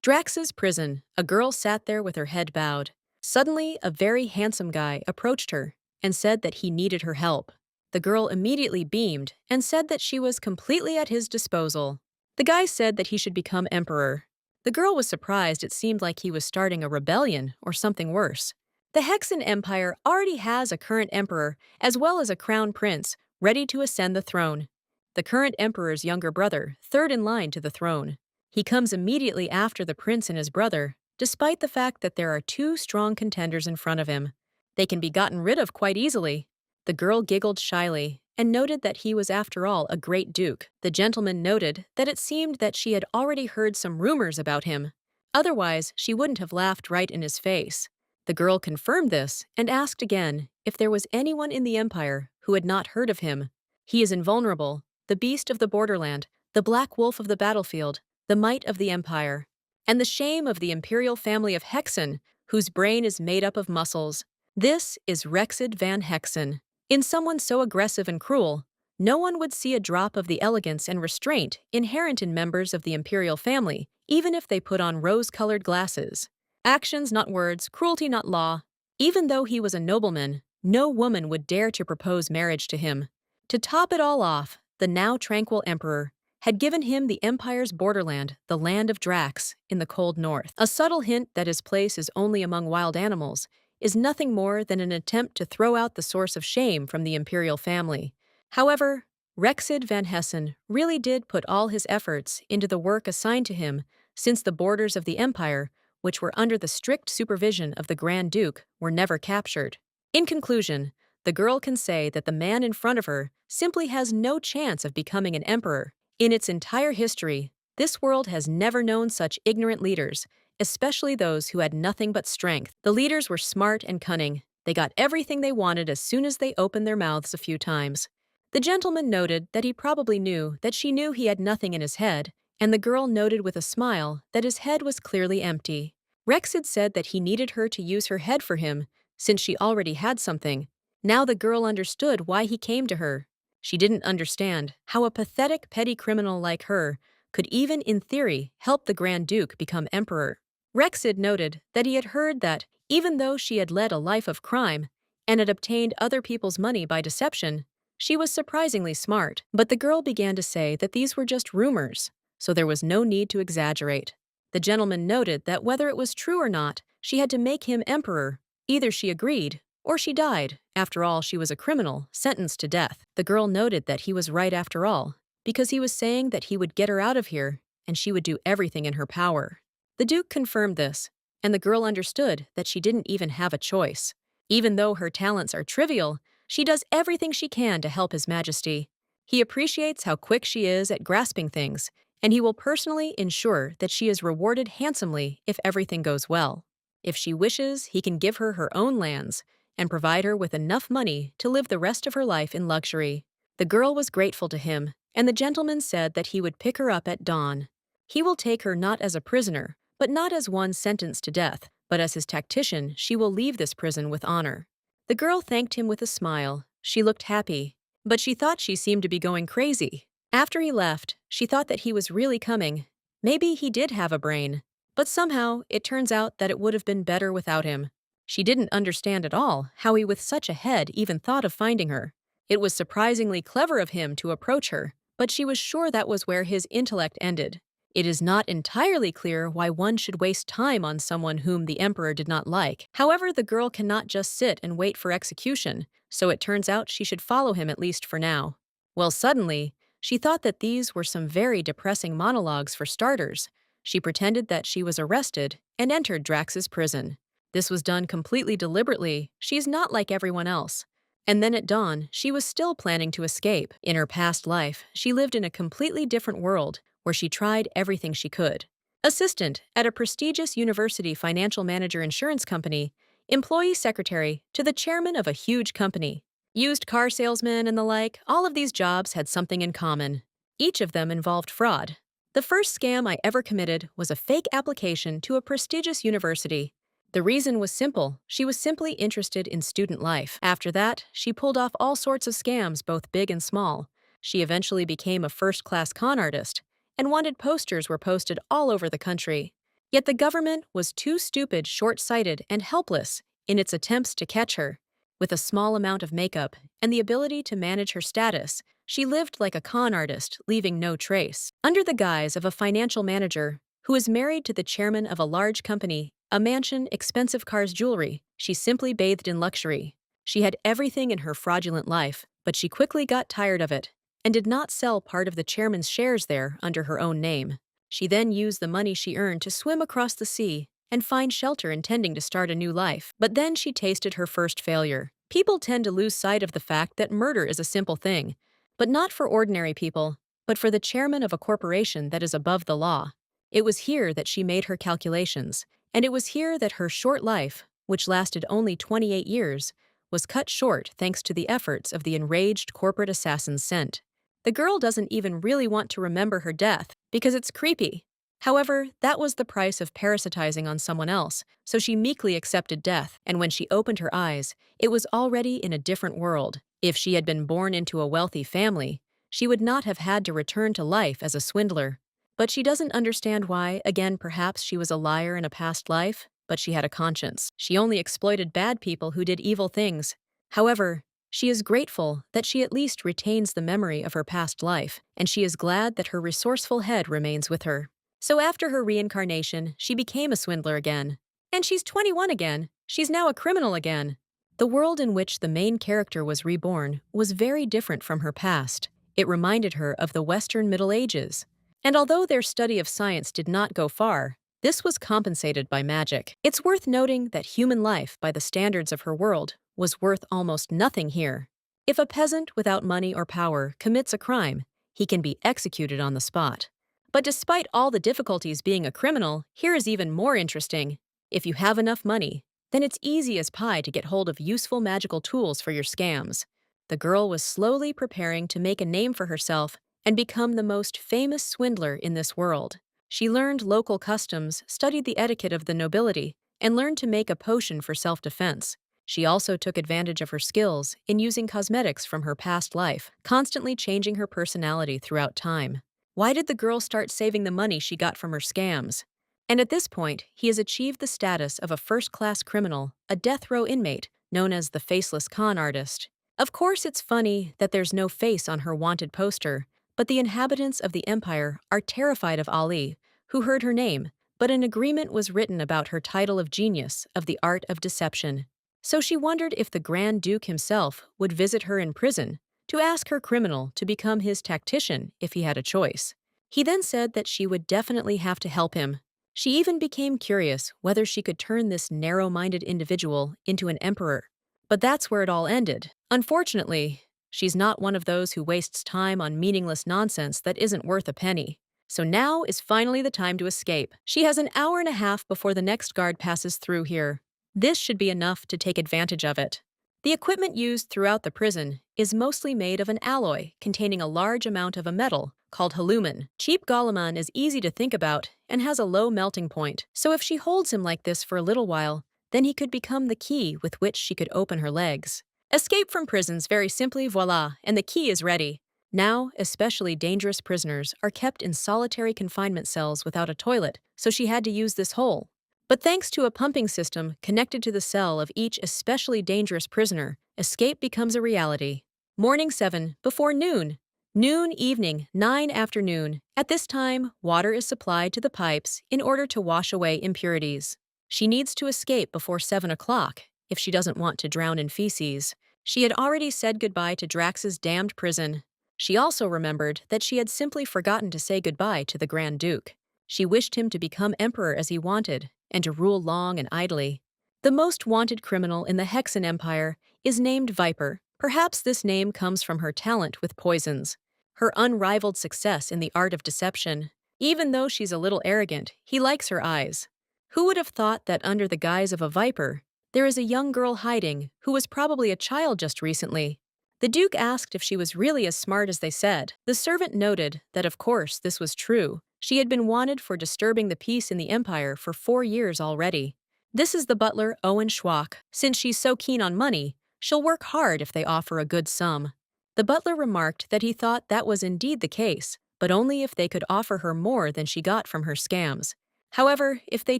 Drax's prison. A girl sat there with her head bowed. Suddenly, a very handsome guy approached her and said that he needed her help. The girl immediately beamed and said that she was completely at his disposal. The guy said that he should become emperor. The girl was surprised. It seemed like he was starting a rebellion or something worse. The Hexen Empire already has a current emperor as well as a crown prince ready to ascend the throne. The current emperor's younger brother, third in line to the throne. He comes immediately after the prince and his brother, despite the fact that there are two strong contenders in front of him. They can be gotten rid of quite easily. The girl giggled shyly and noted that he was after all a great duke. The gentleman noted that it seemed that she had already heard some rumors about him. Otherwise, she wouldn't have laughed right in his face. The girl confirmed this and asked again if there was anyone in the empire who had not heard of him. He is invulnerable, the beast of the borderland, the black wolf of the battlefield, the might of the empire, and the shame of the imperial family of Hexen, whose brain is made up of muscles. This is Rexid van Hexen. In someone so aggressive and cruel, no one would see a drop of the elegance and restraint inherent in members of the imperial family, even if they put on rose-colored glasses. Actions, not words, cruelty, not law. Even though he was a nobleman, no woman would dare to propose marriage to him. To top it all off, the now tranquil emperor had given him the empire's borderland, the land of Drax, in the cold north. A subtle hint that his place is only among wild animals is nothing more than an attempt to throw out the source of shame from the imperial family. However, Rexid van Hessen really did put all his efforts into the work assigned to him, since the borders of the empire, which were under the strict supervision of the Grand Duke, were never captured. In conclusion, the girl can say that the man in front of her simply has no chance of becoming an emperor. In its entire history, this world has never known such ignorant leaders, especially those who had nothing but strength. The leaders were smart and cunning. They got everything they wanted as soon as they opened their mouths a few times. The gentleman noted that he probably knew that she knew he had nothing in his head, and the girl noted with a smile that his head was clearly empty. Rexid said that he needed her to use her head for him, since she already had something. Now the girl understood why he came to her. She didn't understand how a pathetic petty criminal like her could even in theory help the Grand Duke become emperor. Rexid noted that he had heard that, even though she had led a life of crime and had obtained other people's money by deception, she was surprisingly smart. But the girl began to say that these were just rumors, so there was no need to exaggerate. The gentleman noted that whether it was true or not, she had to make him emperor. Either she agreed, or she died. After all, she was a criminal, sentenced to death. The girl noted that he was right after all, because he was saying that he would get her out of here, and she would do everything in her power. The Duke confirmed this, and the girl understood that she didn't even have a choice. Even though her talents are trivial, she does everything she can to help His Majesty. He appreciates how quick she is at grasping things, and he will personally ensure that she is rewarded handsomely if everything goes well. If she wishes, he can give her her own lands and provide her with enough money to live the rest of her life in luxury. The girl was grateful to him, and the gentleman said that he would pick her up at dawn. He will take her not as a prisoner, but not as one sentenced to death, but as his tactician. She will leave this prison with honor. The girl thanked him with a smile. She looked happy, but she thought she seemed to be going crazy. After he left, she thought that he was really coming. Maybe he did have a brain, but somehow it turns out that it would have been better without him. She didn't understand at all how he with such a head even thought of finding her. It was surprisingly clever of him to approach her, but she was sure that was where his intellect ended. It is not entirely clear why one should waste time on someone whom the emperor did not like. However, the girl cannot just sit and wait for execution, so it turns out she should follow him at least for now. Well, suddenly, she thought that these were some very depressing monologues for starters. She pretended that she was arrested and entered Drax's prison. This was done completely deliberately. She's not like everyone else. And then at dawn, she was still planning to escape. In her past life, she lived in a completely different world where she tried everything she could. Assistant at a prestigious university financial manager insurance company, employee secretary to the chairman of a huge company, used car salesman and the like, all of these jobs had something in common. Each of them involved fraud. The first scam I ever committed was a fake application to a prestigious university. The reason was simple. She was simply interested in student life. After that, she pulled off all sorts of scams, both big and small. She eventually became a first-class con artist, and wanted posters were posted all over the country. Yet the government was too stupid, short-sighted, and helpless in its attempts to catch her. With a small amount of makeup and the ability to manage her status, she lived like a con artist, leaving no trace. Under the guise of a financial manager who is married to the chairman of a large company, a mansion, expensive cars, jewelry, she simply bathed in luxury. She had everything in her fraudulent life, but she quickly got tired of it and did not sell part of the chairman's shares there under her own name. She then used the money she earned to swim across the sea and find shelter, intending to start a new life. But then she tasted her first failure. People tend to lose sight of the fact that murder is a simple thing, but not for ordinary people, but for the chairman of a corporation that is above the law. It was here that she made her calculations, and it was here that her short life, which lasted only 28 years, was cut short thanks to the efforts of the enraged corporate assassin's scent. The girl doesn't even really want to remember her death because it's creepy. However, that was the price of parasitizing on someone else, so she meekly accepted death, and when she opened her eyes, it was already in a different world. If she had been born into a wealthy family, she would not have had to return to life as a swindler. But she doesn't understand why. Again, perhaps she was a liar in a past life, but she had a conscience. She only exploited bad people who did evil things. However, she is grateful that she at least retains the memory of her past life, and she is glad that her resourceful head remains with her. So after her reincarnation, she became a swindler again. And she's 21 again. She's now a criminal again. The world in which the main character was reborn was very different from her past. It reminded her of the Western Middle Ages. And although their study of science did not go far, this was compensated by magic. It's worth noting that human life, by the standards of her world, was worth almost nothing here. If a peasant without money or power commits a crime, he can be executed on the spot. But despite all the difficulties being a criminal, here is even more interesting. If you have enough money, then it's easy as pie to get hold of useful magical tools for your scams. The girl was slowly preparing to make a name for herself and become the most famous swindler in this world. She learned local customs, studied the etiquette of the nobility, and learned to make a potion for self-defense. She also took advantage of her skills in using cosmetics from her past life, constantly changing her personality throughout time. Why did the girl start saving the money she got from her scams? And at this point, he has achieved the status of a first-class criminal, a death row inmate, known as the faceless con artist. Of course, it's funny that there's no face on her wanted poster, but the inhabitants of the empire are terrified of Ali, who heard her name, but an agreement was written about her title of genius of the art of deception. So she wondered if the Grand Duke himself would visit her in prison to ask her criminal to become his tactician if he had a choice. He then said that she would definitely have to help him. She even became curious whether she could turn this narrow-minded individual into an emperor. But that's where it all ended. Unfortunately, she's not one of those who wastes time on meaningless nonsense that isn't worth a penny. So now is finally the time to escape. She has an hour and a half before the next guard passes through here. This should be enough to take advantage of it. The equipment used throughout the prison is mostly made of an alloy containing a large amount of a metal called aluminum. Cheap Goleman is easy to think about and has a low melting point, so if she holds him like this for a little while, then he could become the key with which she could open her legs. Escape from prisons very simply, voila, and the key is ready. Now, especially dangerous prisoners are kept in solitary confinement cells without a toilet, so she had to use this hole. But thanks to a pumping system connected to the cell of each especially dangerous prisoner, escape becomes a reality. Morning 7, before noon. Noon, evening, 9, afternoon. At this time, water is supplied to the pipes in order to wash away impurities. She needs to escape before 7 o'clock if she doesn't want to drown in feces. She had already said goodbye to Drax's damned prison. She also remembered that she had simply forgotten to say goodbye to the Grand Duke. She wished him to become emperor as he wanted, and to rule long and idly. The most wanted criminal in the Hexen Empire is named Viper. Perhaps this name comes from her talent with poisons, her unrivaled success in the art of deception. Even though she's a little arrogant, he likes her eyes. Who would have thought that under the guise of a viper, there is a young girl hiding who was probably a child just recently? The Duke asked if she was really as smart as they said. The servant noted that of course this was true. She had been wanted for disturbing the peace in the Empire for 4 years already. This is the butler, Owen Schwach. Since she's so keen on money, she'll work hard if they offer a good sum. The butler remarked that he thought that was indeed the case, but only if they could offer her more than she got from her scams. However, if they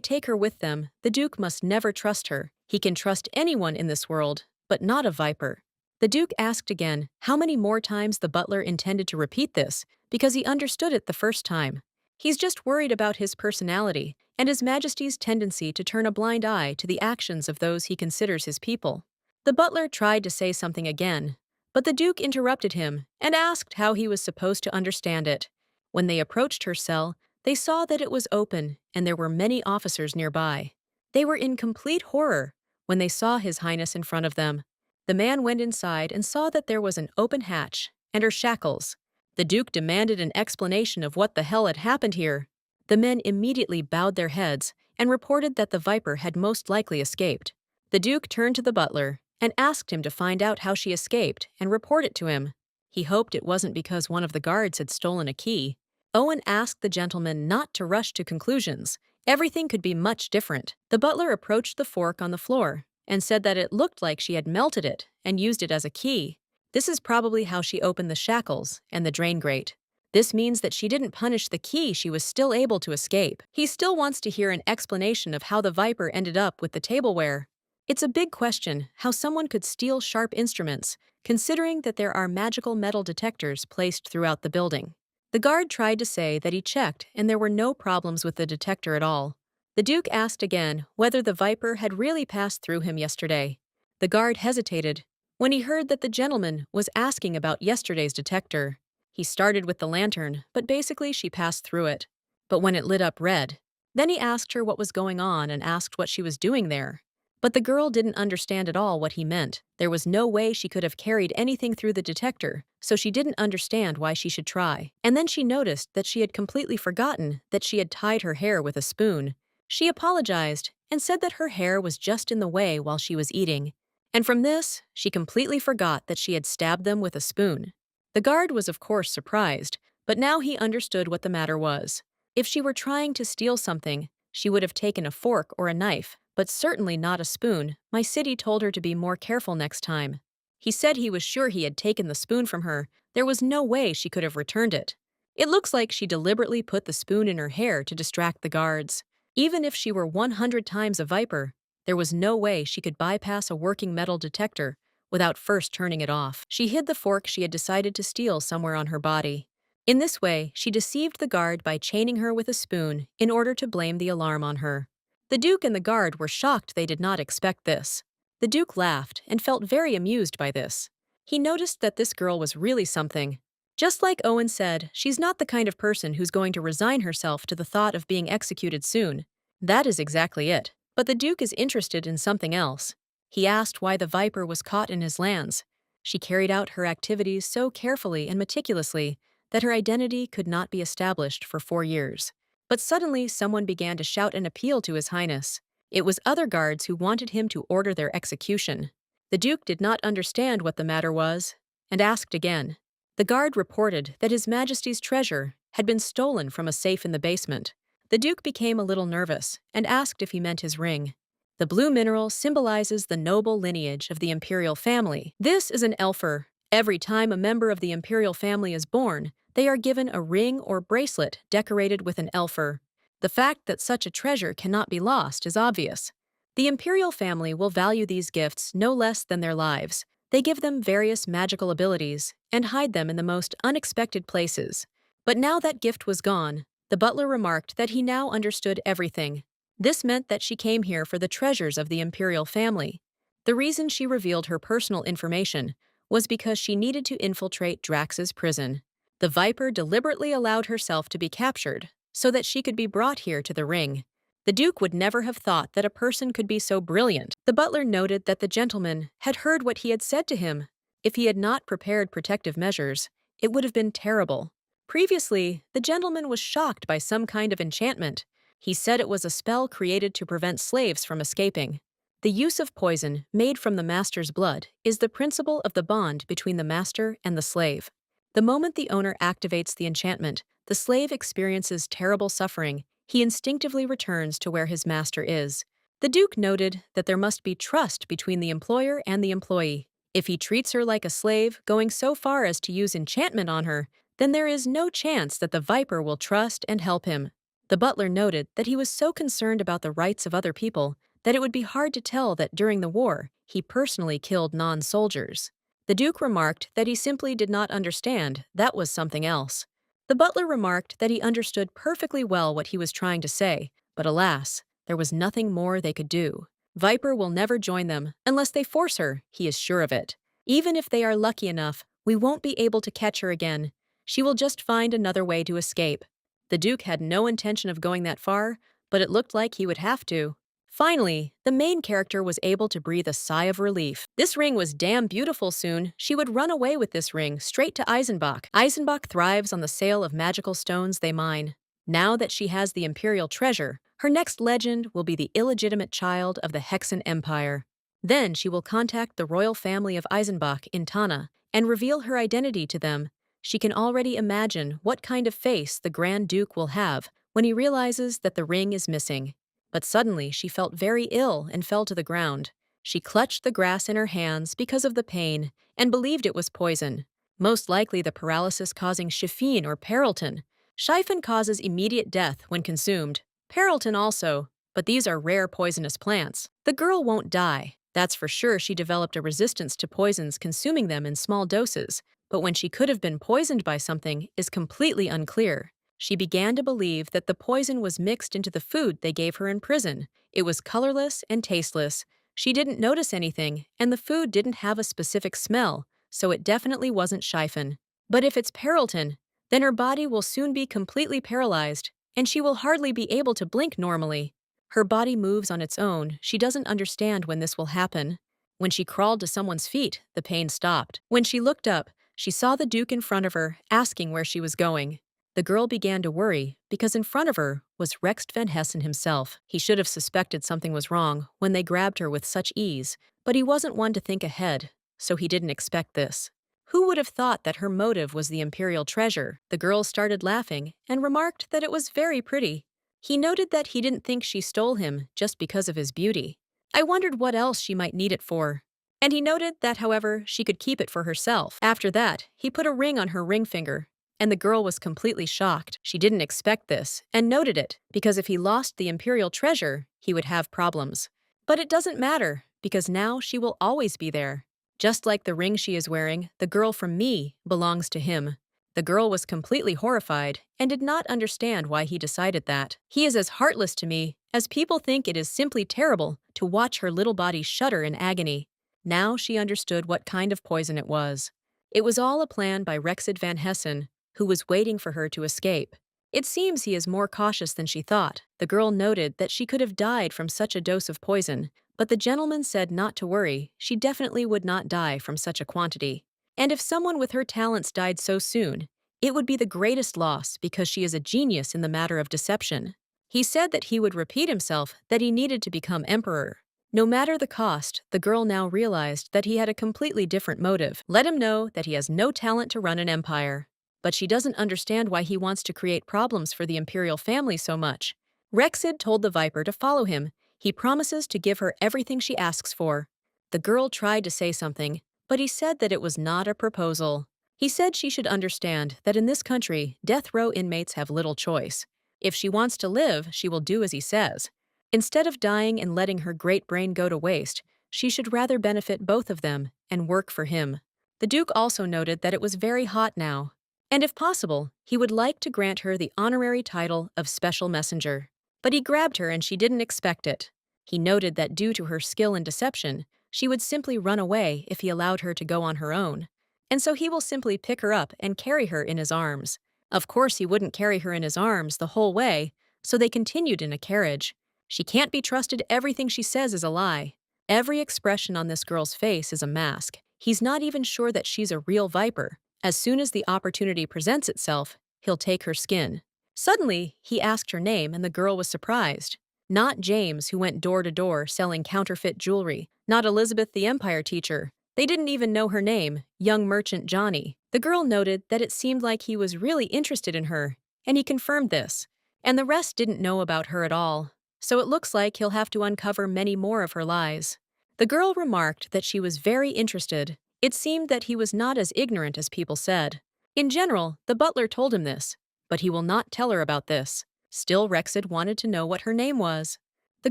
take her with them, the Duke must never trust her. He can trust anyone in this world, but not a viper. The Duke asked again how many more times the butler intended to repeat this, because he understood it the first time. He's just worried about his personality and His Majesty's tendency to turn a blind eye to the actions of those he considers his people. The butler tried to say something again, but the Duke interrupted him and asked how he was supposed to understand it. When they approached her cell, they saw that it was open and there were many officers nearby. They were in complete horror when they saw His Highness in front of them. The man went inside and saw that there was an open hatch and her shackles. The Duke demanded an explanation of what the hell had happened here. The men immediately bowed their heads and reported that the viper had most likely escaped. The Duke turned to the butler and asked him to find out how she escaped and report it to him. He hoped it wasn't because one of the guards had stolen a key. Owen asked the gentleman not to rush to conclusions. Everything could be much different. The butler approached the fork on the floor and said that it looked like she had melted it and used it as a key. This is probably how she opened the shackles and the drain grate. This means that she didn't punish the key, she was still able to escape. He still wants to hear an explanation of how the viper ended up with the tableware. It's a big question how someone could steal sharp instruments, considering that there are magical metal detectors placed throughout the building. The guard tried to say that he checked and there were no problems with the detector at all. The Duke asked again whether the viper had really passed through him yesterday. The guard hesitated when he heard that the gentleman was asking about yesterday's detector. He started with the lantern, but basically she passed through it. But when it lit up red, then he asked her what was going on and asked what she was doing there. But the girl didn't understand at all what he meant. There was no way she could have carried anything through the detector, so she didn't understand why she should try. And then she noticed that she had completely forgotten that she had tied her hair with a spoon. She apologized and said that her hair was just in the way while she was eating. And from this, she completely forgot that she had stabbed them with a spoon. The guard was of course surprised, but now he understood what the matter was. If she were trying to steal something, she would have taken a fork or a knife, but certainly not a spoon. My city told her to be more careful next time. He said he was sure he had taken the spoon from her. There was no way she could have returned it. It looks like she deliberately put the spoon in her hair to distract the guards. Even if she were 100 times a viper, there was no way she could bypass a working metal detector without first turning it off. She hid the fork she had decided to steal somewhere on her body. In this way, she deceived the guard by chaining her with a spoon in order to blame the alarm on her. The Duke and the guard were shocked they did not expect this. The Duke laughed and felt very amused by this. He noticed that this girl was really something. Just like Owen said, she's not the kind of person who's going to resign herself to the thought of being executed soon. That is exactly it. But the Duke is interested in something else. He asked why the viper was caught in his lands. She carried out her activities so carefully and meticulously that her identity could not be established for 4 years. But suddenly someone began to shout an appeal to His Highness. It was other guards who wanted him to order their execution. The Duke did not understand what the matter was and asked again. The guard reported that His Majesty's treasure had been stolen from a safe in the basement. The Duke became a little nervous and asked if he meant his ring. The blue mineral symbolizes the noble lineage of the imperial family. This is an elfer. Every time a member of the imperial family is born, they are given a ring or bracelet decorated with an elfer. The fact that such a treasure cannot be lost is obvious. The imperial family will value these gifts no less than their lives. They give them various magical abilities and hide them in the most unexpected places. But now that gift was gone, the butler remarked that he now understood everything. This meant that she came here for the treasures of the imperial family. The reason she revealed her personal information was because she needed to infiltrate Drax's prison. The viper deliberately allowed herself to be captured so that she could be brought here to the ring. The Duke would never have thought that a person could be so brilliant. The butler noted that the gentleman had heard what he had said to him. If he had not prepared protective measures, it would have been terrible. Previously, the gentleman was shocked by some kind of enchantment. He said it was a spell created to prevent slaves from escaping. The use of poison made from the master's blood is the principle of the bond between the master and the slave. The moment the owner activates the enchantment, the slave experiences terrible suffering. He instinctively returns to where his master is. The Duke noted that there must be trust between the employer and the employee. If he treats her like a slave, going so far as to use enchantment on her, then there is no chance that the viper will trust and help him. The butler noted that he was so concerned about the rights of other people that it would be hard to tell that during the war he personally killed non-soldiers. The Duke remarked that he simply did not understand, that was something else. The butler remarked that he understood perfectly well what he was trying to say, but alas, there was nothing more they could do. Viper will never join them unless they force her, he is sure of it. Even if they are lucky enough, we won't be able to catch her again. She will just find another way to escape. The Duke had no intention of going that far, but it looked like he would have to. Finally, the main character was able to breathe a sigh of relief. This ring was damn beautiful soon. She would run away with this ring straight to Eisenbach. Eisenbach thrives on the sale of magical stones they mine. Now that she has the imperial treasure, her next legend will be the illegitimate child of the Hexen Empire. Then she will contact the royal family of Eisenbach in Tana and reveal her identity to them. She can already imagine what kind of face the Grand Duke will have when he realizes that the ring is missing. But suddenly she felt very ill and fell to the ground. She clutched the grass in her hands because of the pain and believed it was poison, most likely the paralysis causing chiffon or perilton. Chiffon causes immediate death when consumed. Perilton also, but these are rare poisonous plants. The girl won't die. That's for sure. She developed a resistance to poisons consuming them in small doses, but when she could have been poisoned by something is completely unclear. She began to believe that the poison was mixed into the food they gave her in prison. It was colorless and tasteless. She didn't notice anything, and the food didn't have a specific smell, so it definitely wasn't chiffon. But if it's perilton, then her body will soon be completely paralyzed, and she will hardly be able to blink normally. Her body moves on its own. She doesn't understand when this will happen. When she crawled to someone's feet, the pain stopped. When she looked up, she saw the Duke in front of her, asking where she was going. The girl began to worry, because in front of her was Rex Van Hessen himself. He should have suspected something was wrong when they grabbed her with such ease, but he wasn't one to think ahead, so he didn't expect this. Who would have thought that her motive was the imperial treasure? The girl started laughing and remarked that it was very pretty. He noted that he didn't think she stole him just because of his beauty. I wondered what else she might need it for. And he noted that, however, she could keep it for herself. After that, he put a ring on her ring finger, and the girl was completely shocked. She didn't expect this, and noted it, because if he lost the imperial treasure, he would have problems. But it doesn't matter, because now she will always be there. Just like the ring she is wearing, the girl from me belongs to him. The girl was completely horrified and did not understand why he decided that. He is as heartless to me as people think it is simply terrible to watch her little body shudder in agony. Now she understood what kind of poison it was. It was all a plan by Rexid Van Hessen, who was waiting for her to escape. It seems he is more cautious than she thought. The girl noted that she could have died from such a dose of poison, but the gentleman said not to worry, she definitely would not die from such a quantity. And if someone with her talents died so soon, it would be the greatest loss because she is a genius in the matter of deception. He said that he would repeat himself that he needed to become emperor. No matter the cost, the girl now realized that he had a completely different motive. Let him know that he has no talent to run an empire. But she doesn't understand why he wants to create problems for the imperial family so much. Rexid told the Viper to follow him. He promises to give her everything she asks for. The girl tried to say something, but he said that it was not a proposal. He said she should understand that in this country, death row inmates have little choice. If she wants to live, she will do as he says. Instead of dying and letting her great brain go to waste, she should rather benefit both of them and work for him. The Duke also noted that it was very hot now, and if possible, he would like to grant her the honorary title of Special Messenger. But he grabbed her and she didn't expect it. He noted that due to her skill in deception, she would simply run away if he allowed her to go on her own. And so he will simply pick her up and carry her in his arms. Of course, he wouldn't carry her in his arms the whole way, so they continued in a carriage. She can't be trusted. Everything she says is a lie. Every expression on this girl's face is a mask. He's not even sure that she's a real viper. As soon as the opportunity presents itself, he'll take her skin. Suddenly, he asked her name and the girl was surprised. Not James, who went door to door selling counterfeit jewelry. Not Elizabeth, the Empire teacher. They didn't even know her name, young merchant Johnny. The girl noted that it seemed like he was really interested in her, and he confirmed this. And the rest didn't know about her at all. So it looks like he'll have to uncover many more of her lies. The girl remarked that she was very interested. It seemed that he was not as ignorant as people said. In general, the butler told him this, but he will not tell her about this. Still, Rexid wanted to know what her name was. The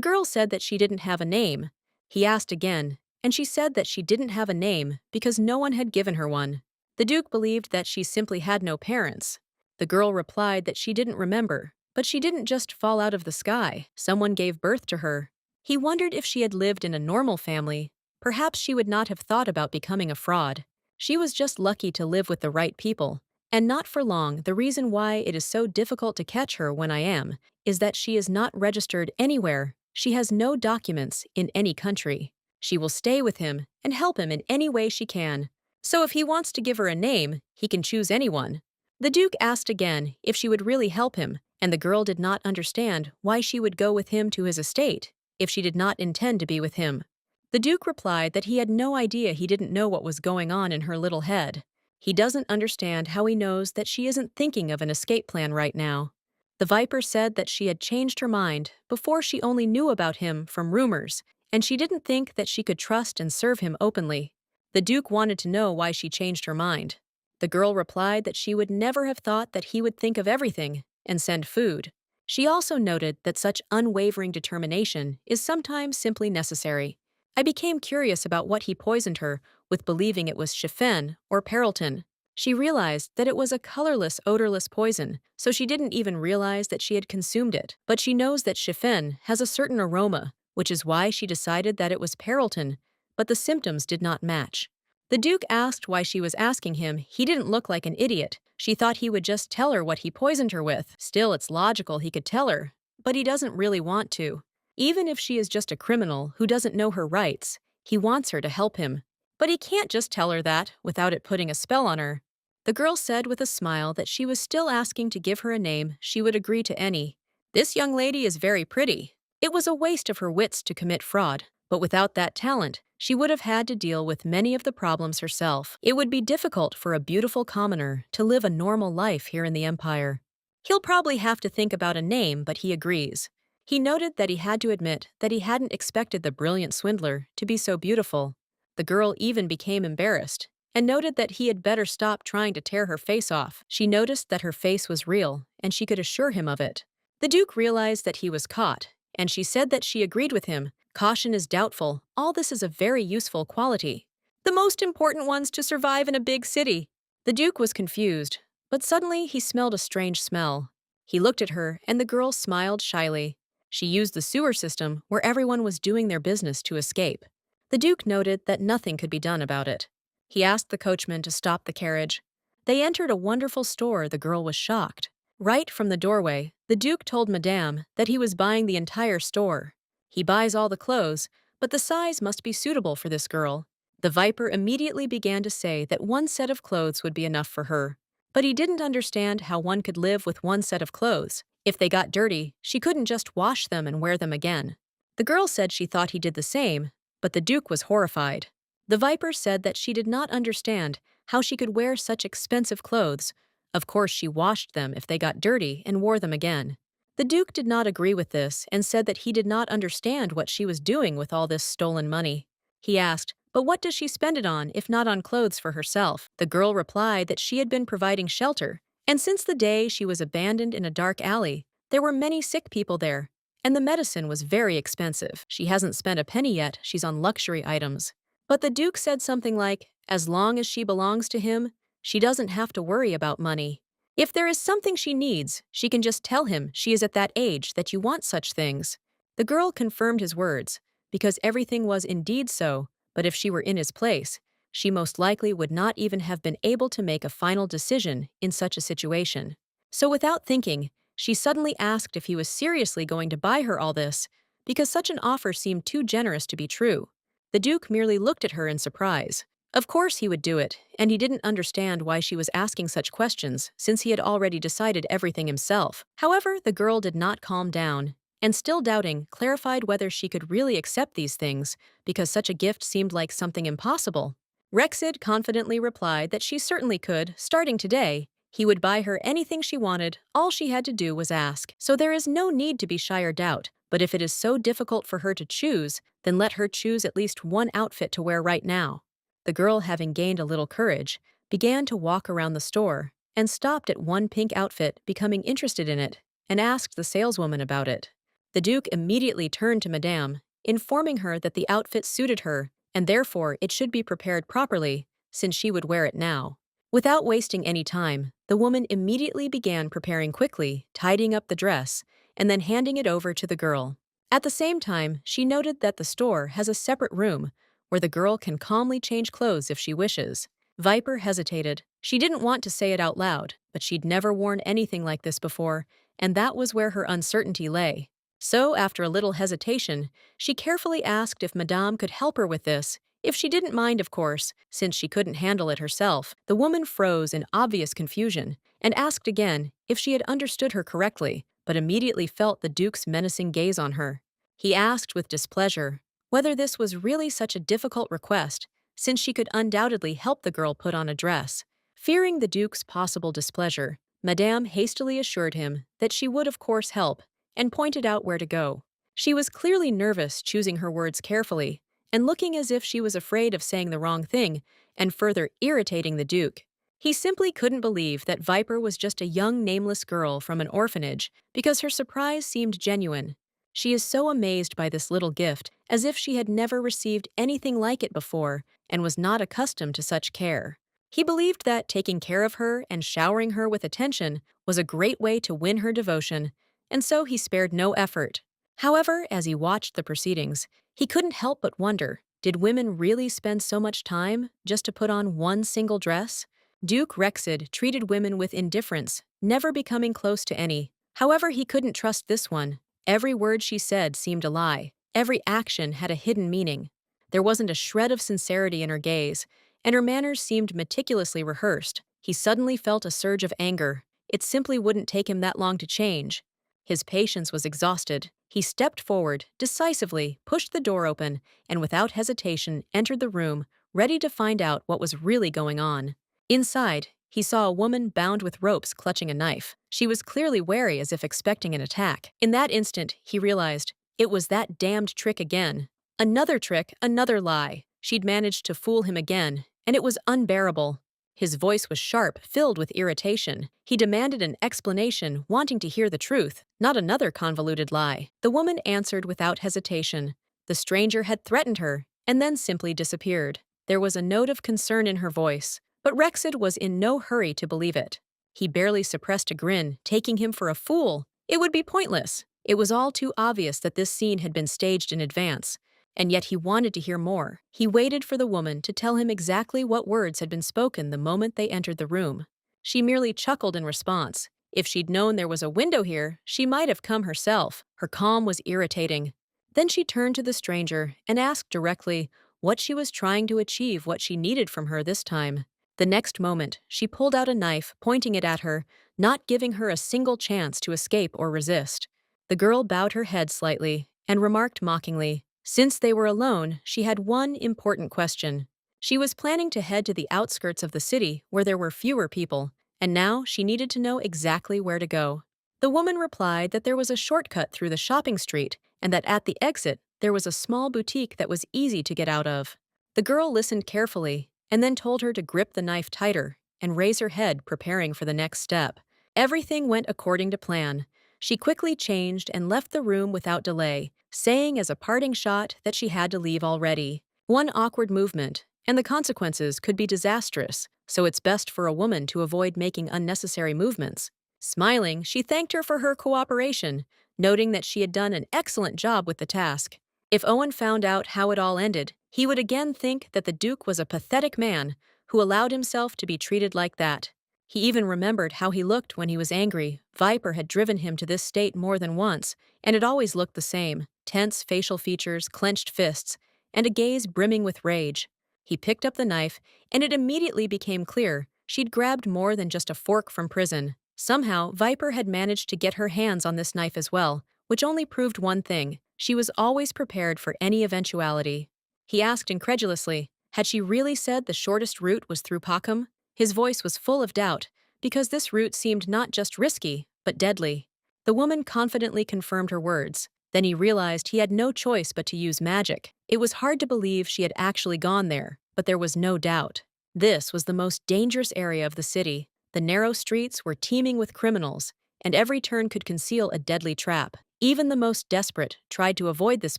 girl said that she didn't have a name. He asked again, and she said that she didn't have a name because no one had given her one. The Duke believed that she simply had no parents. The girl replied that she didn't remember, but she didn't just fall out of the sky. Someone gave birth to her. He wondered if she had lived in a normal family. Perhaps she would not have thought about becoming a fraud. She was just lucky to live with the right people. And not for long. The reason why it is so difficult to catch her when I am is that she is not registered anywhere. She has no documents in any country. She will stay with him and help him in any way she can. So if he wants to give her a name, he can choose anyone. The Duke asked again if she would really help him, and the girl did not understand why she would go with him to his estate if she did not intend to be with him. The Duke replied that he had no idea. He didn't know what was going on in her little head. He doesn't understand how he knows that she isn't thinking of an escape plan right now. The Viper said that she had changed her mind before. She only knew about him from rumors, and she didn't think that she could trust and serve him openly. The Duke wanted to know why she changed her mind. The girl replied that she would never have thought that he would think of everything and send food. She also noted that such unwavering determination is sometimes simply necessary. I became curious about what he poisoned her with, believing it was chiffon or perotin. She realized that it was a colorless, odorless poison, so she didn't even realize that she had consumed it. But she knows that chiffon has a certain aroma, which is why she decided that it was perotin, but the symptoms did not match. The Duke asked why she was asking him. He didn't look like an idiot. She thought he would just tell her what he poisoned her with. Still, it's logical he could tell her, but he doesn't really want to. Even if she is just a criminal who doesn't know her rights, he wants her to help him. But he can't just tell her that without it putting a spell on her. The girl said with a smile that she was still asking to give her a name. She would agree to any. This young lady is very pretty. It was a waste of her wits to commit fraud, but without that talent, she would have had to deal with many of the problems herself. It would be difficult for a beautiful commoner to live a normal life here in the Empire. He'll probably have to think about a name, but he agrees. He noted that he had to admit that he hadn't expected the brilliant swindler to be so beautiful. The girl even became embarrassed and noted that he had better stop trying to tear her face off. She noticed that her face was real, and she could assure him of it. The Duke realized that he was caught, and she said that she agreed with him. Caution is doubtful. All this is a very useful quality. The most important ones to survive in a big city. The Duke was confused, but suddenly he smelled a strange smell. He looked at her, and the girl smiled shyly. She used the sewer system where everyone was doing their business to escape. The Duke noted that nothing could be done about it. He asked the coachman to stop the carriage. They entered a wonderful store. The girl was shocked. Right from the doorway, the Duke told Madame that he was buying the entire store. He buys all the clothes, but the size must be suitable for this girl. The Viper immediately began to say that one set of clothes would be enough for her. But he didn't understand how one could live with one set of clothes. If they got dirty, she couldn't just wash them and wear them again. The girl said she thought he did the same, but the Duke was horrified. The Viper said that she did not understand how she could wear such expensive clothes. Of course, she washed them if they got dirty and wore them again. The Duke did not agree with this and said that he did not understand what she was doing with all this stolen money. He asked, "But what does she spend it on if not on clothes for herself?" The girl replied that she had been providing shelter, and since the day she was abandoned in a dark alley, there were many sick people there, and the medicine was very expensive. She hasn't spent a penny yet. She's on luxury items. But the Duke said something like, as long as she belongs to him, she doesn't have to worry about money. If there is something she needs, she can just tell him. She is at that age that you want such things. The girl confirmed his words, because everything was indeed so, but if she were in his place, she most likely would not even have been able to make a final decision in such a situation. So without thinking, she suddenly asked if he was seriously going to buy her all this, because such an offer seemed too generous to be true. The Duke merely looked at her in surprise. Of course he would do it, and he didn't understand why she was asking such questions, since he had already decided everything himself. However, the girl did not calm down, and still doubting, clarified whether she could really accept these things, because such a gift seemed like something impossible. Rexid confidently replied that she certainly could. Starting today, he would buy her anything she wanted. All she had to do was ask. So there is no need to be shy or doubt. But if it is so difficult for her to choose, then let her choose at least one outfit to wear right now. The girl, having gained a little courage, began to walk around the store and stopped at one pink outfit, becoming interested in it. and asked the saleswoman about it. The Duke immediately turned to Madame, informing her that the outfit suited her and therefore it should be prepared properly, since she would wear it now. Without wasting any time, the woman immediately began preparing quickly, tidying up the dress, and then handing it over to the girl. At the same time, she noted that the store has a separate room where the girl can calmly change clothes if she wishes. Viper hesitated. She didn't want to say it out loud, but she'd never worn anything like this before, and that was where her uncertainty lay. So, after a little hesitation, she carefully asked if Madame could help her with this, if she didn't mind, of course, since she couldn't handle it herself. The woman froze in obvious confusion and asked again if she had understood her correctly, but immediately felt the Duke's menacing gaze on her. He asked with displeasure whether this was really such a difficult request, since she could undoubtedly help the girl put on a dress. Fearing the Duke's possible displeasure, Madame hastily assured him that she would of course help and pointed out where to go. She was clearly nervous, choosing her words carefully and looking as if she was afraid of saying the wrong thing and further irritating the Duke. He simply couldn't believe that Viper was just a young nameless girl from an orphanage because her surprise seemed genuine. She is so amazed by this little gift, as if she had never received anything like it before and was not accustomed to such care. He believed that taking care of her and showering her with attention was a great way to win her devotion, and so he spared no effort. However, as he watched the proceedings, he couldn't help but wonder, did women really spend so much time just to put on one single dress? Duke Rexid treated women with indifference, never becoming close to any. However, he couldn't trust this one. Every word she said seemed a lie. Every action had a hidden meaning. There wasn't a shred of sincerity in her gaze, and her manners seemed meticulously rehearsed. He suddenly felt a surge of anger. It simply wouldn't take him that long to change. His patience was exhausted. He stepped forward, decisively, pushed the door open, and without hesitation entered the room, ready to find out what was really going on. Inside, he saw a woman bound with ropes clutching a knife. She was clearly wary, as if expecting an attack. In that instant, he realized it was that damned trick again. Another trick, another lie. She'd managed to fool him again, and it was unbearable. His voice was sharp, filled with irritation. He demanded an explanation, wanting to hear the truth, not another convoluted lie. The woman answered without hesitation. The stranger had threatened her, and then simply disappeared. There was a note of concern in her voice, but Rexid was in no hurry to believe it. He barely suppressed a grin, taking him for a fool. It would be pointless. It was all too obvious that this scene had been staged in advance. And yet he wanted to hear more. He waited for the woman to tell him exactly what words had been spoken the moment they entered the room. She merely chuckled in response. If she'd known there was a window here, she might have come herself. Her calm was irritating. Then she turned to the stranger and asked directly what she was trying to achieve, what she needed from her this time. The next moment, she pulled out a knife, pointing it at her, not giving her a single chance to escape or resist. The girl bowed her head slightly and remarked mockingly, since they were alone, she had one important question. She was planning to head to the outskirts of the city where there were fewer people, and now she needed to know exactly where to go. The woman replied that there was a shortcut through the shopping street and that at the exit there was a small boutique that was easy to get out of. The girl listened carefully and then told her to grip the knife tighter and raise her head, preparing for the next step. Everything went according to plan. She quickly changed and left the room without delay, saying as a parting shot that she had to leave already. One awkward movement, and the consequences could be disastrous, so it's best for a woman to avoid making unnecessary movements. Smiling, she thanked her for her cooperation, noting that she had done an excellent job with the task. If Owen found out how it all ended, he would again think that the Duke was a pathetic man who allowed himself to be treated like that. He even remembered how he looked when he was angry. Viper had driven him to this state more than once, and it always looked the same: tense facial features, clenched fists, and a gaze brimming with rage. He picked up the knife, and it immediately became clear she'd grabbed more than just a fork from prison. Somehow, Viper had managed to get her hands on this knife as well, which only proved one thing: she was always prepared for any eventuality. He asked incredulously, had she really said the shortest route was through Packham? His voice was full of doubt, because this route seemed not just risky, but deadly. The woman confidently confirmed her words. Then he realized he had no choice but to use magic. It was hard to believe she had actually gone there, but there was no doubt. This was the most dangerous area of the city. The narrow streets were teeming with criminals, and every turn could conceal a deadly trap. Even the most desperate tried to avoid this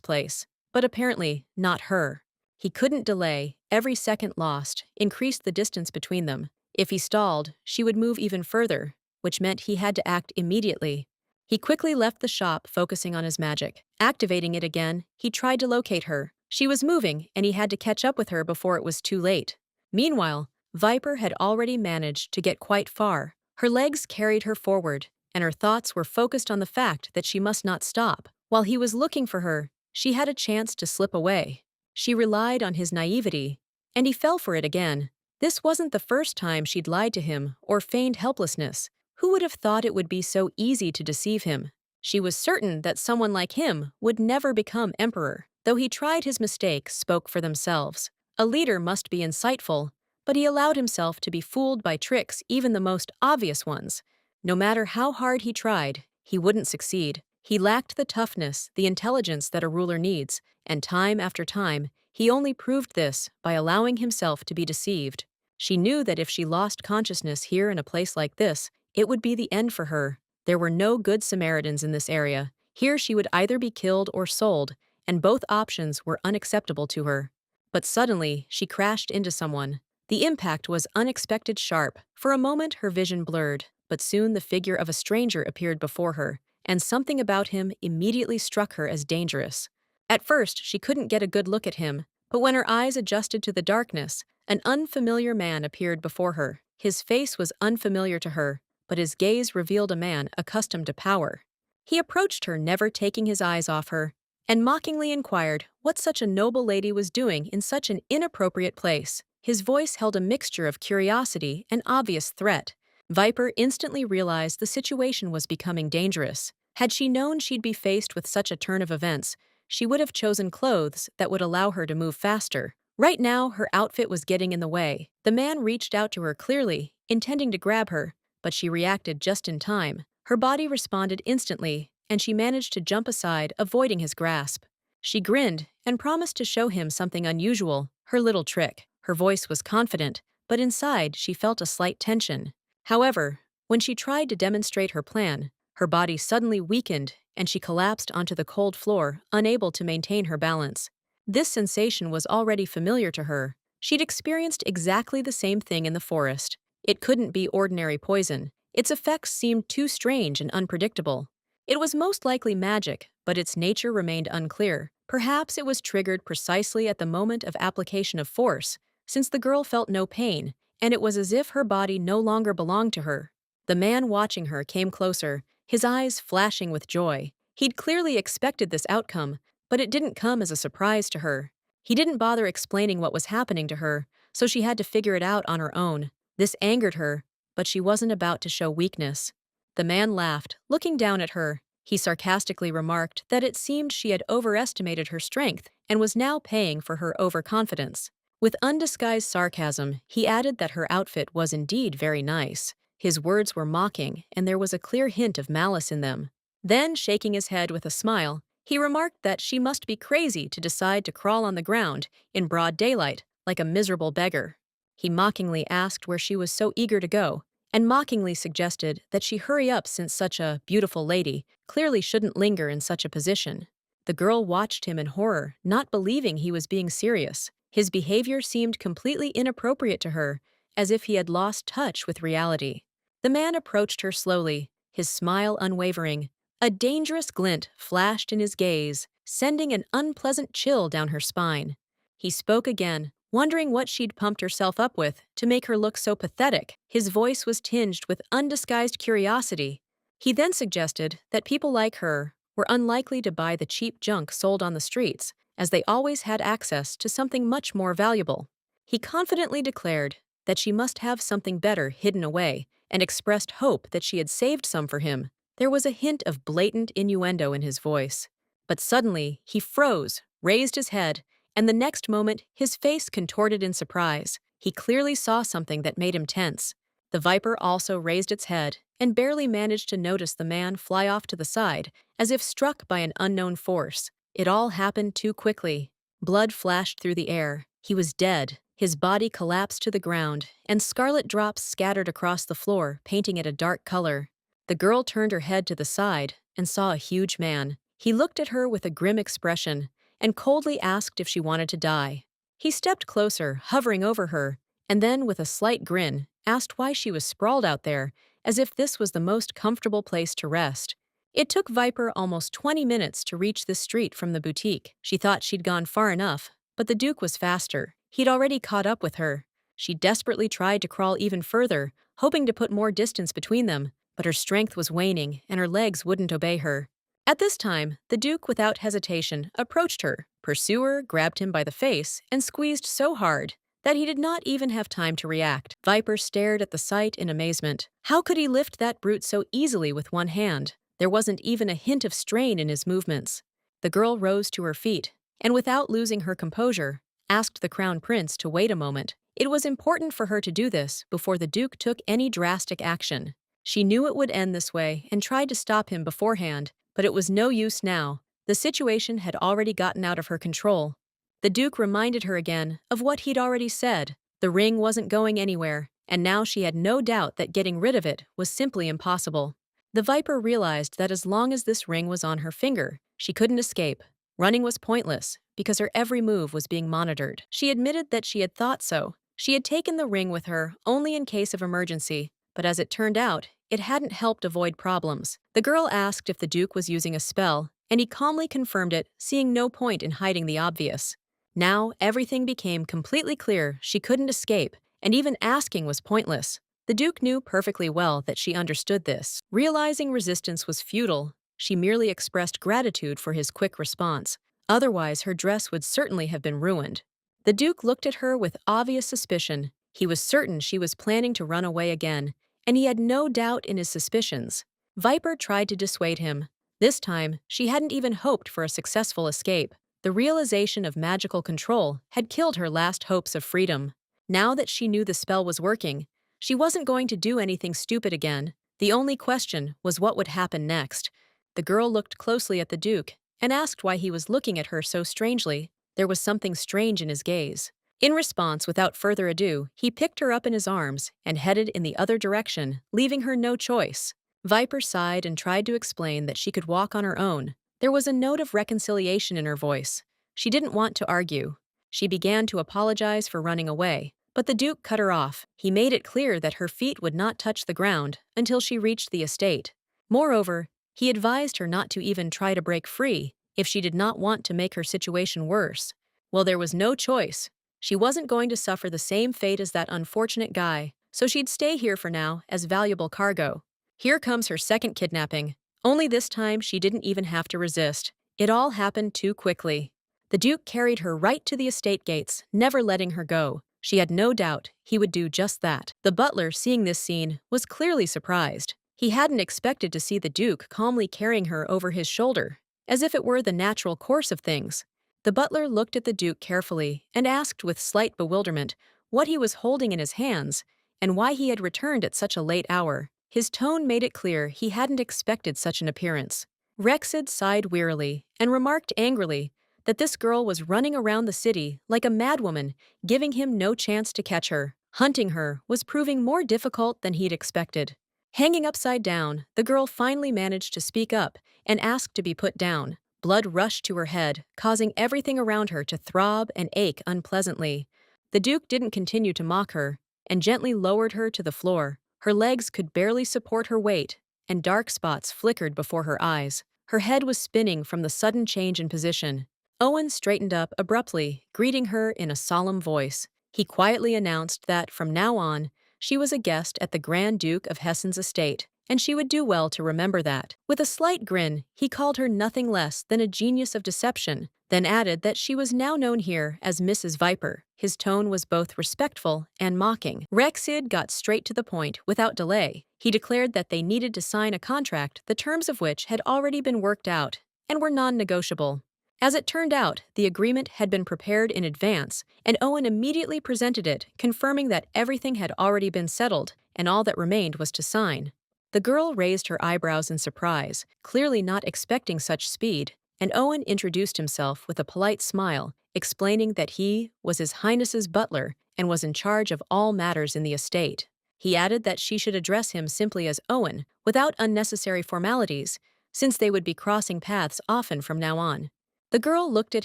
place, but apparently not her. He couldn't delay. Every second lost increased the distance between them. If he stalled, she would move even further, which meant he had to act immediately. He quickly left the shop, focusing on his magic. Activating it again, he tried to locate her. She was moving, and he had to catch up with her before it was too late. Meanwhile, Viper had already managed to get quite far. Her legs carried her forward, and her thoughts were focused on the fact that she must not stop. While he was looking for her, she had a chance to slip away. She relied on his naivety, and he fell for it again. This wasn't the first time she'd lied to him or feigned helplessness. Who would have thought it would be so easy to deceive him? She was certain that someone like him would never become emperor. Though he tried, his mistakes spoke for themselves. A leader must be insightful, but he allowed himself to be fooled by tricks, even the most obvious ones. No matter how hard he tried, he wouldn't succeed. He lacked the toughness, the intelligence that a ruler needs, and time after time, he only proved this by allowing himself to be deceived. She knew that if she lost consciousness here in a place like this, it would be the end for her. There were no good Samaritans in this area. Here she would either be killed or sold, and both options were unacceptable to her. But suddenly, she crashed into someone. The impact was unexpected sharp. For a moment, her vision blurred, but soon the figure of a stranger appeared before her, and something about him immediately struck her as dangerous. At first, she couldn't get a good look at him, but when her eyes adjusted to the darkness, an unfamiliar man appeared before her. His face was unfamiliar to her, but his gaze revealed a man accustomed to power. He approached her, never taking his eyes off her, and mockingly inquired what such a noble lady was doing in such an inappropriate place. His voice held a mixture of curiosity and obvious threat. Viper instantly realized the situation was becoming dangerous. Had she known she'd be faced with such a turn of events, she would have chosen clothes that would allow her to move faster. Right now, her outfit was getting in the way. The man reached out to her clearly, intending to grab her, but she reacted just in time. Her body responded instantly, and she managed to jump aside, avoiding his grasp. She grinned and promised to show him something unusual, her little trick. Her voice was confident, but inside she felt a slight tension. However, when she tried to demonstrate her plan, her body suddenly weakened and she collapsed onto the cold floor, unable to maintain her balance. This sensation was already familiar to her. She'd experienced exactly the same thing in the forest. It couldn't be ordinary poison. Its effects seemed too strange and unpredictable. It was most likely magic, but its nature remained unclear. Perhaps it was triggered precisely at the moment of application of force, since the girl felt no pain, and it was as if her body no longer belonged to her. The man watching her came closer, his eyes flashing with joy. He'd clearly expected this outcome, but it didn't come as a surprise to her. He didn't bother explaining what was happening to her, so she had to figure it out on her own. This angered her, but she wasn't about to show weakness. The man laughed, looking down at her. He sarcastically remarked that it seemed she had overestimated her strength and was now paying for her overconfidence. With undisguised sarcasm, he added that her outfit was indeed very nice. His words were mocking, and there was a clear hint of malice in them. Then, shaking his head with a smile, he remarked that she must be crazy to decide to crawl on the ground in broad daylight like a miserable beggar. He mockingly asked where she was so eager to go, and mockingly suggested that she hurry up since such a beautiful lady clearly shouldn't linger in such a position. The girl watched him in horror, not believing he was being serious. His behavior seemed completely inappropriate to her, as if he had lost touch with reality. The man approached her slowly, his smile unwavering. A dangerous glint flashed in his gaze, sending an unpleasant chill down her spine. He spoke again, wondering what she'd pumped herself up with to make her look so pathetic. His voice was tinged with undisguised curiosity. He then suggested that people like her were unlikely to buy the cheap junk sold on the streets, as they always had access to something much more valuable. He confidently declared that she must have something better hidden away, and expressed hope that she had saved some for him. There was a hint of blatant innuendo in his voice. But suddenly, he froze, raised his head, and the next moment, his face contorted in surprise. He clearly saw something that made him tense. The viper also raised its head and barely managed to notice the man fly off to the side, as if struck by an unknown force. It all happened too quickly. Blood flashed through the air. He was dead. His body collapsed to the ground, and scarlet drops scattered across the floor, painting it a dark color. The girl turned her head to the side and saw a huge man. He looked at her with a grim expression and coldly asked if she wanted to die. He stepped closer, hovering over her, and then, with a slight grin, asked why she was sprawled out there, as if this was the most comfortable place to rest. It took Viper almost 20 minutes to reach the street from the boutique. She thought she'd gone far enough, but the Duke was faster. He'd already caught up with her. She desperately tried to crawl even further, hoping to put more distance between them, but her strength was waning and her legs wouldn't obey her. At this time, the Duke, without hesitation, approached her. Pursuer grabbed him by the face and squeezed so hard that he did not even have time to react. Viper stared at the sight in amazement. How could he lift that brute so easily with one hand? There wasn't even a hint of strain in his movements. The girl rose to her feet, and without losing her composure, asked the Crown Prince to wait a moment. It was important for her to do this before the Duke took any drastic action. She knew it would end this way and tried to stop him beforehand, but it was no use now. The situation had already gotten out of her control. The Duke reminded her again of what he'd already said. The ring wasn't going anywhere, and now she had no doubt that getting rid of it was simply impossible. The Viper realized that as long as this ring was on her finger, she couldn't escape. Running was pointless, because her every move was being monitored. She admitted that she had thought so. She had taken the ring with her only in case of emergency, but as it turned out, it hadn't helped avoid problems. The girl asked if the Duke was using a spell, and he calmly confirmed it, seeing no point in hiding the obvious. Now, everything became completely clear. She couldn't escape, and even asking was pointless. The Duke knew perfectly well that she understood this. Realizing resistance was futile, she merely expressed gratitude for his quick response. Otherwise, her dress would certainly have been ruined. The Duke looked at her with obvious suspicion. He was certain she was planning to run away again, and he had no doubt in his suspicions. Viper tried to dissuade him. This time, she hadn't even hoped for a successful escape. The realization of magical control had killed her last hopes of freedom. Now that she knew the spell was working, she wasn't going to do anything stupid again. The only question was what would happen next. The girl looked closely at the Duke and asked why he was looking at her so strangely. There was something strange in his gaze. In response, without further ado, he picked her up in his arms and headed in the other direction, leaving her no choice. Viper sighed and tried to explain that she could walk on her own. There was a note of reconciliation in her voice. She didn't want to argue. She began to apologize for running away, but the Duke cut her off. He made it clear that her feet would not touch the ground until she reached the estate. Moreover, he advised her not to even try to break free if she did not want to make her situation worse. Well, there was no choice. She wasn't going to suffer the same fate as that unfortunate guy, so she'd stay here for now as valuable cargo. Here comes her second kidnapping. Only this time she didn't even have to resist. It all happened too quickly. The Duke carried her right to the estate gates, never letting her go. She had no doubt he would do just that. The butler, seeing this scene, was clearly surprised. He hadn't expected to see the Duke calmly carrying her over his shoulder, as if it were the natural course of things. The butler looked at the Duke carefully and asked with slight bewilderment what he was holding in his hands and why he had returned at such a late hour. His tone made it clear he hadn't expected such an appearance. Rexid sighed wearily and remarked angrily that this girl was running around the city like a madwoman, giving him no chance to catch her. Hunting her was proving more difficult than he'd expected. Hanging upside down, the girl finally managed to speak up and ask to be put down. Blood rushed to her head, causing everything around her to throb and ache unpleasantly. The Duke didn't continue to mock her and gently lowered her to the floor. Her legs could barely support her weight, and dark spots flickered before her eyes. Her head was spinning from the sudden change in position. Owen straightened up abruptly, greeting her in a solemn voice. He quietly announced that, from now on, she was a guest at the Grand Duke of Hessen's estate, and she would do well to remember that. With a slight grin, he called her nothing less than a genius of deception, then added that she was now known here as Mrs. Viper. His tone was both respectful and mocking. Rexid got straight to the point without delay. He declared that they needed to sign a contract, the terms of which had already been worked out and were non-negotiable. As it turned out, the agreement had been prepared in advance, and Owen immediately presented it, confirming that everything had already been settled, and all that remained was to sign. The girl raised her eyebrows in surprise, clearly not expecting such speed, and Owen introduced himself with a polite smile, explaining that he was His Highness's butler and was in charge of all matters in the estate. He added that she should address him simply as Owen, without unnecessary formalities, since they would be crossing paths often from now on. The girl looked at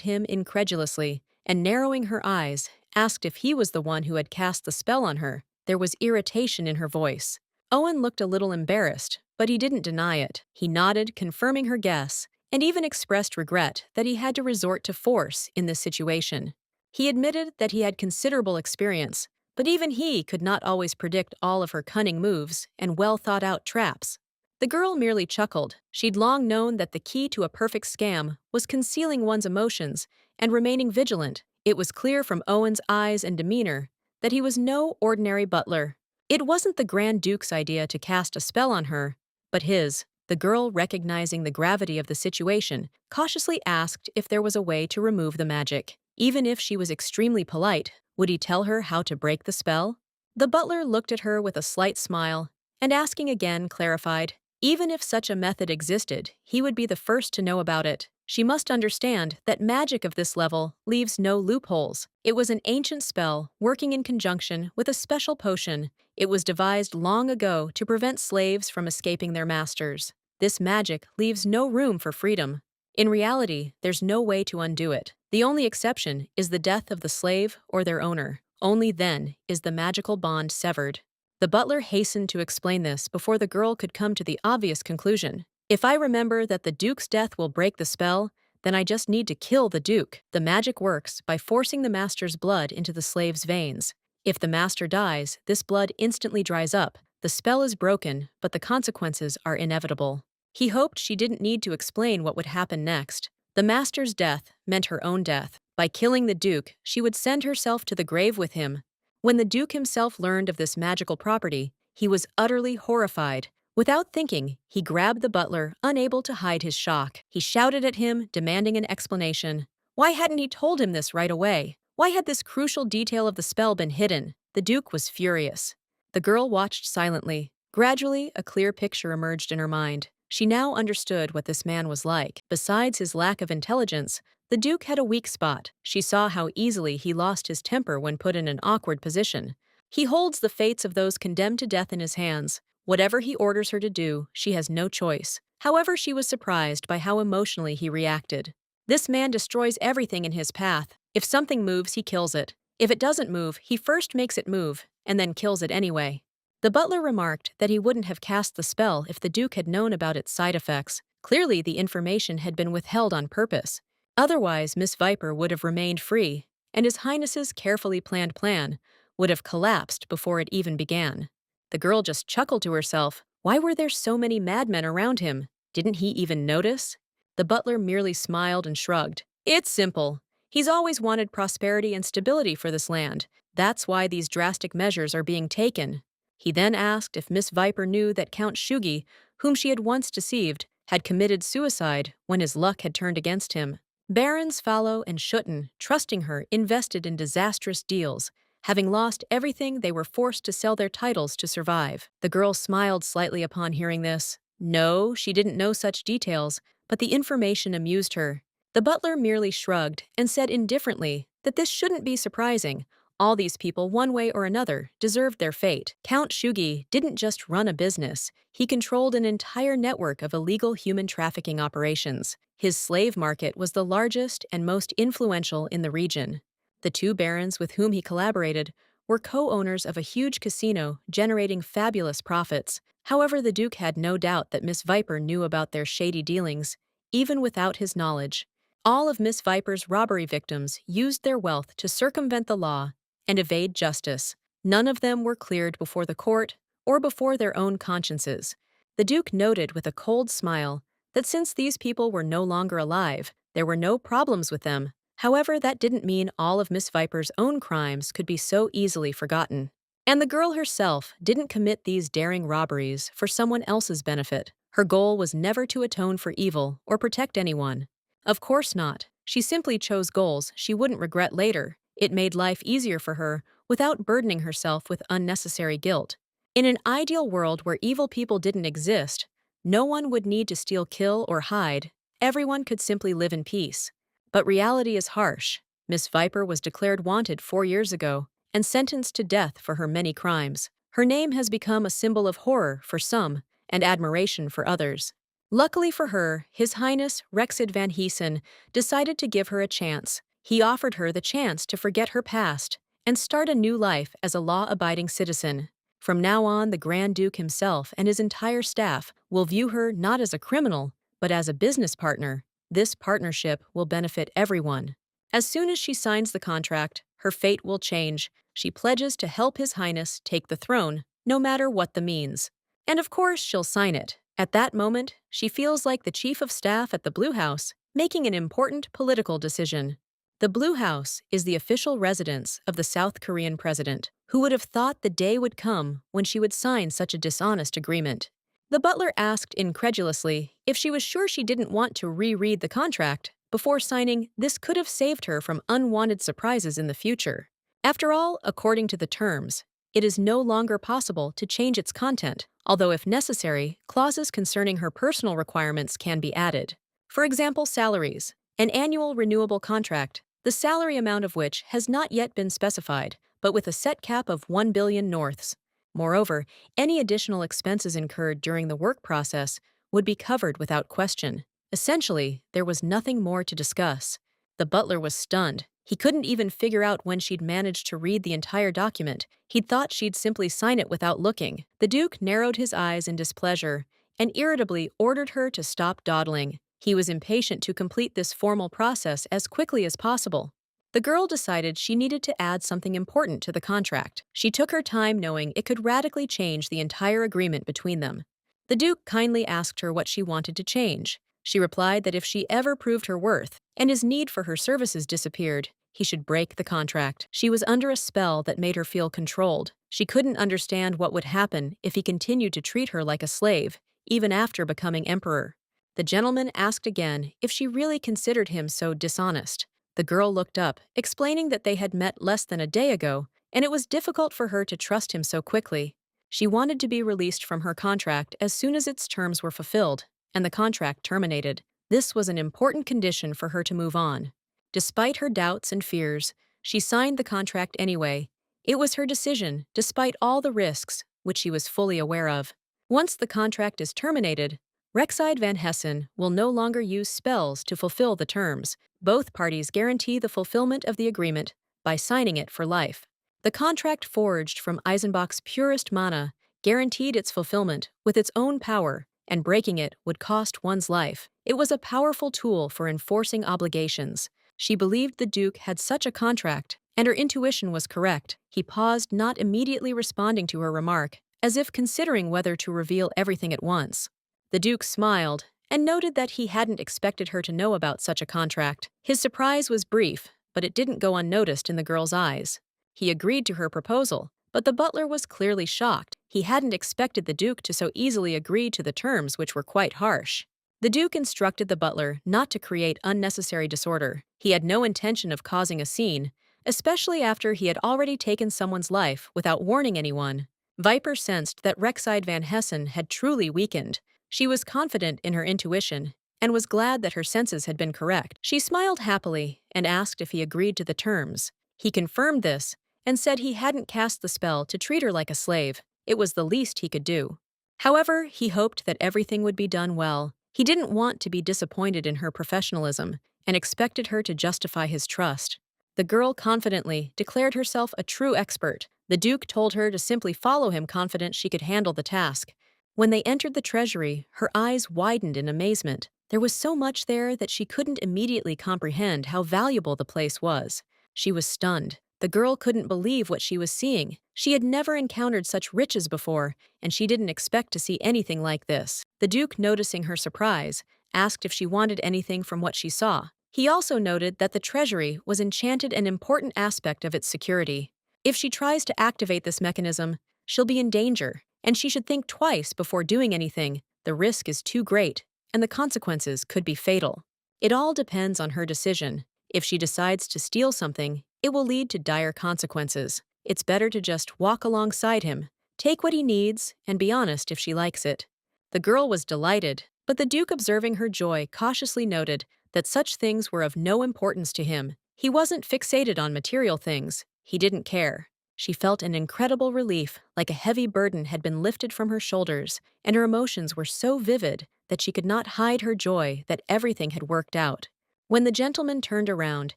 him incredulously and, narrowing her eyes, asked if he was the one who had cast the spell on her. There was irritation in her voice. Owen looked a little embarrassed, but he didn't deny it. He nodded, confirming her guess, and even expressed regret that he had to resort to force in this situation. He admitted that he had considerable experience, but even he could not always predict all of her cunning moves and well-thought-out traps. The girl merely chuckled. She'd long known that the key to a perfect scam was concealing one's emotions and remaining vigilant. It was clear from Owen's eyes and demeanor that he was no ordinary butler. It wasn't the Grand Duke's idea to cast a spell on her, but his. The girl, recognizing the gravity of the situation, cautiously asked if there was a way to remove the magic. Even if she was extremely polite, would he tell her how to break the spell? The butler looked at her with a slight smile, and asking again, clarified, even if such a method existed, he would be the first to know about it. She must understand that magic of this level leaves no loopholes. It was an ancient spell working in conjunction with a special potion. It was devised long ago to prevent slaves from escaping their masters. This magic leaves no room for freedom. In reality, there's no way to undo it. The only exception is the death of the slave or their owner. Only then is the magical bond severed. The butler hastened to explain this before the girl could come to the obvious conclusion. If I remember that the Duke's death will break the spell, then I just need to kill the Duke. The magic works by forcing the master's blood into the slave's veins. If the master dies, this blood instantly dries up. The spell is broken, but the consequences are inevitable. He hoped she didn't need to explain what would happen next. The master's death meant her own death. By killing the Duke, she would send herself to the grave with him. When the Duke himself learned of this magical property, he was utterly horrified. Without thinking, he grabbed the butler, unable to hide his shock. He shouted at him, demanding an explanation. Why hadn't he told him this right away? Why had this crucial detail of the spell been hidden? The Duke was furious. The girl watched silently. Gradually, a clear picture emerged in her mind. She now understood what this man was like. Besides his lack of intelligence, the Duke had a weak spot. She saw how easily he lost his temper when put in an awkward position. He holds the fates of those condemned to death in his hands. Whatever he orders her to do, she has no choice. However, she was surprised by how emotionally he reacted. This man destroys everything in his path. If something moves, he kills it. If it doesn't move, he first makes it move, and then kills it anyway. The butler remarked that he wouldn't have cast the spell if the Duke had known about its side effects. Clearly, the information had been withheld on purpose. Otherwise, Miss Viper would have remained free, and His Highness's carefully planned plan would have collapsed before it even began. The girl just chuckled to herself. Why were there so many madmen around him? Didn't he even notice? The butler merely smiled and shrugged. It's simple. He's always wanted prosperity and stability for this land. That's why these drastic measures are being taken. He then asked if Miss Viper knew that Count Shugi, whom she had once deceived, had committed suicide when his luck had turned against him. Barons Fallow and Schutten, trusting her, invested in disastrous deals, having lost everything, they were forced to sell their titles to survive. The girl smiled slightly upon hearing this. No, she didn't know such details, but the information amused her. The butler merely shrugged and said indifferently that this shouldn't be surprising. All these people, one way or another, deserved their fate. Count Shugi didn't just run a business. He controlled an entire network of illegal human trafficking operations. His slave market was the largest and most influential in the region. The two barons with whom he collaborated were co-owners of a huge casino generating fabulous profits. However, the Duke had no doubt that Miss Viper knew about their shady dealings, even without his knowledge. All of Miss Viper's robbery victims used their wealth to circumvent the law and evade justice. None of them were cleared before the court or before their own consciences. The Duke noted with a cold smile that since these people were no longer alive, there were no problems with them. However, that didn't mean all of Miss Viper's own crimes could be so easily forgotten. And the girl herself didn't commit these daring robberies for someone else's benefit. Her goal was never to atone for evil or protect anyone. Of course not. She simply chose goals she wouldn't regret later. It made life easier for her without burdening herself with unnecessary guilt. In an ideal world where evil people didn't exist, no one would need to steal, kill, or hide. Everyone could simply live in peace. But reality is harsh. Miss Viper was declared wanted 4 years ago and sentenced to death for her many crimes. Her name has become a symbol of horror for some and admiration for others. Luckily for her, His Highness Rexid van Heesen decided to give her a chance. He offered her the chance to forget her past and start a new life as a law-abiding citizen. From now on, the Grand Duke himself and his entire staff will view her not as a criminal, but as a business partner. This partnership will benefit everyone. As soon as she signs the contract, her fate will change. She pledges to help His Highness take the throne, no matter what the means. And of course, she'll sign it. At that moment, she feels like the chief of staff at the Blue House, making an important political decision. The Blue House is the official residence of the South Korean president. Who would have thought the day would come when she would sign such a dishonest agreement? The butler asked incredulously if she was sure she didn't want to reread the contract before signing. This could have saved her from unwanted surprises in the future. After all, according to the terms, it is no longer possible to change its content, although if necessary, clauses concerning her personal requirements can be added. For example, salaries. An annual renewable contract, the salary amount of which has not yet been specified, but with a set cap of 1 billion norths. Moreover, any additional expenses incurred during the work process would be covered without question. Essentially, there was nothing more to discuss. The butler was stunned. He couldn't even figure out when she'd managed to read the entire document. He'd thought she'd simply sign it without looking. The Duke narrowed his eyes in displeasure and irritably ordered her to stop dawdling. He was impatient to complete this formal process as quickly as possible. The girl decided she needed to add something important to the contract. She took her time knowing it could radically change the entire agreement between them. The Duke kindly asked her what she wanted to change. She replied that if she ever proved her worth and his need for her services disappeared, he should break the contract. She was under a spell that made her feel controlled. She couldn't understand what would happen if he continued to treat her like a slave, even after becoming emperor. The gentleman asked again if she really considered him so dishonest. The girl looked up, explaining that they had met less than a day ago, and it was difficult for her to trust him so quickly. She wanted to be released from her contract as soon as its terms were fulfilled, and the contract terminated. This was an important condition for her to move on. Despite her doubts and fears, she signed the contract anyway. It was her decision, despite all the risks, which she was fully aware of. Once the contract is terminated, Rexide van Hessen will no longer use spells to fulfill the terms. Both parties guarantee the fulfillment of the agreement by signing it for life. The contract forged from Eisenbach's purest mana guaranteed its fulfillment with its own power, and breaking it would cost one's life. It was a powerful tool for enforcing obligations. She believed the Duke had such a contract, and her intuition was correct. He paused, not immediately responding to her remark, as if considering whether to reveal everything at once. The Duke smiled and noted that he hadn't expected her to know about such a contract. His surprise was brief, but it didn't go unnoticed in the girl's eyes. He agreed to her proposal, but the butler was clearly shocked. He hadn't expected the Duke to so easily agree to the terms, which were quite harsh. The Duke instructed the butler not to create unnecessary disorder. He had no intention of causing a scene, especially after he had already taken someone's life without warning anyone. Viper sensed that Rexide van Hessen had truly weakened. She was confident in her intuition and was glad that her senses had been correct. She smiled happily and asked if he agreed to the terms. He confirmed this and said he hadn't cast the spell to treat her like a slave. It was the least he could do. However, he hoped that everything would be done well. He didn't want to be disappointed in her professionalism and expected her to justify his trust. The girl confidently declared herself a true expert. The Duke told her to simply follow him, confident she could handle the task. When they entered the treasury, her eyes widened in amazement. There was so much there that she couldn't immediately comprehend how valuable the place was. She was stunned. The girl couldn't believe what she was seeing. She had never encountered such riches before, and she didn't expect to see anything like this. The Duke, noticing her surprise, asked if she wanted anything from what she saw. He also noted that the treasury was enchanted, an important aspect of its security. If she tries to activate this mechanism, she'll be in danger, and she should think twice before doing anything. The risk is too great, and the consequences could be fatal. It all depends on her decision. If she decides to steal something, it will lead to dire consequences. It's better to just walk alongside him, take what he needs, and be honest if she likes it. The girl was delighted, but the Duke, observing her joy, cautiously noted that such things were of no importance to him. He wasn't fixated on material things. He didn't care. She felt an incredible relief, like a heavy burden had been lifted from her shoulders, and her emotions were so vivid that she could not hide her joy that everything had worked out. When the gentleman turned around,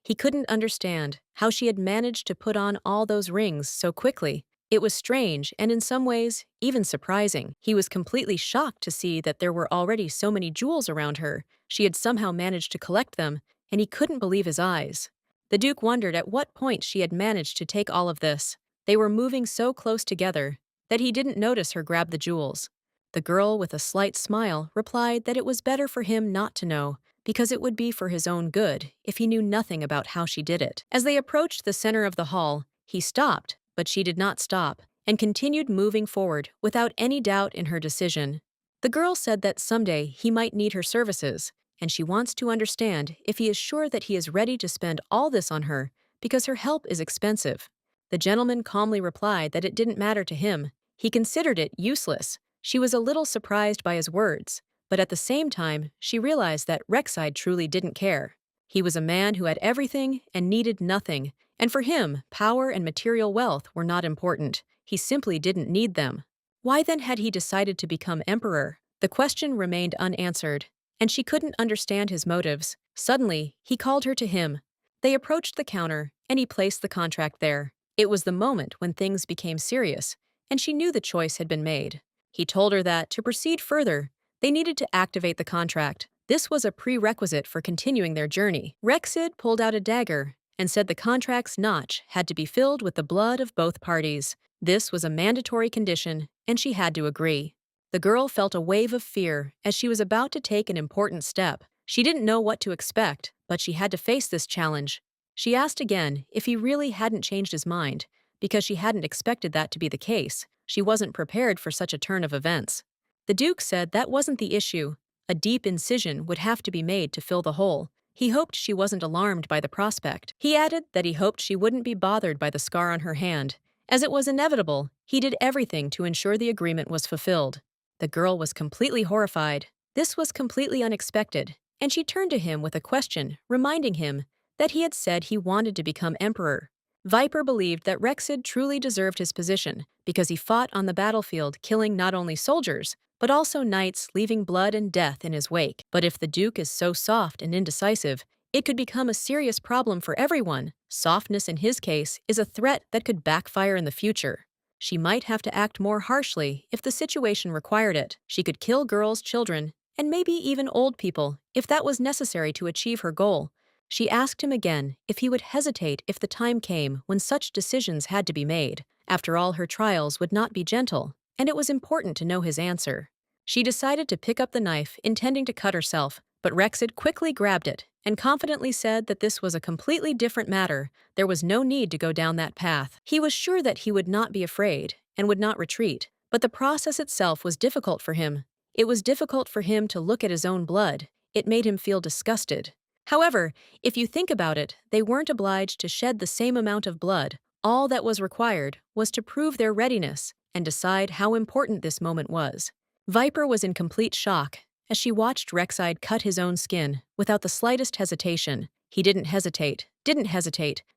he couldn't understand how she had managed to put on all those rings so quickly. It was strange and in some ways, even surprising. He was completely shocked to see that there were already so many jewels around her. She had somehow managed to collect them, and he couldn't believe his eyes. The Duke wondered at what point she had managed to take all of this. They were moving so close together that he didn't notice her grab the jewels. The girl, with a slight smile, replied that it was better for him not to know, because it would be for his own good if he knew nothing about how she did it. As they approached the center of the hall, he stopped, but she did not stop, and continued moving forward without any doubt in her decision. The girl said that someday he might need her services, and she wants to understand if he is sure that he is ready to spend all this on her, because her help is expensive. The gentleman calmly replied that it didn't matter to him. He considered it useless. She was a little surprised by his words, but at the same time, she realized that Rexide truly didn't care. He was a man who had everything and needed nothing, and for him, power and material wealth were not important. He simply didn't need them. Why then had he decided to become emperor? The question remained unanswered, and she couldn't understand his motives. Suddenly, he called her to him. They approached the counter, and he placed the contract there. It was the moment when things became serious, and she knew the choice had been made. He told her that, to proceed further, they needed to activate the contract. This was a prerequisite for continuing their journey. Rexid pulled out a dagger and said the contract's notch had to be filled with the blood of both parties. This was a mandatory condition, and she had to agree. The girl felt a wave of fear as she was about to take an important step. She didn't know what to expect, but she had to face this challenge. She asked again if he really hadn't changed his mind, because she hadn't expected that to be the case. She wasn't prepared for such a turn of events. The Duke said that wasn't the issue. A deep incision would have to be made to fill the hole. He hoped she wasn't alarmed by the prospect. He added that he hoped she wouldn't be bothered by the scar on her hand. As it was inevitable, he did everything to ensure the agreement was fulfilled. The girl was completely horrified. This was completely unexpected, and she turned to him with a question, reminding him that he had said he wanted to become emperor. Viper believed that Rexid truly deserved his position because he fought on the battlefield, killing not only soldiers, but also knights, leaving blood and death in his wake. But if the Duke is so soft and indecisive, it could become a serious problem for everyone. Softness in his case is a threat that could backfire in the future. She might have to act more harshly if the situation required it. She could kill girls, children, and maybe even old people if that was necessary to achieve her goal. She asked him again if he would hesitate if the time came when such decisions had to be made. After all, her trials would not be gentle, and it was important to know his answer. She decided to pick up the knife, intending to cut herself, but Rexid quickly grabbed it and confidently said that this was a completely different matter. There was no need to go down that path. He was sure that he would not be afraid and would not retreat, but the process itself was difficult for him. It was difficult for him to look at his own blood. It made him feel disgusted. However, if you think about it, they weren't obliged to shed the same amount of blood. All that was required was to prove their readiness and decide how important this moment was. Viper was in complete shock as she watched Rexide cut his own skin without the slightest hesitation. He didn't hesitate,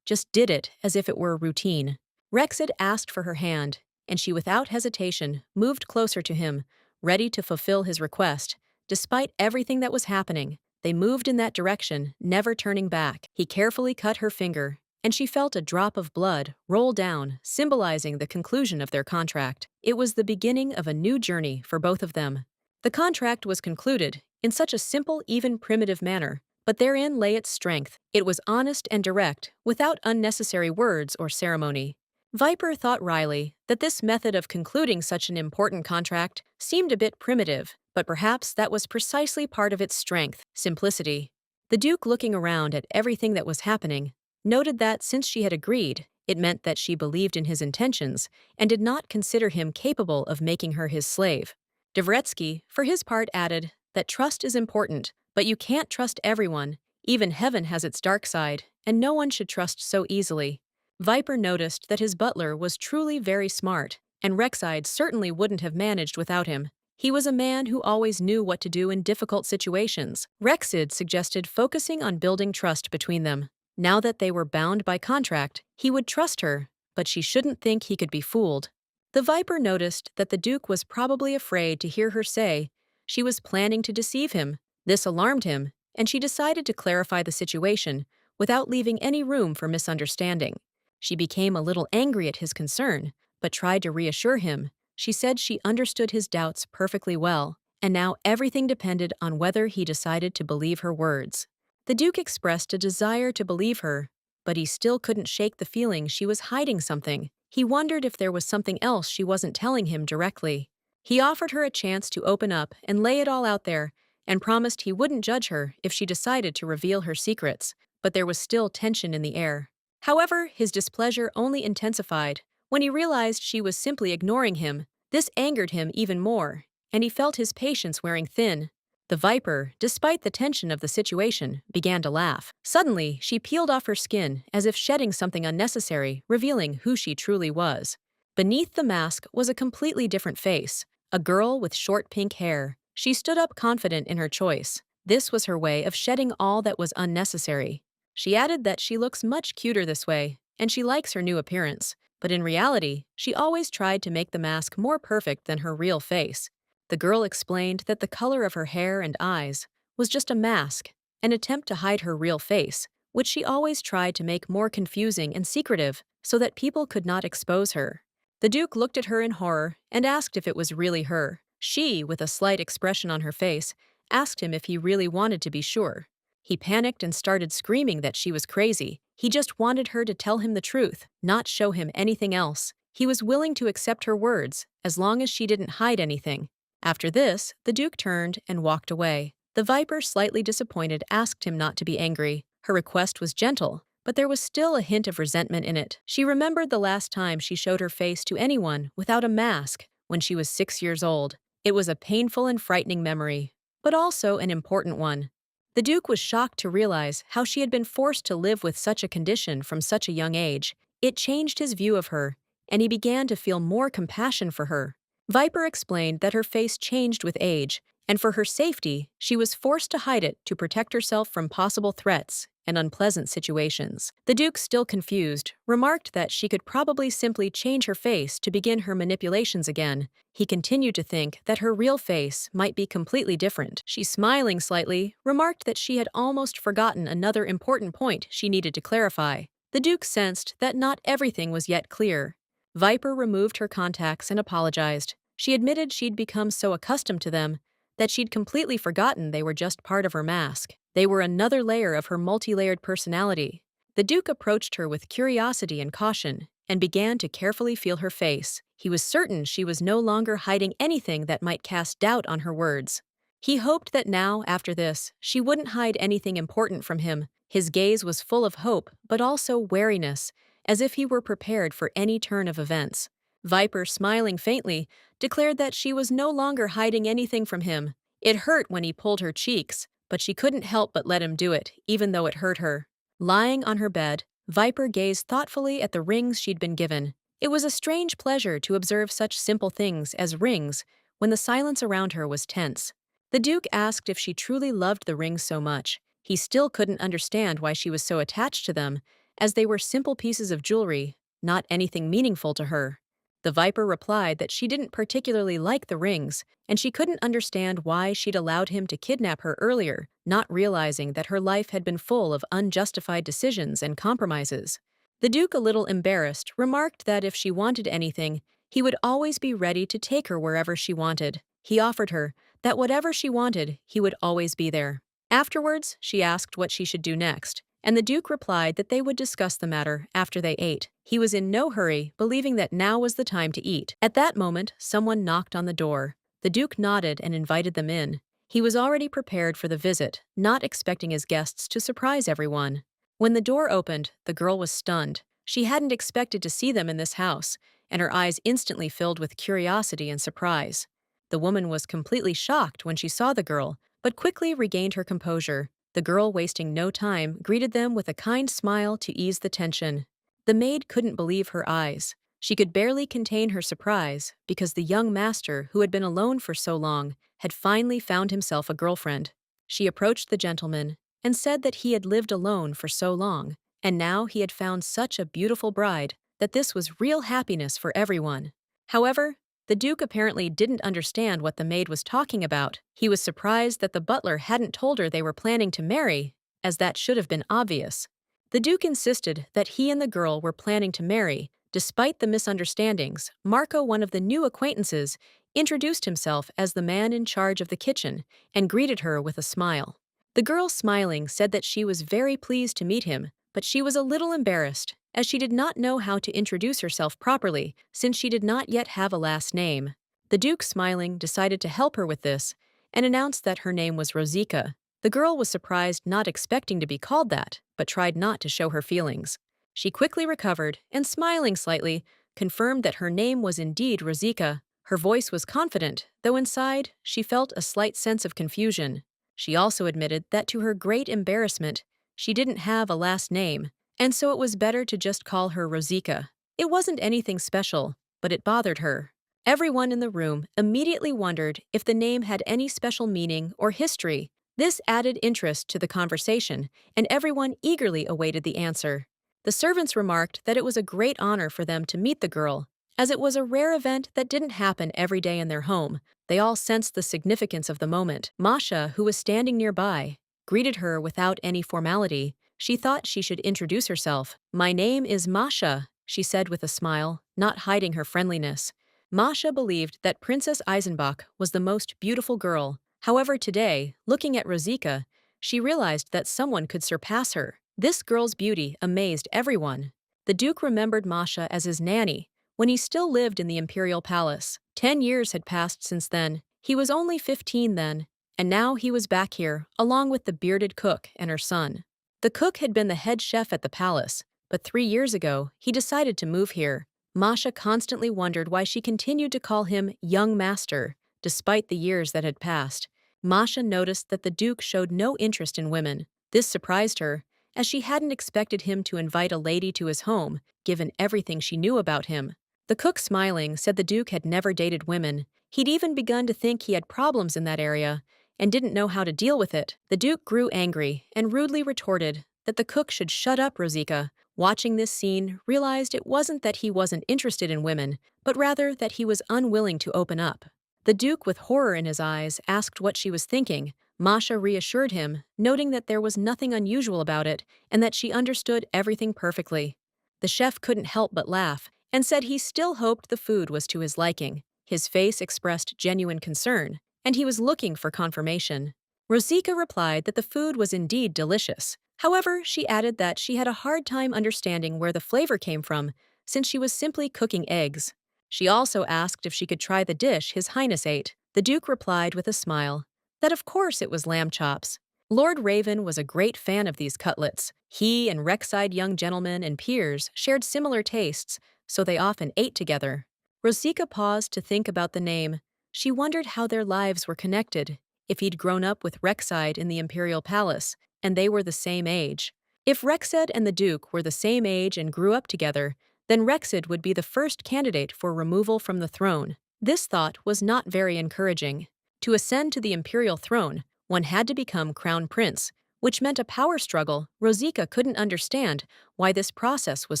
just did it as if it were routine. Rexid asked for her hand, and she without hesitation moved closer to him, ready to fulfill his request. Despite everything that was happening, they moved in that direction, never turning back. He carefully cut her finger, and she felt a drop of blood roll down, symbolizing the conclusion of their contract. It was the beginning of a new journey for both of them. The contract was concluded in such a simple, even primitive manner, but therein lay its strength. It was honest and direct, without unnecessary words or ceremony. Viper thought wryly that this method of concluding such an important contract seemed a bit primitive, but perhaps that was precisely part of its strength, simplicity. The Duke, looking around at everything that was happening, noted that since she had agreed, it meant that she believed in his intentions and did not consider him capable of making her his slave. Dvoretsky, for his part, added that trust is important, but you can't trust everyone. Even heaven has its dark side, and no one should trust so easily. Viper noticed that his butler was truly very smart, and Rexide certainly wouldn't have managed without him. He was a man who always knew what to do in difficult situations. Rexid suggested focusing on building trust between them. Now that they were bound by contract, he would trust her, but she shouldn't think he could be fooled. The Viper noticed that the Duke was probably afraid to hear her say she was planning to deceive him. This alarmed him, and she decided to clarify the situation without leaving any room for misunderstanding. She became a little angry at his concern, but tried to reassure him. She said she understood his doubts perfectly well, and now everything depended on whether he decided to believe her words. The Duke expressed a desire to believe her, but he still couldn't shake the feeling she was hiding something. He wondered if there was something else she wasn't telling him directly. He offered her a chance to open up and lay it all out there, and promised he wouldn't judge her if she decided to reveal her secrets, but there was still tension in the air. However, his displeasure only intensified when he realized she was simply ignoring him. This angered him even more, and he felt his patience wearing thin. The Viper, despite the tension of the situation, began to laugh. Suddenly, she peeled off her skin as if shedding something unnecessary, revealing who she truly was. Beneath the mask was a completely different face, a girl with short pink hair. She stood up confident in her choice. This was her way of shedding all that was unnecessary. She added that she looks much cuter this way, and she likes her new appearance. But in reality, she always tried to make the mask more perfect than her real face. The girl explained that the color of her hair and eyes was just a mask, an attempt to hide her real face, which she always tried to make more confusing and secretive so that people could not expose her. The Duke looked at her in horror and asked if it was really her. She, with a slight expression on her face, asked him if he really wanted to be sure. He panicked and started screaming that she was crazy. He just wanted her to tell him the truth, not show him anything else. He was willing to accept her words, as long as she didn't hide anything. After this, the Duke turned and walked away. The Viper, slightly disappointed, asked him not to be angry. Her request was gentle, but there was still a hint of resentment in it. She remembered the last time she showed her face to anyone without a mask, when she was 6 years old. It was a painful and frightening memory, but also an important one. The Duke was shocked to realize how she had been forced to live with such a condition from such a young age. It changed his view of her, and he began to feel more compassion for her. Viper explained that her face changed with age, and for her safety, she was forced to hide it to protect herself from possible threats and unpleasant situations. The Duke, still confused, remarked that she could probably simply change her face to begin her manipulations again. He continued to think that her real face might be completely different. She, smiling slightly, remarked that she had almost forgotten another important point she needed to clarify. The Duke sensed that not everything was yet clear. Viper removed her contacts and apologized. She admitted she'd become so accustomed to them that she'd completely forgotten they were just part of her mask. They were another layer of her multi-layered personality. The Duke approached her with curiosity and caution and began to carefully feel her face. He was certain she was no longer hiding anything that might cast doubt on her words. He hoped that now, after this, she wouldn't hide anything important from him. His gaze was full of hope, but also wariness, as if he were prepared for any turn of events. Viper, smiling faintly, declared that she was no longer hiding anything from him. It hurt when he pulled her cheeks, but she couldn't help but let him do it, even though it hurt her. Lying on her bed, Viper gazed thoughtfully at the rings she'd been given. It was a strange pleasure to observe such simple things as rings when the silence around her was tense. The Duke asked if she truly loved the rings so much. He still couldn't understand why she was so attached to them, as they were simple pieces of jewelry, not anything meaningful to her. The Viper replied that she didn't particularly like the rings, and she couldn't understand why she'd allowed him to kidnap her earlier, not realizing that her life had been full of unjustified decisions and compromises. The Duke, a little embarrassed, remarked that if she wanted anything, he would always be ready to take her wherever she wanted. He offered her that whatever she wanted, he would always be there. Afterwards, she asked what she should do next, and the Duke replied that they would discuss the matter after they ate. He was in no hurry, believing that now was the time to eat. At that moment, someone knocked on the door. The Duke nodded and invited them in. He was already prepared for the visit, not expecting his guests to surprise everyone. When the door opened, the girl was stunned. She hadn't expected to see them in this house, and her eyes instantly filled with curiosity and surprise. The woman was completely shocked when she saw the girl, but quickly regained her composure. The girl, wasting no time, greeted them with a kind smile to ease the tension. The maid couldn't believe her eyes. She could barely contain her surprise because the young master, who had been alone for so long, had finally found himself a girlfriend. She approached the gentleman and said that he had lived alone for so long, and now he had found such a beautiful bride. that this was real happiness for everyone. However, the Duke apparently didn't understand what the maid was talking about. He was surprised that the butler hadn't told her they were planning to marry, as that should have been obvious. The Duke insisted that he and the girl were planning to marry. Despite the misunderstandings, Marco, one of the new acquaintances, introduced himself as the man in charge of the kitchen and greeted her with a smile. The girl, smiling, said that she was very pleased to meet him, but she was a little embarrassed, as she did not know how to introduce herself properly since she did not yet have a last name. The Duke, smiling, decided to help her with this and announced that her name was Rosika. The girl was surprised, not expecting to be called that, but tried not to show her feelings. She quickly recovered and, smiling slightly, confirmed that her name was indeed Rosika. Her voice was confident, though inside she felt a slight sense of confusion. She also admitted that to her great embarrassment, she didn't have a last name, and so it was better to just call her Rosika. It wasn't anything special, but it bothered her. Everyone in the room immediately wondered if the name had any special meaning or history. This added interest to the conversation, and everyone eagerly awaited the answer. The servants remarked that it was a great honor for them to meet the girl, as it was a rare event that didn't happen every day in their home. They all sensed the significance of the moment. Masha, who was standing nearby, greeted her without any formality. She thought she should introduce herself. "My name is Masha," she said with a smile, not hiding her friendliness. Masha believed that Princess Eisenbach was the most beautiful girl. However, today, looking at Rosika, she realized that someone could surpass her. This girl's beauty amazed everyone. The Duke remembered Masha as his nanny when he still lived in the imperial palace. 10 years had passed since then. He was only 15 then, and now he was back here, along with the bearded cook and her son. The cook had been the head chef at the palace, but 3 years ago, he decided to move here. Masha constantly wondered why she continued to call him young master, despite the years that had passed. Masha noticed that the Duke showed no interest in women. This surprised her, as she hadn't expected him to invite a lady to his home, given everything she knew about him. The cook, smiling, said the Duke had never dated women. He'd even begun to think he had problems in that area and didn't know how to deal with it. The Duke grew angry and rudely retorted that the cook should shut up. Rosika, watching this scene, realized it wasn't that he wasn't interested in women, but rather that he was unwilling to open up. The Duke, with horror in his eyes, asked what she was thinking. Masha reassured him, noting that there was nothing unusual about it and that she understood everything perfectly. The chef couldn't help but laugh and said he still hoped the food was to his liking. His face expressed genuine concern, and he was looking for confirmation. Rosika replied that the food was indeed delicious. However, she added that she had a hard time understanding where the flavor came from, since she was simply cooking eggs. She also asked if she could try the dish His Highness ate. The Duke replied with a smile that of course it was lamb chops. Lord Raven was a great fan of these cutlets. He and Rexide young gentlemen and peers shared similar tastes, so they often ate together. Rosika paused to think about the name. She wondered how their lives were connected, if he'd grown up with Rexide in the Imperial Palace, and they were the same age. If Rexide and the Duke were the same age and grew up together, then Rexide would be the first candidate for removal from the throne. This thought was not very encouraging. To ascend to the imperial throne, one had to become crown prince, which meant a power struggle. Rosika couldn't understand why this process was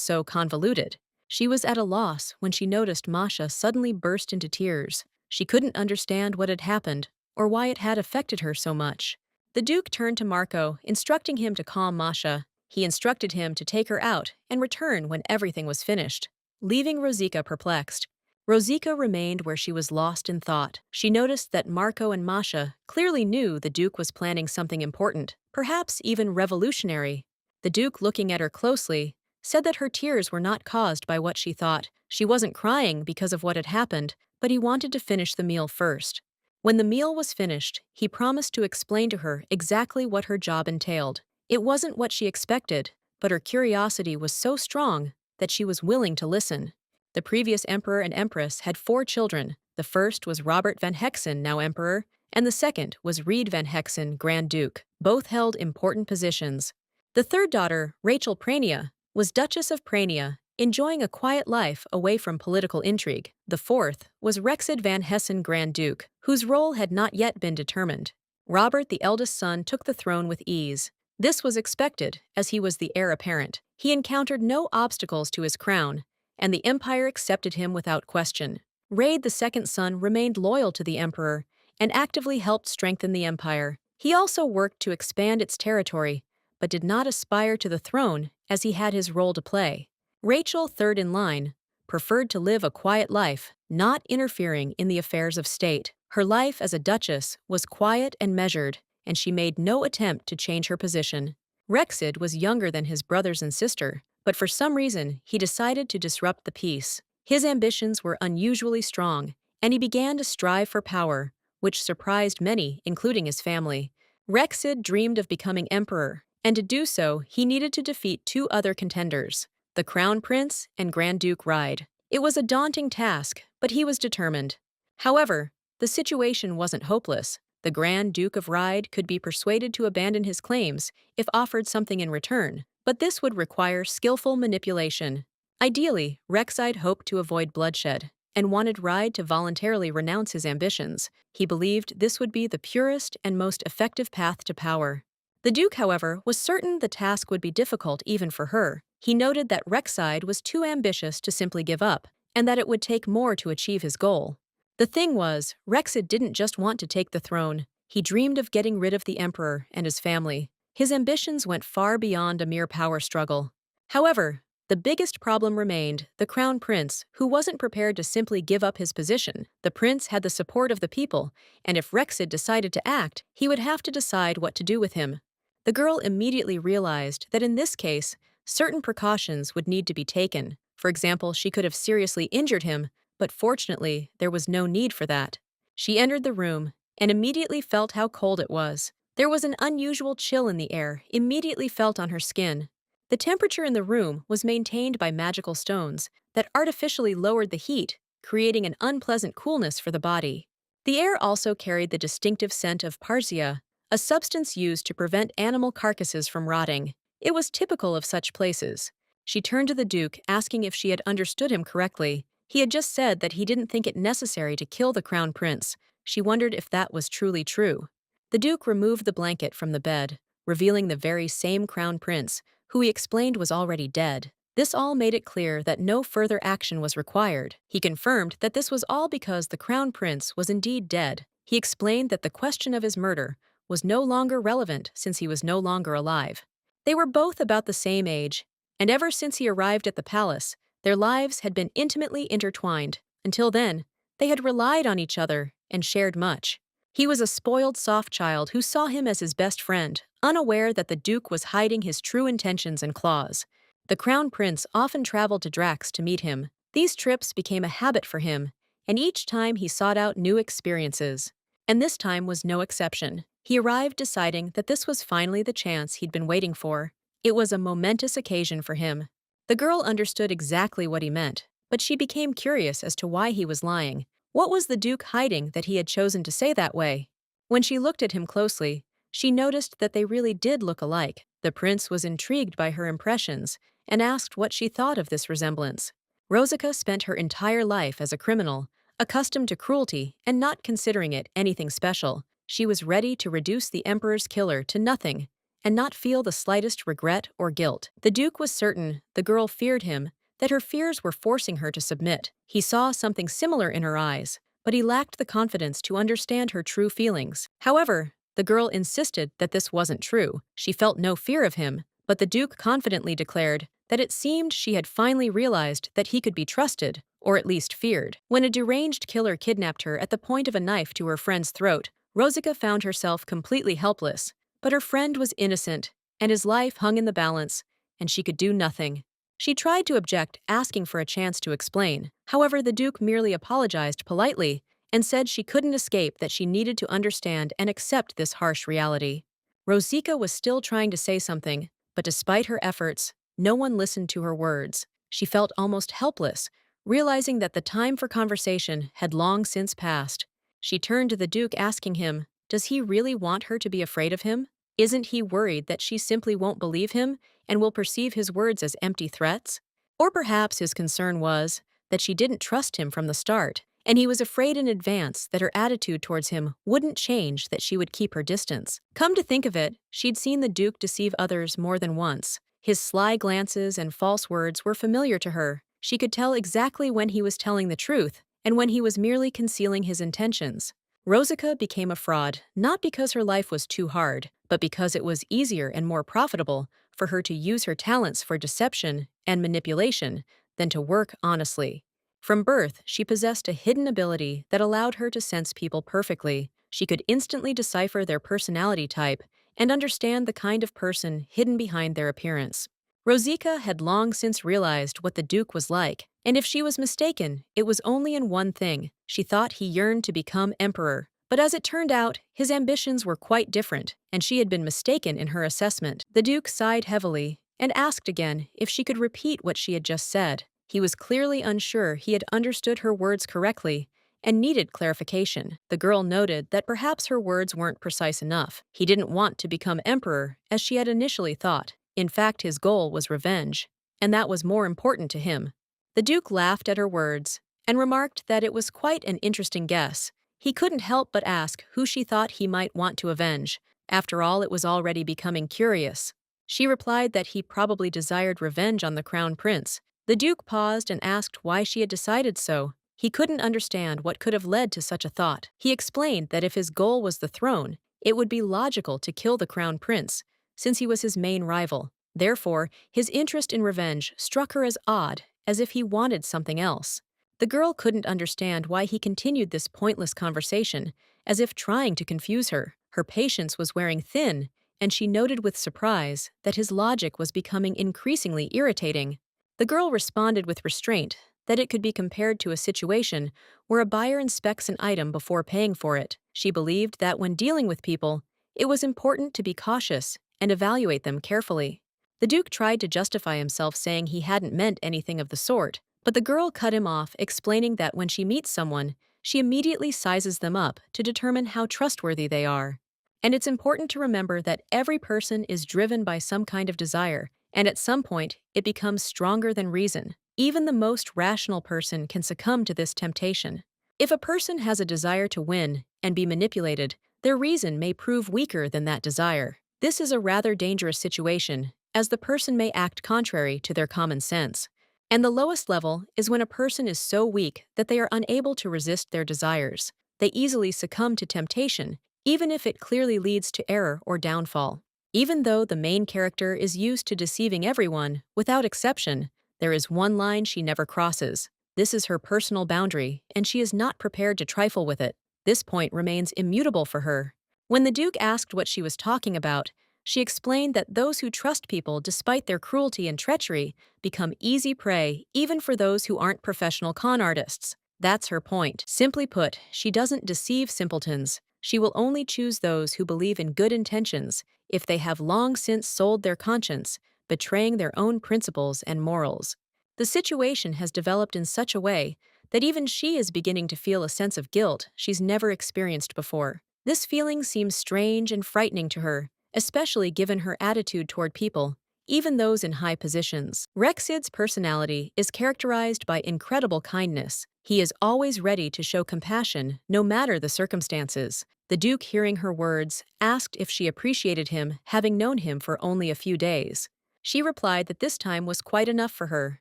so convoluted. She was at a loss when she noticed Masha suddenly burst into tears. She couldn't understand what had happened or why it had affected her so much. The Duke turned to Marco, instructing him to calm Masha. He instructed him to take her out and return when everything was finished, leaving Rosika perplexed. Rosika remained where she was lost in thought. She noticed that Marco and Masha clearly knew the Duke was planning something important, perhaps even revolutionary. The Duke, looking at her closely, said that her tears were not caused by what she thought. She wasn't crying because of what had happened, but he wanted to finish the meal first. When the meal was finished, he promised to explain to her exactly what her job entailed. It wasn't what she expected, but her curiosity was so strong that she was willing to listen. The previous emperor and empress had 4 children. The first was Robert van Hexen, now emperor, and the second was Reed van Hexen, Grand Duke. Both held important positions. The third daughter, Rachel Prania, was Duchess of Prania, enjoying a quiet life away from political intrigue. The fourth was Rexide van Hessen, Grand Duke, whose role had not yet been determined. Robert, the eldest son, took the throne with ease. This was expected, as he was the heir apparent. He encountered no obstacles to his crown, and the empire accepted him without question. Raid the second son remained loyal to the emperor and actively helped strengthen the empire. He also worked to expand its territory, but did not aspire to the throne as he had his role to play. Rachel, third in line, preferred to live a quiet life, not interfering in the affairs of state. Her life as a duchess was quiet and measured, and she made no attempt to change her position. Rexid was younger than his brothers and sister, but for some reason he decided to disrupt the peace. His ambitions were unusually strong, and he began to strive for power, which surprised many, including his family. Rexid dreamed of becoming emperor, and to do so he needed to defeat two other contenders, the Crown Prince and Grand Duke Ride. It was a daunting task, but he was determined. However, the situation wasn't hopeless. The Grand Duke of Ride could be persuaded to abandon his claims if offered something in return, but this would require skillful manipulation. Ideally, Rexide hoped to avoid bloodshed and wanted Ride to voluntarily renounce his ambitions. He believed this would be the purest and most effective path to power. The Duke, however, was certain the task would be difficult even for her. He noted that Rexide was too ambitious to simply give up, and that it would take more to achieve his goal. The thing was, Rexid didn't just want to take the throne. He dreamed of getting rid of the emperor and his family. His ambitions went far beyond a mere power struggle. However, the biggest problem remained the Crown Prince, who wasn't prepared to simply give up his position. The prince had the support of the people, and if Rexid decided to act, he would have to decide what to do with him. The girl immediately realized that in this case, certain precautions would need to be taken. For example, she could have seriously injured him, but fortunately, there was no need for that. She entered the room and immediately felt how cold it was. There was an unusual chill in the air, immediately felt on her skin. The temperature in the room was maintained by magical stones that artificially lowered the heat, creating an unpleasant coolness for the body. The air also carried the distinctive scent of parsia, a substance used to prevent animal carcasses from rotting. It was typical of such places. She turned to the Duke, asking if she had understood him correctly. He had just said that he didn't think it necessary to kill the Crown Prince. She wondered if that was truly true. The Duke removed the blanket from the bed, revealing the very same Crown Prince, who he explained was already dead. This all made it clear that no further action was required. He confirmed that this was all because the Crown Prince was indeed dead. He explained that the question of his murder was no longer relevant since he was no longer alive. They were both about the same age, and ever since he arrived at the palace, their lives had been intimately intertwined. Until then, they had relied on each other and shared much. He was a spoiled, soft child who saw him as his best friend, unaware that the Duke was hiding his true intentions and claws. The Crown Prince often traveled to Drax to meet him. These trips became a habit for him, and each time he sought out new experiences. And this time was no exception. He arrived deciding that this was finally the chance he'd been waiting for. It was a momentous occasion for him. The girl understood exactly what he meant, but she became curious as to why he was lying. What was the Duke hiding that he had chosen to say that way? When she looked at him closely, she noticed that they really did look alike. The prince was intrigued by her impressions and asked what she thought of this resemblance. Rosica spent her entire life as a criminal, accustomed to cruelty and not considering it anything special. She was ready to reduce the emperor's killer to nothing and not feel the slightest regret or guilt. The Duke was certain the girl feared him, that her fears were forcing her to submit. He saw something similar in her eyes, but he lacked the confidence to understand her true feelings. However, the girl insisted that this wasn't true. She felt no fear of him, but the Duke confidently declared that it seemed she had finally realized that he could be trusted, or at least feared. When a deranged killer kidnapped her at the point of a knife to her friend's throat, Rosica found herself completely helpless. But her friend was innocent, and his life hung in the balance, and she could do nothing. She tried to object, asking for a chance to explain. However, the Duke merely apologized politely and said she couldn't escape that she needed to understand and accept this harsh reality. Rosica was still trying to say something, but despite her efforts, no one listened to her words. She felt almost helpless, realizing that the time for conversation had long since passed. She turned to the Duke asking him, does he really want her to be afraid of him? Isn't he worried that she simply won't believe him and will perceive his words as empty threats? Or perhaps his concern was that she didn't trust him from the start, and he was afraid in advance that her attitude towards him wouldn't change, that she would keep her distance. Come to think of it, she'd seen the Duke deceive others more than once. His sly glances and false words were familiar to her, She could tell exactly when he was telling the truth and when he was merely concealing his intentions. Rosica became a fraud not because her life was too hard, but because it was easier and more profitable for her to use her talents for deception and manipulation than to work honestly. From birth, she possessed a hidden ability that allowed her to sense people perfectly. She could instantly decipher their personality type and understand the kind of person hidden behind their appearance. Rosica had long since realized what the Duke was like, and if she was mistaken, it was only in one thing. She thought he yearned to become emperor. But as it turned out, his ambitions were quite different, and she had been mistaken in her assessment. The Duke sighed heavily and asked again if she could repeat what she had just said. He was clearly unsure he had understood her words correctly and needed clarification. The girl noted that perhaps her words weren't precise enough. He didn't want to become emperor as she had initially thought. In fact, his goal was revenge, and that was more important to him. The Duke laughed at her words and remarked that it was quite an interesting guess. He couldn't help but ask who she thought he might want to avenge. After all, it was already becoming curious. She replied that he probably desired revenge on the crown prince. The Duke paused and asked why she had decided so. He couldn't understand what could have led to such a thought. He explained that if his goal was the throne, it would be logical to kill the crown prince, since he was his main rival. Therefore, his interest in revenge struck her as odd, as if he wanted something else. The girl couldn't understand why he continued this pointless conversation, as if trying to confuse her. Her patience was wearing thin, and she noted with surprise that his logic was becoming increasingly irritating. The girl responded with restraint that it could be compared to a situation where a buyer inspects an item before paying for it. She believed that when dealing with people, it was important to be cautious and evaluate them carefully. The Duke tried to justify himself, saying he hadn't meant anything of the sort, but the girl cut him off, explaining that when she meets someone, she immediately sizes them up to determine how trustworthy they are. And it's important to remember that every person is driven by some kind of desire, and at some point, it becomes stronger than reason. Even the most rational person can succumb to this temptation. If a person has a desire to win and be manipulated, their reason may prove weaker than that desire. This is a rather dangerous situation, as the person may act contrary to their common sense. And the lowest level is when a person is so weak that they are unable to resist their desires. They easily succumb to temptation, even if it clearly leads to error or downfall. Even though the main character is used to deceiving everyone, without exception, there is one line she never crosses. This is her personal boundary, and she is not prepared to trifle with it. This point remains immutable for her. When the Duke asked what she was talking about, she explained that those who trust people despite their cruelty and treachery become easy prey even for those who aren't professional con artists. That's her point. Simply put, she doesn't deceive simpletons. She will only choose those who believe in good intentions if they have long since sold their conscience, betraying their own principles and morals. The situation has developed in such a way that even she is beginning to feel a sense of guilt she's never experienced before. This feeling seems strange and frightening to her, especially given her attitude toward people, even those in high positions. Rexid's personality is characterized by incredible kindness. He is always ready to show compassion, no matter the circumstances. The Duke, hearing her words, asked if she appreciated him, having known him for only a few days. She replied that this time was quite enough for her.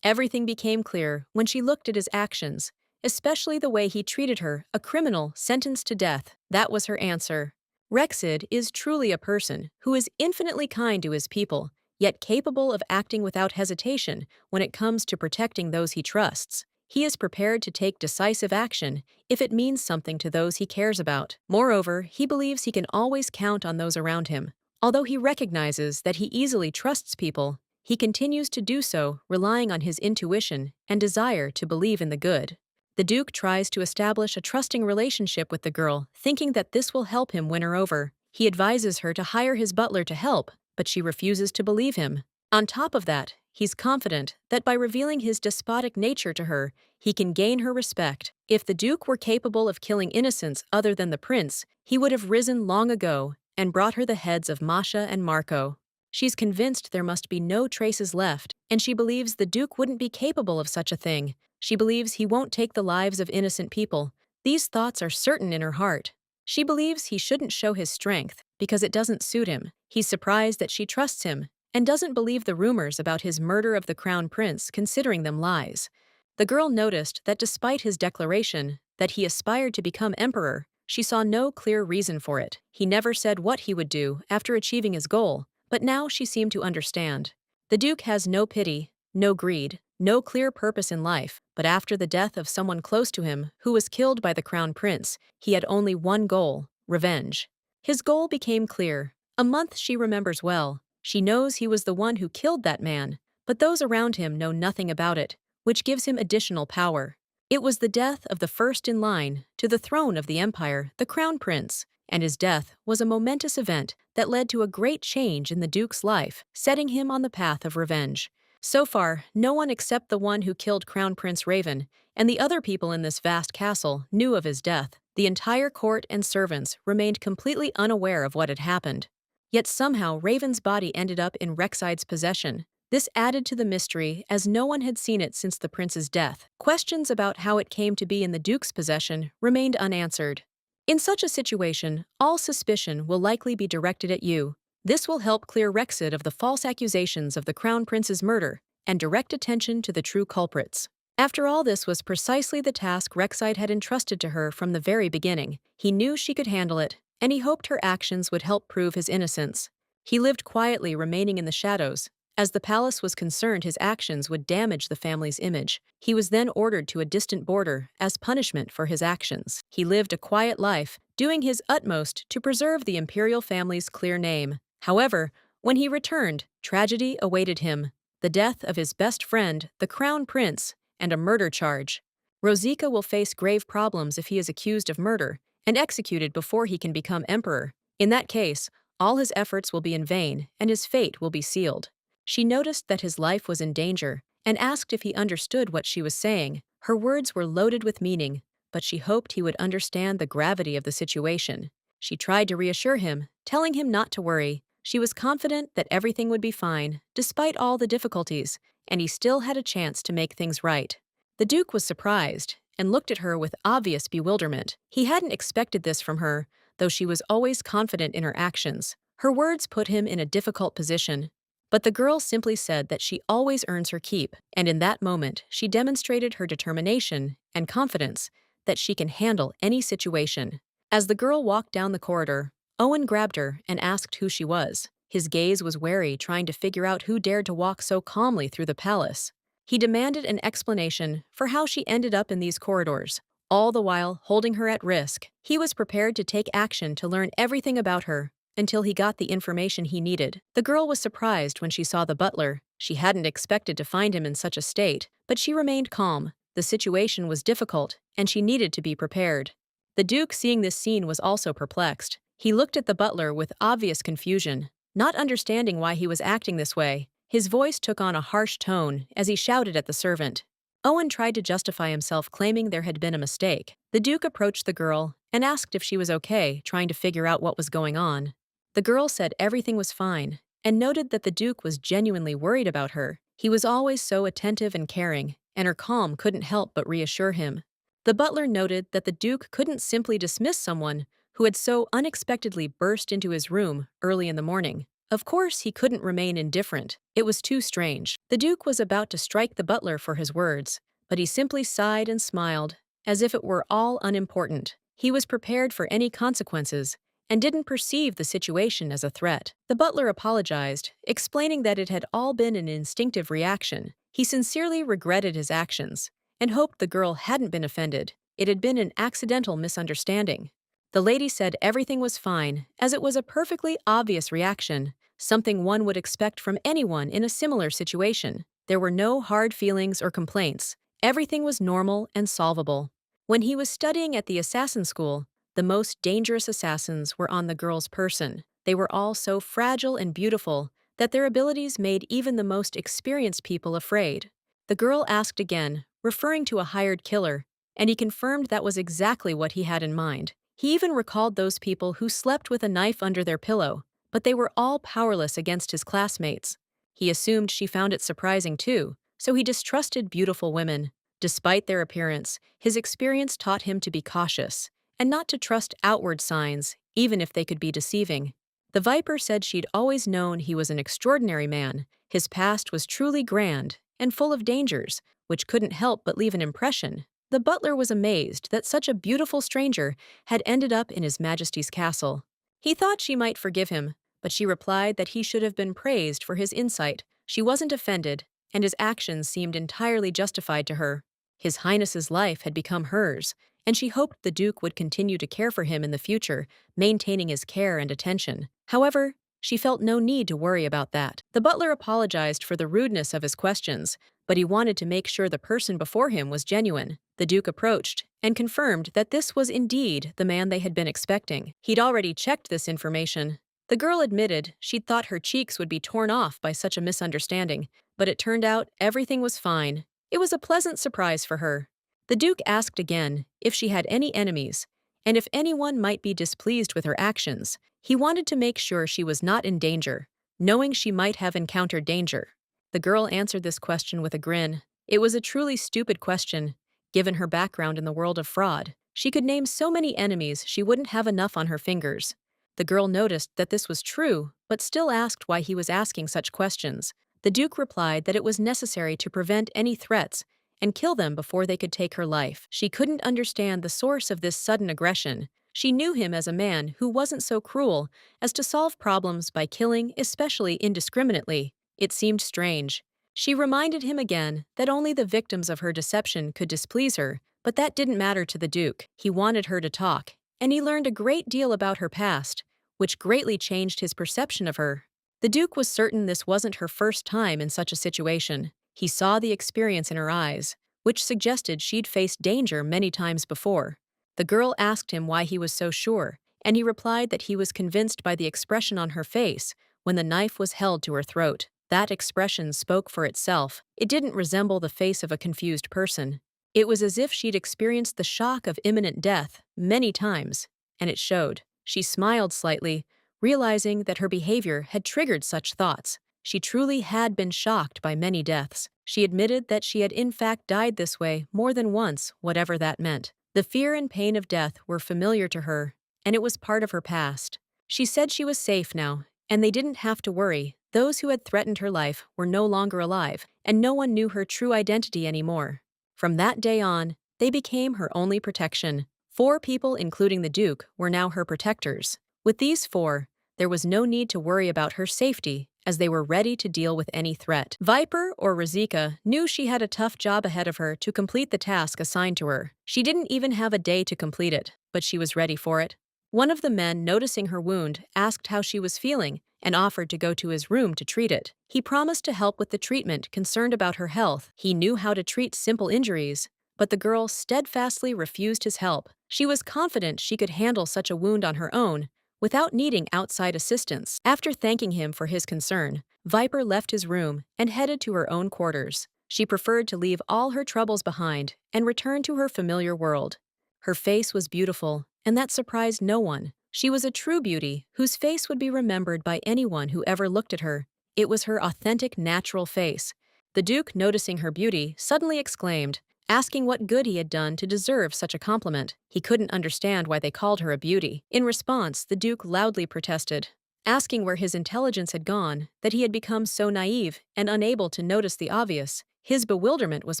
Everything became clear when she looked at his actions, especially the way he treated her, a criminal sentenced to death. That was her answer. Rexid is truly a person who is infinitely kind to his people, yet capable of acting without hesitation when it comes to protecting those he trusts. He is prepared to take decisive action if it means something to those he cares about. Moreover, he believes he can always count on those around him. Although he recognizes that he easily trusts people, he continues to do so, relying on his intuition and desire to believe in the good. The Duke tries to establish a trusting relationship with the girl, thinking that this will help him win her over. He advises her to hire his butler to help, but she refuses to believe him. On top of that, he's confident that by revealing his despotic nature to her, he can gain her respect. If the Duke were capable of killing innocents other than the prince, he would have risen long ago and brought her the heads of Masha and Marco. She's convinced there must be no traces left, and she believes the Duke wouldn't be capable of such a thing. She believes he won't take the lives of innocent people. These thoughts are certain in her heart. She believes he shouldn't show his strength because it doesn't suit him. He's surprised that she trusts him and doesn't believe the rumors about his murder of the crown prince, considering them lies. The girl noticed that despite his declaration that he aspired to become emperor, she saw no clear reason for it. He never said what he would do after achieving his goal, but now she seemed to understand. The Duke has no pity, no greed, no clear purpose in life, but after the death of someone close to him who was killed by the crown prince, he had only one goal: revenge. His goal became clear. A month she remembers well. She knows he was the one who killed that man, but those around him know nothing about it, which gives him additional power. It was the death of the first in line to the throne of the empire, the crown prince, and his death was a momentous event that led to a great change in the Duke's life, setting him on the path of revenge. So far, no one except the one who killed Crown Prince Raven and the other people in this vast castle knew of his death. The entire court and servants remained completely unaware of what had happened. Yet somehow Raven's body ended up in Rexide's possession. This added to the mystery, as no one had seen it since the prince's death. Questions about how it came to be in the Duke's possession remained unanswered. In such a situation, all suspicion will likely be directed at you. This will help clear Rexid of the false accusations of the Crown Prince's murder and direct attention to the true culprits. After all, this was precisely the task Rexide had entrusted to her from the very beginning. He knew she could handle it, and he hoped her actions would help prove his innocence. He lived quietly, remaining in the shadows. As the palace was concerned his actions would damage the family's image, he was then ordered to a distant border as punishment for his actions. He lived a quiet life, doing his utmost to preserve the imperial family's clear name. However, when he returned, tragedy awaited him: the death of his best friend, the crown prince, and a murder charge. Rosica will face grave problems if he is accused of murder and executed before he can become emperor. In that case, all his efforts will be in vain and his fate will be sealed. She noticed that his life was in danger and asked if he understood what she was saying. Her words were loaded with meaning, but she hoped he would understand the gravity of the situation. She tried to reassure him, telling him not to worry. She was confident that everything would be fine, despite all the difficulties, and he still had a chance to make things right. The Duke was surprised and looked at her with obvious bewilderment. He hadn't expected this from her, though she was always confident in her actions. Her words put him in a difficult position. But the girl simply said that she always earns her keep, and in that moment she demonstrated her determination and confidence that she can handle any situation. As the girl walked down the corridor, Owen grabbed her and asked who she was. His gaze was wary, trying to figure out who dared to walk so calmly through the palace. He demanded an explanation for how she ended up in these corridors, all the while holding her at risk. He was prepared to take action to learn everything about her until he got the information he needed. The girl was surprised when she saw the butler. She hadn't expected to find him in such a state, but she remained calm. The situation was difficult, and she needed to be prepared. The Duke, seeing this scene, was also perplexed. He looked at the butler with obvious confusion, not understanding why he was acting this way. His voice took on a harsh tone as he shouted at the servant. Owen tried to justify himself, claiming there had been a mistake. The Duke approached the girl and asked if she was okay, trying to figure out what was going on. The girl said everything was fine and noted that the Duke was genuinely worried about her. He was always so attentive and caring, and her calm couldn't help but reassure him. The butler noted that the Duke couldn't simply dismiss someone who had so unexpectedly burst into his room early in the morning. Of course, he couldn't remain indifferent. It was too strange. The Duke was about to strike the butler for his words, but he simply sighed and smiled, as if it were all unimportant. He was prepared for any consequences and didn't perceive the situation as a threat. The butler apologized, explaining that it had all been an instinctive reaction. He sincerely regretted his actions and hoped the girl hadn't been offended. It had been an accidental misunderstanding. The lady said everything was fine, as it was a perfectly obvious reaction, something one would expect from anyone in a similar situation. There were no hard feelings or complaints. Everything was normal and solvable. When he was studying at the assassin school, the most dangerous assassins were on the girl's person. They were all so fragile and beautiful that their abilities made even the most experienced people afraid. The girl asked again, referring to a hired killer, and he confirmed that was exactly what he had in mind. He even recalled those people who slept with a knife under their pillow, but they were all powerless against his classmates. He assumed she found it surprising too, so he distrusted beautiful women. Despite their appearance, his experience taught him to be cautious and not to trust outward signs, even if they could be deceiving. The Viper said she'd always known he was an extraordinary man. His past was truly grand and full of dangers, which couldn't help but leave an impression. The butler was amazed that such a beautiful stranger had ended up in His Majesty's castle. He thought she might forgive him, but she replied that he should have been praised for his insight. She wasn't offended, and his actions seemed entirely justified to her. His Highness's life had become hers, and she hoped the Duke would continue to care for him in the future, maintaining his care and attention. However, she felt no need to worry about that. The butler apologized for the rudeness of his questions, but he wanted to make sure the person before him was genuine. The Duke approached and confirmed that this was indeed the man they had been expecting. He'd already checked this information. The girl admitted she'd thought her cheeks would be torn off by such a misunderstanding, but it turned out everything was fine. It was a pleasant surprise for her. The Duke asked again if she had any enemies, and if anyone might be displeased with her actions. He wanted to make sure she was not in danger, knowing she might have encountered danger. The girl answered this question with a grin. It was a truly stupid question, given her background in the world of fraud. She could name so many enemies she wouldn't have enough on her fingers. The girl noticed that this was true, but still asked why he was asking such questions. The Duke replied that it was necessary to prevent any threats and kill them before they could take her life. She couldn't understand the source of this sudden aggression. She knew him as a man who wasn't so cruel as to solve problems by killing, especially indiscriminately. It seemed strange. She reminded him again that only the victims of her deception could displease her, but that didn't matter to the Duke. He wanted her to talk, and he learned a great deal about her past, which greatly changed his perception of her. The Duke was certain this wasn't her first time in such a situation. He saw the experience in her eyes, which suggested she'd faced danger many times before. The girl asked him why he was so sure, and he replied that he was convinced by the expression on her face when the knife was held to her throat. That expression spoke for itself. It didn't resemble the face of a confused person. It was as if she'd experienced the shock of imminent death many times, and it showed. She smiled slightly, realizing that her behavior had triggered such thoughts. She truly had been shocked by many deaths. She admitted that she had in fact died this way more than once, whatever that meant. The fear and pain of death were familiar to her, and it was part of her past. She said she was safe now, and they didn't have to worry. Those who had threatened her life were no longer alive, and no one knew her true identity anymore. From that day on, they became her only protection. 4 people, including the Duke, were now her protectors. With these 4, there was no need to worry about her safety, as they were ready to deal with any threat. Viper, or Razika, knew she had a tough job ahead of her to complete the task assigned to her. She didn't even have a day to complete it, but she was ready for it. One of the men, noticing her wound, asked how she was feeling and offered to go to his room to treat it. He promised to help with the treatment, concerned about her health. He knew how to treat simple injuries, but the girl steadfastly refused his help. She was confident she could handle such a wound on her own, without needing outside assistance. After thanking him for his concern, Viper left his room and headed to her own quarters. She preferred to leave all her troubles behind and return to her familiar world. Her face was beautiful, and that surprised no one. She was a true beauty whose face would be remembered by anyone who ever looked at her. It was her authentic, natural face. The Duke, noticing her beauty, suddenly exclaimed, asking what good he had done to deserve such a compliment. He couldn't understand why they called her a beauty. In response, the Duke loudly protested, asking where his intelligence had gone, that he had become so naive and unable to notice the obvious. His bewilderment was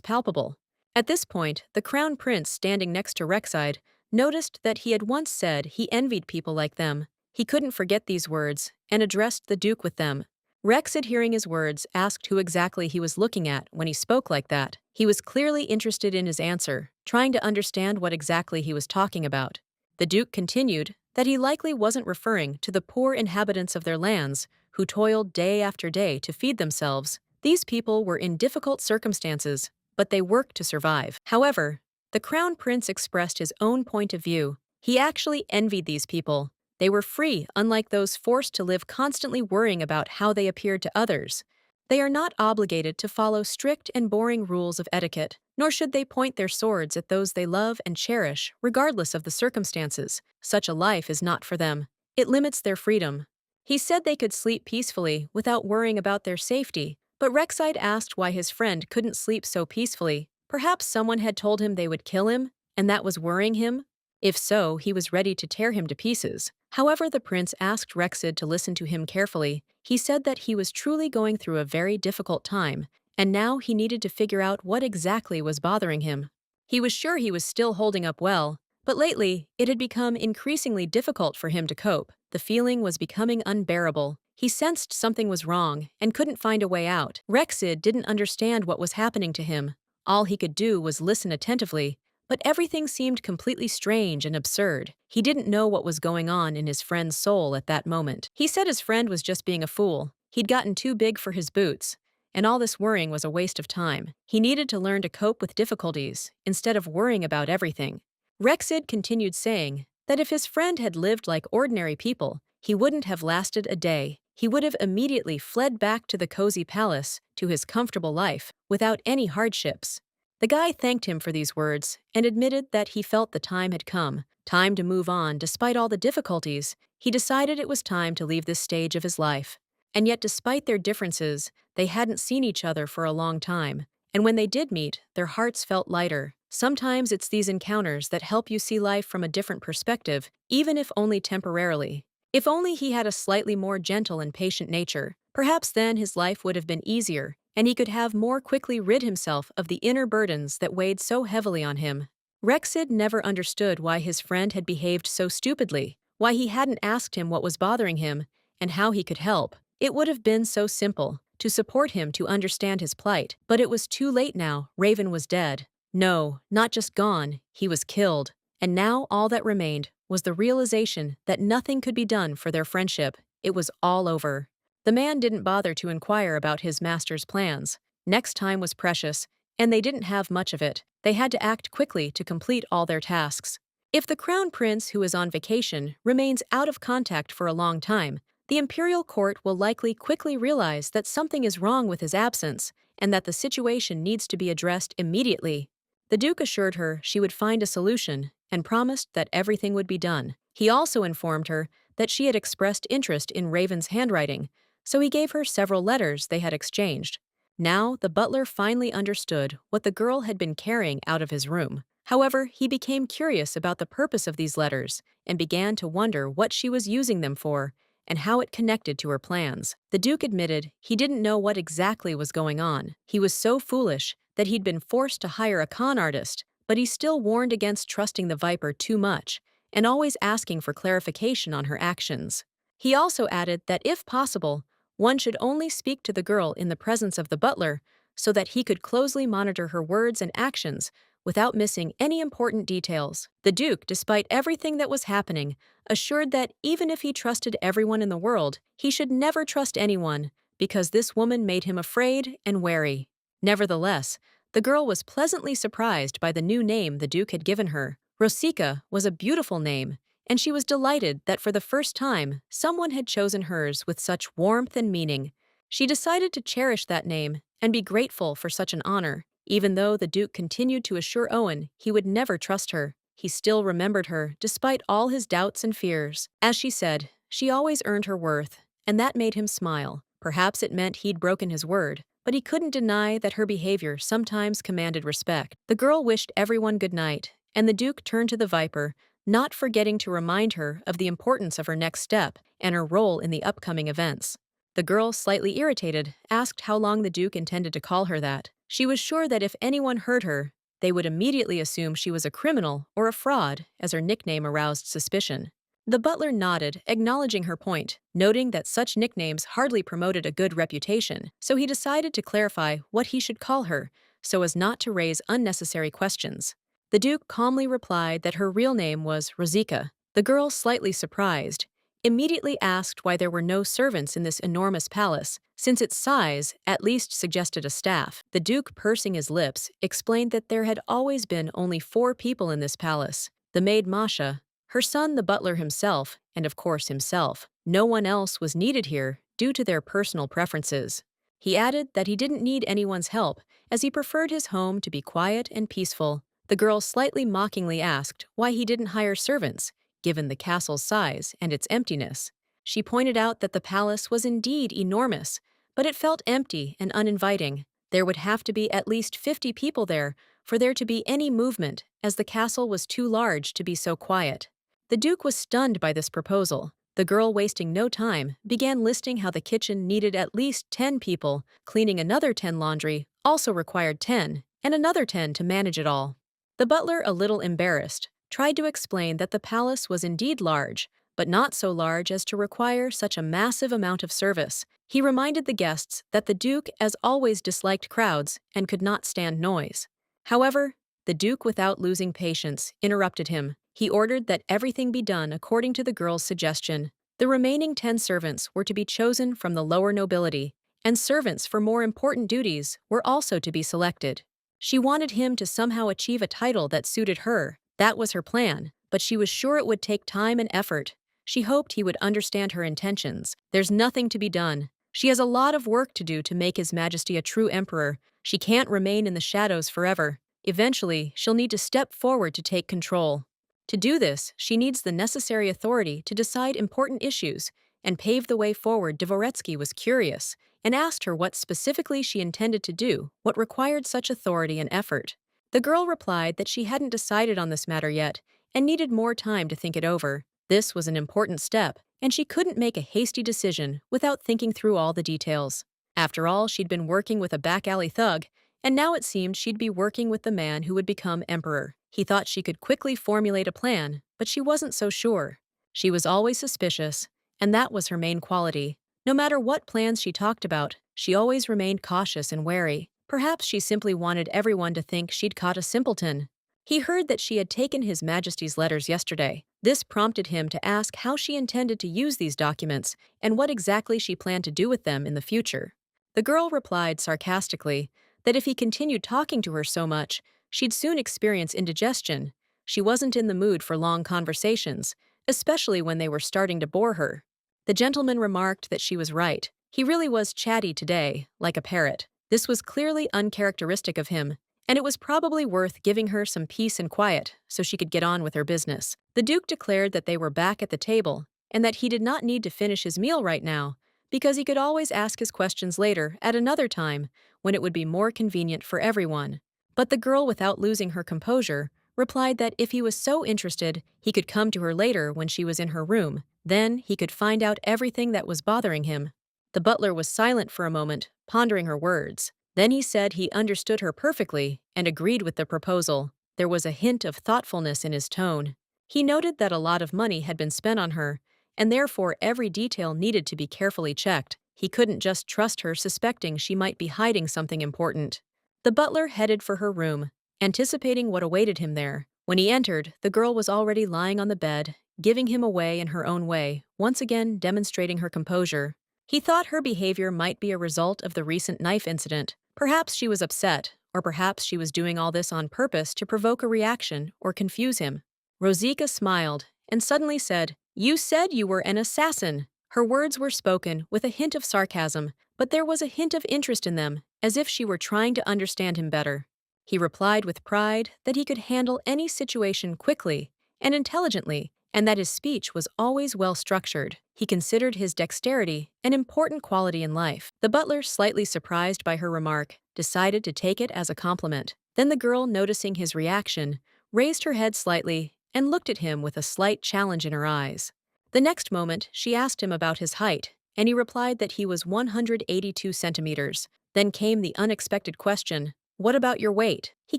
palpable. At this point, the Crown Prince, standing next to Rexide, noticed that he had once said he envied people like them. He couldn't forget these words and addressed the Duke with them. Rexide, hearing his words, asked who exactly he was looking at when he spoke like that. He was clearly interested in his answer, trying to understand what exactly he was talking about. The Duke continued that he likely wasn't referring to the poor inhabitants of their lands who toiled day after day to feed themselves. These people were in difficult circumstances, but they worked to survive. However, the Crown Prince expressed his own point of view. He actually envied these people. They were free, unlike those forced to live constantly worrying about how they appeared to others. They are not obligated to follow strict and boring rules of etiquette, nor should they point their swords at those they love and cherish, regardless of the circumstances. Such a life is not for them. It limits their freedom. He said they could sleep peacefully without worrying about their safety, but Rexide asked why his friend couldn't sleep so peacefully. Perhaps someone had told him they would kill him, and that was worrying him? If so, he was ready to tear him to pieces. However, the prince asked Rexid to listen to him carefully. He said that he was truly going through a very difficult time, and now he needed to figure out what exactly was bothering him. He was sure he was still holding up well, but lately, it had become increasingly difficult for him to cope. The feeling was becoming unbearable. He sensed something was wrong and couldn't find a way out. Rexid didn't understand what was happening to him. All he could do was listen attentively, but everything seemed completely strange and absurd. He didn't know what was going on in his friend's soul at that moment. He said his friend was just being a fool. He'd gotten too big for his boots, and all this worrying was a waste of time. He needed to learn to cope with difficulties instead of worrying about everything. Rexid continued saying that if his friend had lived like ordinary people, he wouldn't have lasted a day. He would have immediately fled back to the cozy palace, to his comfortable life, without any hardships. The guy thanked him for these words and admitted that he felt the time had come, time to move on despite all the difficulties. He decided it was time to leave this stage of his life. And yet, despite their differences, they hadn't seen each other for a long time. And when they did meet, their hearts felt lighter. Sometimes it's these encounters that help you see life from a different perspective, even if only temporarily. If only he had a slightly more gentle and patient nature, perhaps then his life would have been easier, and he could have more quickly rid himself of the inner burdens that weighed so heavily on him. Rexid never understood why his friend had behaved so stupidly, why he hadn't asked him what was bothering him, and how he could help. It would have been so simple to support him, to understand his plight, but it was too late now. Raven was dead. No, not just gone, he was killed. And now all that remained was the realization that nothing could be done for their friendship. It was all over. The man didn't bother to inquire about his master's plans. Next time was precious, and they didn't have much of it. They had to act quickly to complete all their tasks. If the crown prince, who is on vacation, remains out of contact for a long time, the imperial court will likely quickly realize that something is wrong with his absence and that the situation needs to be addressed immediately. The duke assured her she would find a solution and promised that everything would be done. He also informed her that she had expressed interest in Raven's handwriting, so he gave her several letters they had exchanged. Now, the butler finally understood what the girl had been carrying out of his room. However, he became curious about the purpose of these letters and began to wonder what she was using them for and how it connected to her plans. The duke admitted he didn't know what exactly was going on. He was so foolish that he'd been forced to hire a con artist, but he still warned against trusting the Viper too much and always asking for clarification on her actions. He also added that if possible, one should only speak to the girl in the presence of the butler so that he could closely monitor her words and actions without missing any important details. The duke, despite everything that was happening, assured that even if he trusted everyone in the world, he should never trust anyone because this woman made him afraid and wary. Nevertheless, the girl was pleasantly surprised by the new name the duke had given her. Rosika was a beautiful name, and she was delighted that for the first time, someone had chosen hers with such warmth and meaning. She decided to cherish that name and be grateful for such an honor. Even though the duke continued to assure Owen he would never trust her, he still remembered her despite all his doubts and fears. As she said, she always earned her worth, and that made him smile. Perhaps it meant he'd broken his word, but he couldn't deny that her behavior sometimes commanded respect. The girl wished everyone good night, and the duke turned to the Viper, not forgetting to remind her of the importance of her next step and her role in the upcoming events. The girl, slightly irritated, asked how long the duke intended to call her that. She was sure that if anyone heard her, they would immediately assume she was a criminal or a fraud, as her nickname aroused suspicion. The butler nodded, acknowledging her point, noting that such nicknames hardly promoted a good reputation, so he decided to clarify what he should call her so as not to raise unnecessary questions. The duke calmly replied that her real name was Rosika. The girl, slightly surprised, immediately asked why there were no servants in this enormous palace, since its size at least suggested a staff. The duke, pursing his lips, explained that there had always been only 4 people in this palace: the maid Masha, her son the butler himself, and of course himself. No one else was needed here due to their personal preferences. He added that he didn't need anyone's help, as he preferred his home to be quiet and peaceful. The girl slightly mockingly asked why he didn't hire servants, given the castle's size and its emptiness. She pointed out that the palace was indeed enormous, but it felt empty and uninviting. There would have to be at least 50 people there for there to be any movement, as the castle was too large to be so quiet. The Duke was stunned by this proposal. The girl, wasting no time, began listing how the kitchen needed at least 10 people, cleaning another 10 laundry, also required 10, and another 10 to manage it all. The butler, a little embarrassed, tried to explain that the palace was indeed large, but not so large as to require such a massive amount of service. He reminded the guests that the Duke, as always, disliked crowds and could not stand noise. However, the Duke, without losing patience, interrupted him. He ordered that everything be done according to the girl's suggestion. The remaining 10 servants were to be chosen from the lower nobility, and servants for more important duties were also to be selected. She wanted him to somehow achieve a title that suited her. That was her plan, but she was sure it would take time and effort. She hoped he would understand her intentions. There's nothing to be done. She has a lot of work to do to make His Majesty a true emperor. She can't remain in the shadows forever. Eventually, she'll need to step forward to take control. To do this, she needs the necessary authority to decide important issues and pave the way forward. Dvoretsky was curious and asked her what specifically she intended to do, what required such authority and effort. The girl replied that she hadn't decided on this matter yet and needed more time to think it over. This was an important step, and she couldn't make a hasty decision without thinking through all the details. After all, she'd been working with a back-alley thug, and now it seemed she'd be working with the man who would become emperor. He thought she could quickly formulate a plan, but she wasn't so sure. She was always suspicious, and that was her main quality. No matter what plans she talked about, she always remained cautious and wary. Perhaps she simply wanted everyone to think she'd caught a simpleton. He heard that she had taken His Majesty's letters yesterday. This prompted him to ask how she intended to use these documents and what exactly she planned to do with them in the future. The girl replied sarcastically that if he continued talking to her so much, she'd soon experience indigestion. She wasn't in the mood for long conversations, especially when they were starting to bore her. The gentleman remarked that she was right. He really was chatty today, like a parrot. This was clearly uncharacteristic of him, and it was probably worth giving her some peace and quiet so she could get on with her business. The Duke declared that they were back at the table and that he did not need to finish his meal right now because he could always ask his questions later at another time when it would be more convenient for everyone. But the girl, without losing her composure, replied that if he was so interested, he could come to her later when she was in her room. Then he could find out everything that was bothering him. The butler was silent for a moment, pondering her words. Then he said he understood her perfectly and agreed with the proposal. There was a hint of thoughtfulness in his tone. He noted that a lot of money had been spent on her, and therefore every detail needed to be carefully checked. He couldn't just trust her, suspecting she might be hiding something important. The butler headed for her room, anticipating what awaited him there. When he entered, the girl was already lying on the bed, giving him away in her own way, once again demonstrating her composure. He thought her behavior might be a result of the recent knife incident. Perhaps she was upset, or perhaps she was doing all this on purpose to provoke a reaction or confuse him. Rosika smiled and suddenly said, "You said you were an assassin." Her words were spoken with a hint of sarcasm, but there was a hint of interest in them, as if she were trying to understand him better. He replied with pride that he could handle any situation quickly and intelligently, and that his speech was always well structured. He considered his dexterity an important quality in life. The butler, slightly surprised by her remark, decided to take it as a compliment. Then the girl, noticing his reaction, raised her head slightly and looked at him with a slight challenge in her eyes. The next moment, she asked him about his height, and he replied that he was 182 centimeters. Then came the unexpected question, "What about your weight?" He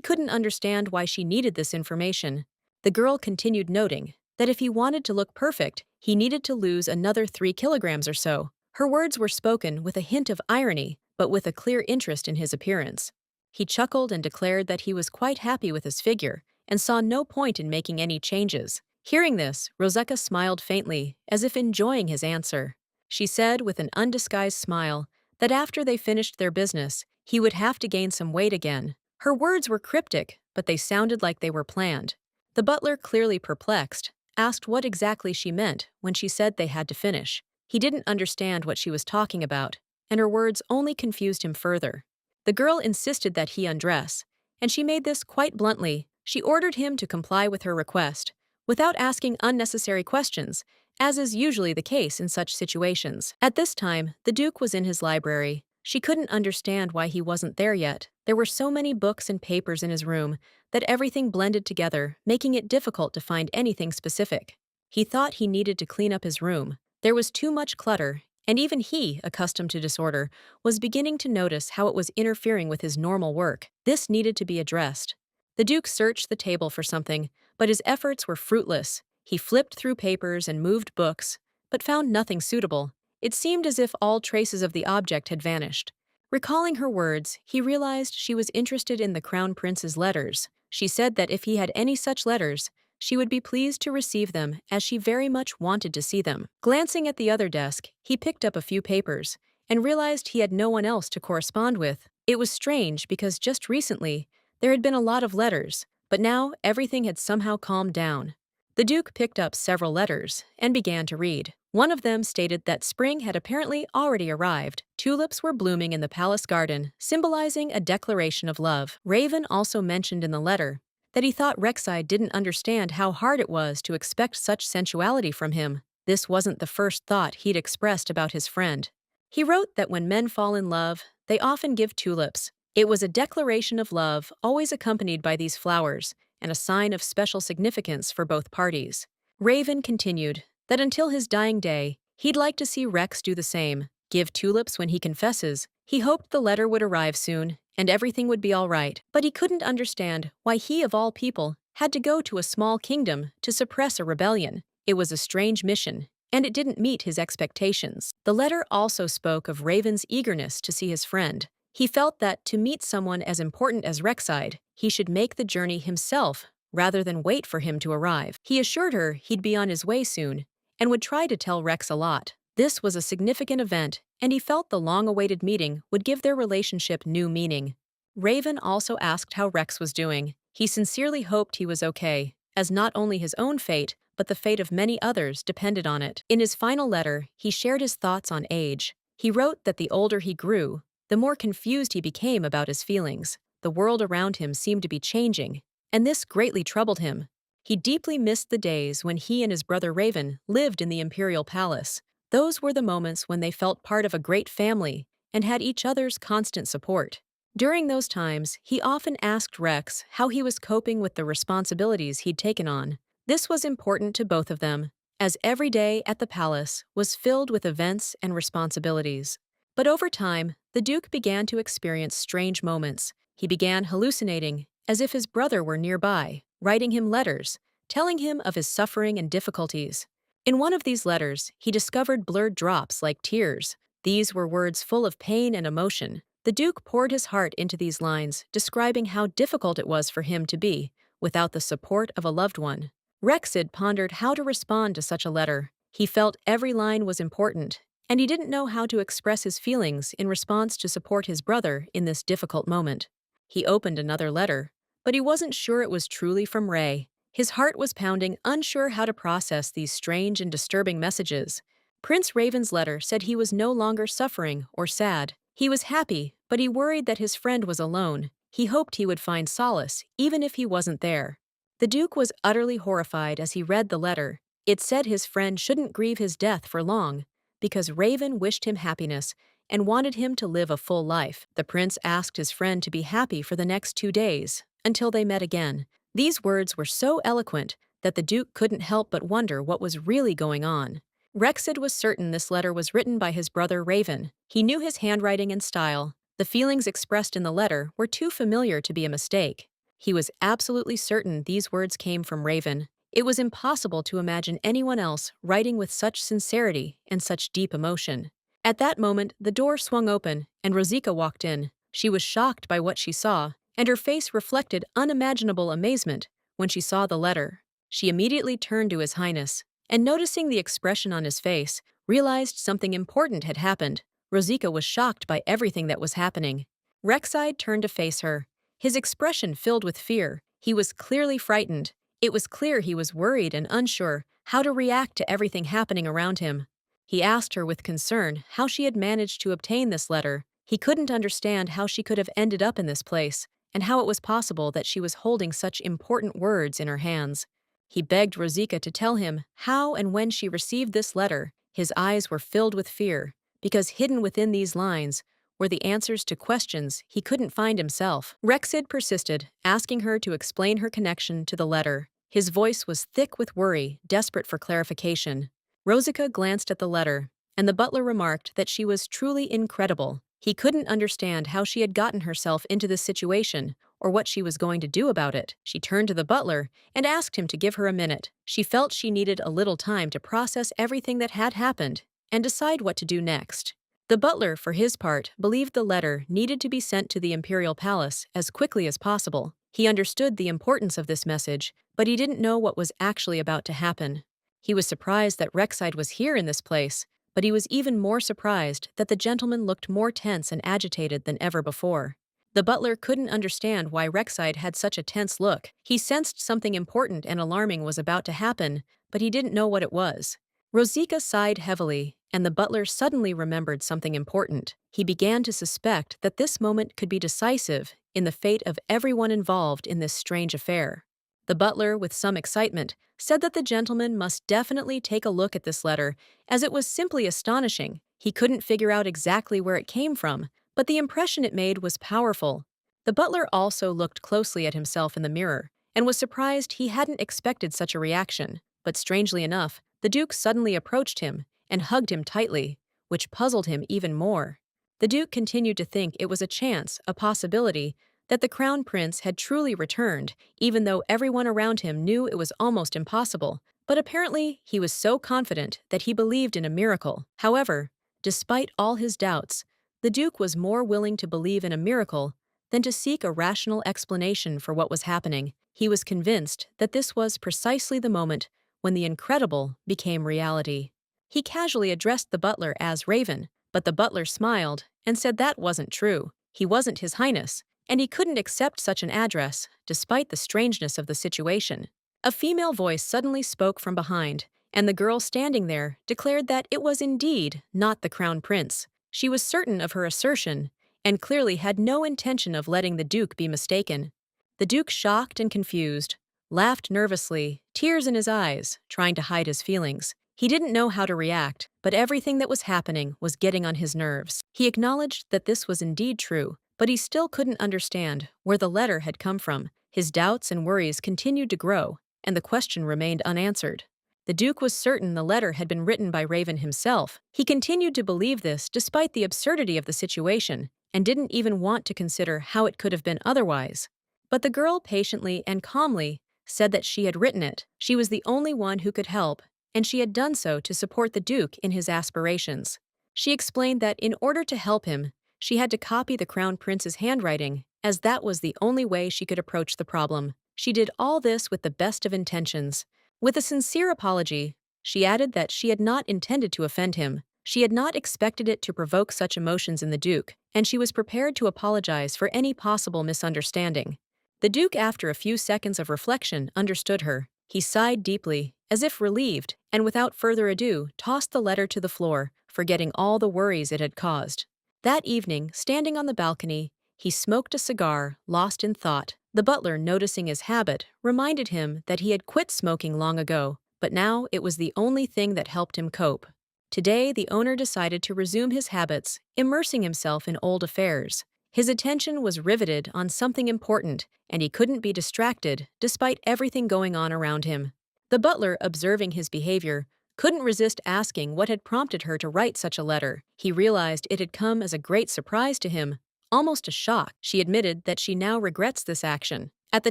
couldn't understand why she needed this information. The girl continued, noting that if he wanted to look perfect, he needed to lose another 3 kilograms or so. Her words were spoken with a hint of irony, but with a clear interest in his appearance. He chuckled and declared that he was quite happy with his figure and saw no point in making any changes. Hearing this, Roseka smiled faintly, as if enjoying his answer. She said with an undisguised smile that after they finished their business, he would have to gain some weight again. Her words were cryptic, but they sounded like they were planned. The butler, clearly perplexed, asked what exactly she meant when she said they had to finish. He didn't understand what she was talking about, and her words only confused him further. The girl insisted that he undress, and she made this quite bluntly. She ordered him to comply with her request, without asking unnecessary questions, as is usually the case in such situations. At this time, the Duke was in his library, She couldn't understand why he wasn't there yet. There were so many books and papers in his room that everything blended together, making it difficult to find anything specific. He thought he needed to clean up his room. There was too much clutter, and even he, accustomed to disorder, was beginning to notice how it was interfering with his normal work. This needed to be addressed. The Duke searched the table for something, but his efforts were fruitless. He flipped through papers and moved books, but found nothing suitable. It seemed as if all traces of the object had vanished. Recalling her words, he realized she was interested in the Crown Prince's letters. She said that if he had any such letters, she would be pleased to receive them, as she very much wanted to see them. Glancing at the other desk, he picked up a few papers and realized he had no one else to correspond with. It was strange because just recently, there had been a lot of letters, but now everything had somehow calmed down. The Duke picked up several letters and began to read. One of them stated that spring had apparently already arrived. Tulips were blooming in the palace garden, symbolizing a declaration of love. Raven also mentioned in the letter that he thought Rek'Sai didn't understand how hard it was to expect such sensuality from him. This wasn't the first thought he'd expressed about his friend. He wrote that when men fall in love, they often give tulips. It was a declaration of love, always accompanied by these flowers, and a sign of special significance for both parties. Raven continued that until his dying day, he'd like to see Rex do the same, give tulips when he confesses. He hoped the letter would arrive soon, and everything would be all right, but he couldn't understand why he, of all people, had to go to a small kingdom to suppress a rebellion. It was a strange mission, and it didn't meet his expectations. The letter also spoke of Raven's eagerness to see his friend. He felt that to meet someone as important as Rek'Sai, he should make the journey himself rather than wait for him to arrive. He assured her he'd be on his way soon and would try to tell Rex a lot. This was a significant event, and he felt the long-awaited meeting would give their relationship new meaning. Raven also asked how Rex was doing. He sincerely hoped he was okay, as not only his own fate, but the fate of many others depended on it. In his final letter, he shared his thoughts on age. He wrote that the older he grew, the more confused he became about his feelings. The world around him seemed to be changing, and this greatly troubled him. He deeply missed the days when he and his brother Raven lived in the imperial palace. Those were the moments when they felt part of a great family and had each other's constant support. During those times, he often asked Rex how he was coping with the responsibilities he'd taken on. This was important to both of them, as every day at the palace was filled with events and responsibilities. But over time, the Duke began to experience strange moments. He began hallucinating, as if his brother were nearby, writing him letters, telling him of his suffering and difficulties. In one of these letters, he discovered blurred drops like tears. These were words full of pain and emotion. The Duke poured his heart into these lines, describing how difficult it was for him to be without the support of a loved one. Rexid pondered how to respond to such a letter. He felt every line was important, and he didn't know how to express his feelings in response to support his brother in this difficult moment. He opened another letter, but he wasn't sure it was truly from Ray. His heart was pounding, unsure how to process these strange and disturbing messages. Prince Raven's letter said he was no longer suffering or sad. He was happy, but he worried that his friend was alone. He hoped he would find solace, even if he wasn't there. The Duke was utterly horrified as he read the letter. It said his friend shouldn't grieve his death for long, because Raven wished him happiness and wanted him to live a full life. The prince asked his friend to be happy for the next 2 days, until they met again. These words were so eloquent that the Duke couldn't help but wonder what was really going on. Rexid was certain this letter was written by his brother Raven. He knew his handwriting and style. The feelings expressed in the letter were too familiar to be a mistake. He was absolutely certain these words came from Raven. It was impossible to imagine anyone else writing with such sincerity and such deep emotion. At that moment, the door swung open, and Rosika walked in. She was shocked by what she saw, and her face reflected unimaginable amazement when she saw the letter. She immediately turned to His Highness, and noticing the expression on his face, realized something important had happened. Rosika was shocked by everything that was happening. Rexide turned to face her, his expression filled with fear. He was clearly frightened. It was clear he was worried and unsure how to react to everything happening around him. He asked her with concern how she had managed to obtain this letter. He couldn't understand how she could have ended up in this place, and how it was possible that she was holding such important words in her hands. He begged Rosika to tell him how and when she received this letter. His eyes were filled with fear, because hidden within these lines were the answers to questions he couldn't find himself. Rexid persisted, asking her to explain her connection to the letter. His voice was thick with worry, desperate for clarification. Rosica glanced at the letter, and the butler remarked that she was truly incredible. He couldn't understand how she had gotten herself into this situation, or what she was going to do about it. She turned to the butler and asked him to give her a minute. She felt she needed a little time to process everything that had happened and decide what to do next. The butler, for his part, believed the letter needed to be sent to the imperial palace as quickly as possible. He understood the importance of this message, but he didn't know what was actually about to happen. He was surprised that Rexide was here in this place, but he was even more surprised that the gentleman looked more tense and agitated than ever before. The butler couldn't understand why Rexide had such a tense look. He sensed something important and alarming was about to happen, but he didn't know what it was. Rosica sighed heavily, and the butler suddenly remembered something important. He began to suspect that this moment could be decisive in the fate of everyone involved in this strange affair. The butler, with some excitement, said that the gentleman must definitely take a look at this letter, as it was simply astonishing. He couldn't figure out exactly where it came from, but the impression it made was powerful. The butler also looked closely at himself in the mirror, and was surprised he hadn't expected such a reaction. But strangely enough, the Duke suddenly approached him and hugged him tightly, which puzzled him even more. The Duke continued to think it was a chance, a possibility, that the Crown Prince had truly returned, even though everyone around him knew it was almost impossible. But apparently, he was so confident that he believed in a miracle. However, despite all his doubts, the Duke was more willing to believe in a miracle than to seek a rational explanation for what was happening. He was convinced that this was precisely the moment when the incredible became reality. He casually addressed the butler as Raven, but the butler smiled and said that wasn't true. He wasn't His Highness, and he couldn't accept such an address, despite the strangeness of the situation. A female voice suddenly spoke from behind, and the girl standing there declared that it was indeed not the Crown Prince. She was certain of her assertion, and clearly had no intention of letting the Duke be mistaken. The Duke, shocked and confused, laughed nervously, tears in his eyes, trying to hide his feelings. He didn't know how to react, but everything that was happening was getting on his nerves. He acknowledged that this was indeed true, but he still couldn't understand where the letter had come from. His doubts and worries continued to grow, and the question remained unanswered. The Duke was certain the letter had been written by Raven himself. He continued to believe this despite the absurdity of the situation, and didn't even want to consider how it could have been otherwise. But the girl patiently and calmly said that she had written it. She was the only one who could help, and she had done so to support the Duke in his aspirations. She explained that in order to help him, she had to copy the Crown Prince's handwriting, as that was the only way she could approach the problem. She did all this with the best of intentions. With a sincere apology, she added that she had not intended to offend him. She had not expected it to provoke such emotions in the Duke, and she was prepared to apologize for any possible misunderstanding. The Duke, after a few seconds of reflection, understood her. He sighed deeply, as if relieved, and without further ado, tossed the letter to the floor, forgetting all the worries it had caused. That evening, standing on the balcony, he smoked a cigar, lost in thought. The butler, noticing his habit, reminded him that he had quit smoking long ago, but now it was the only thing that helped him cope. Today, the owner decided to resume his habits, immersing himself in old affairs. His attention was riveted on something important, and he couldn't be distracted despite everything going on around him. The butler, observing his behavior, couldn't resist asking what had prompted her to write such a letter. He realized it had come as a great surprise to him, almost a shock. She admitted that she now regrets this action. At the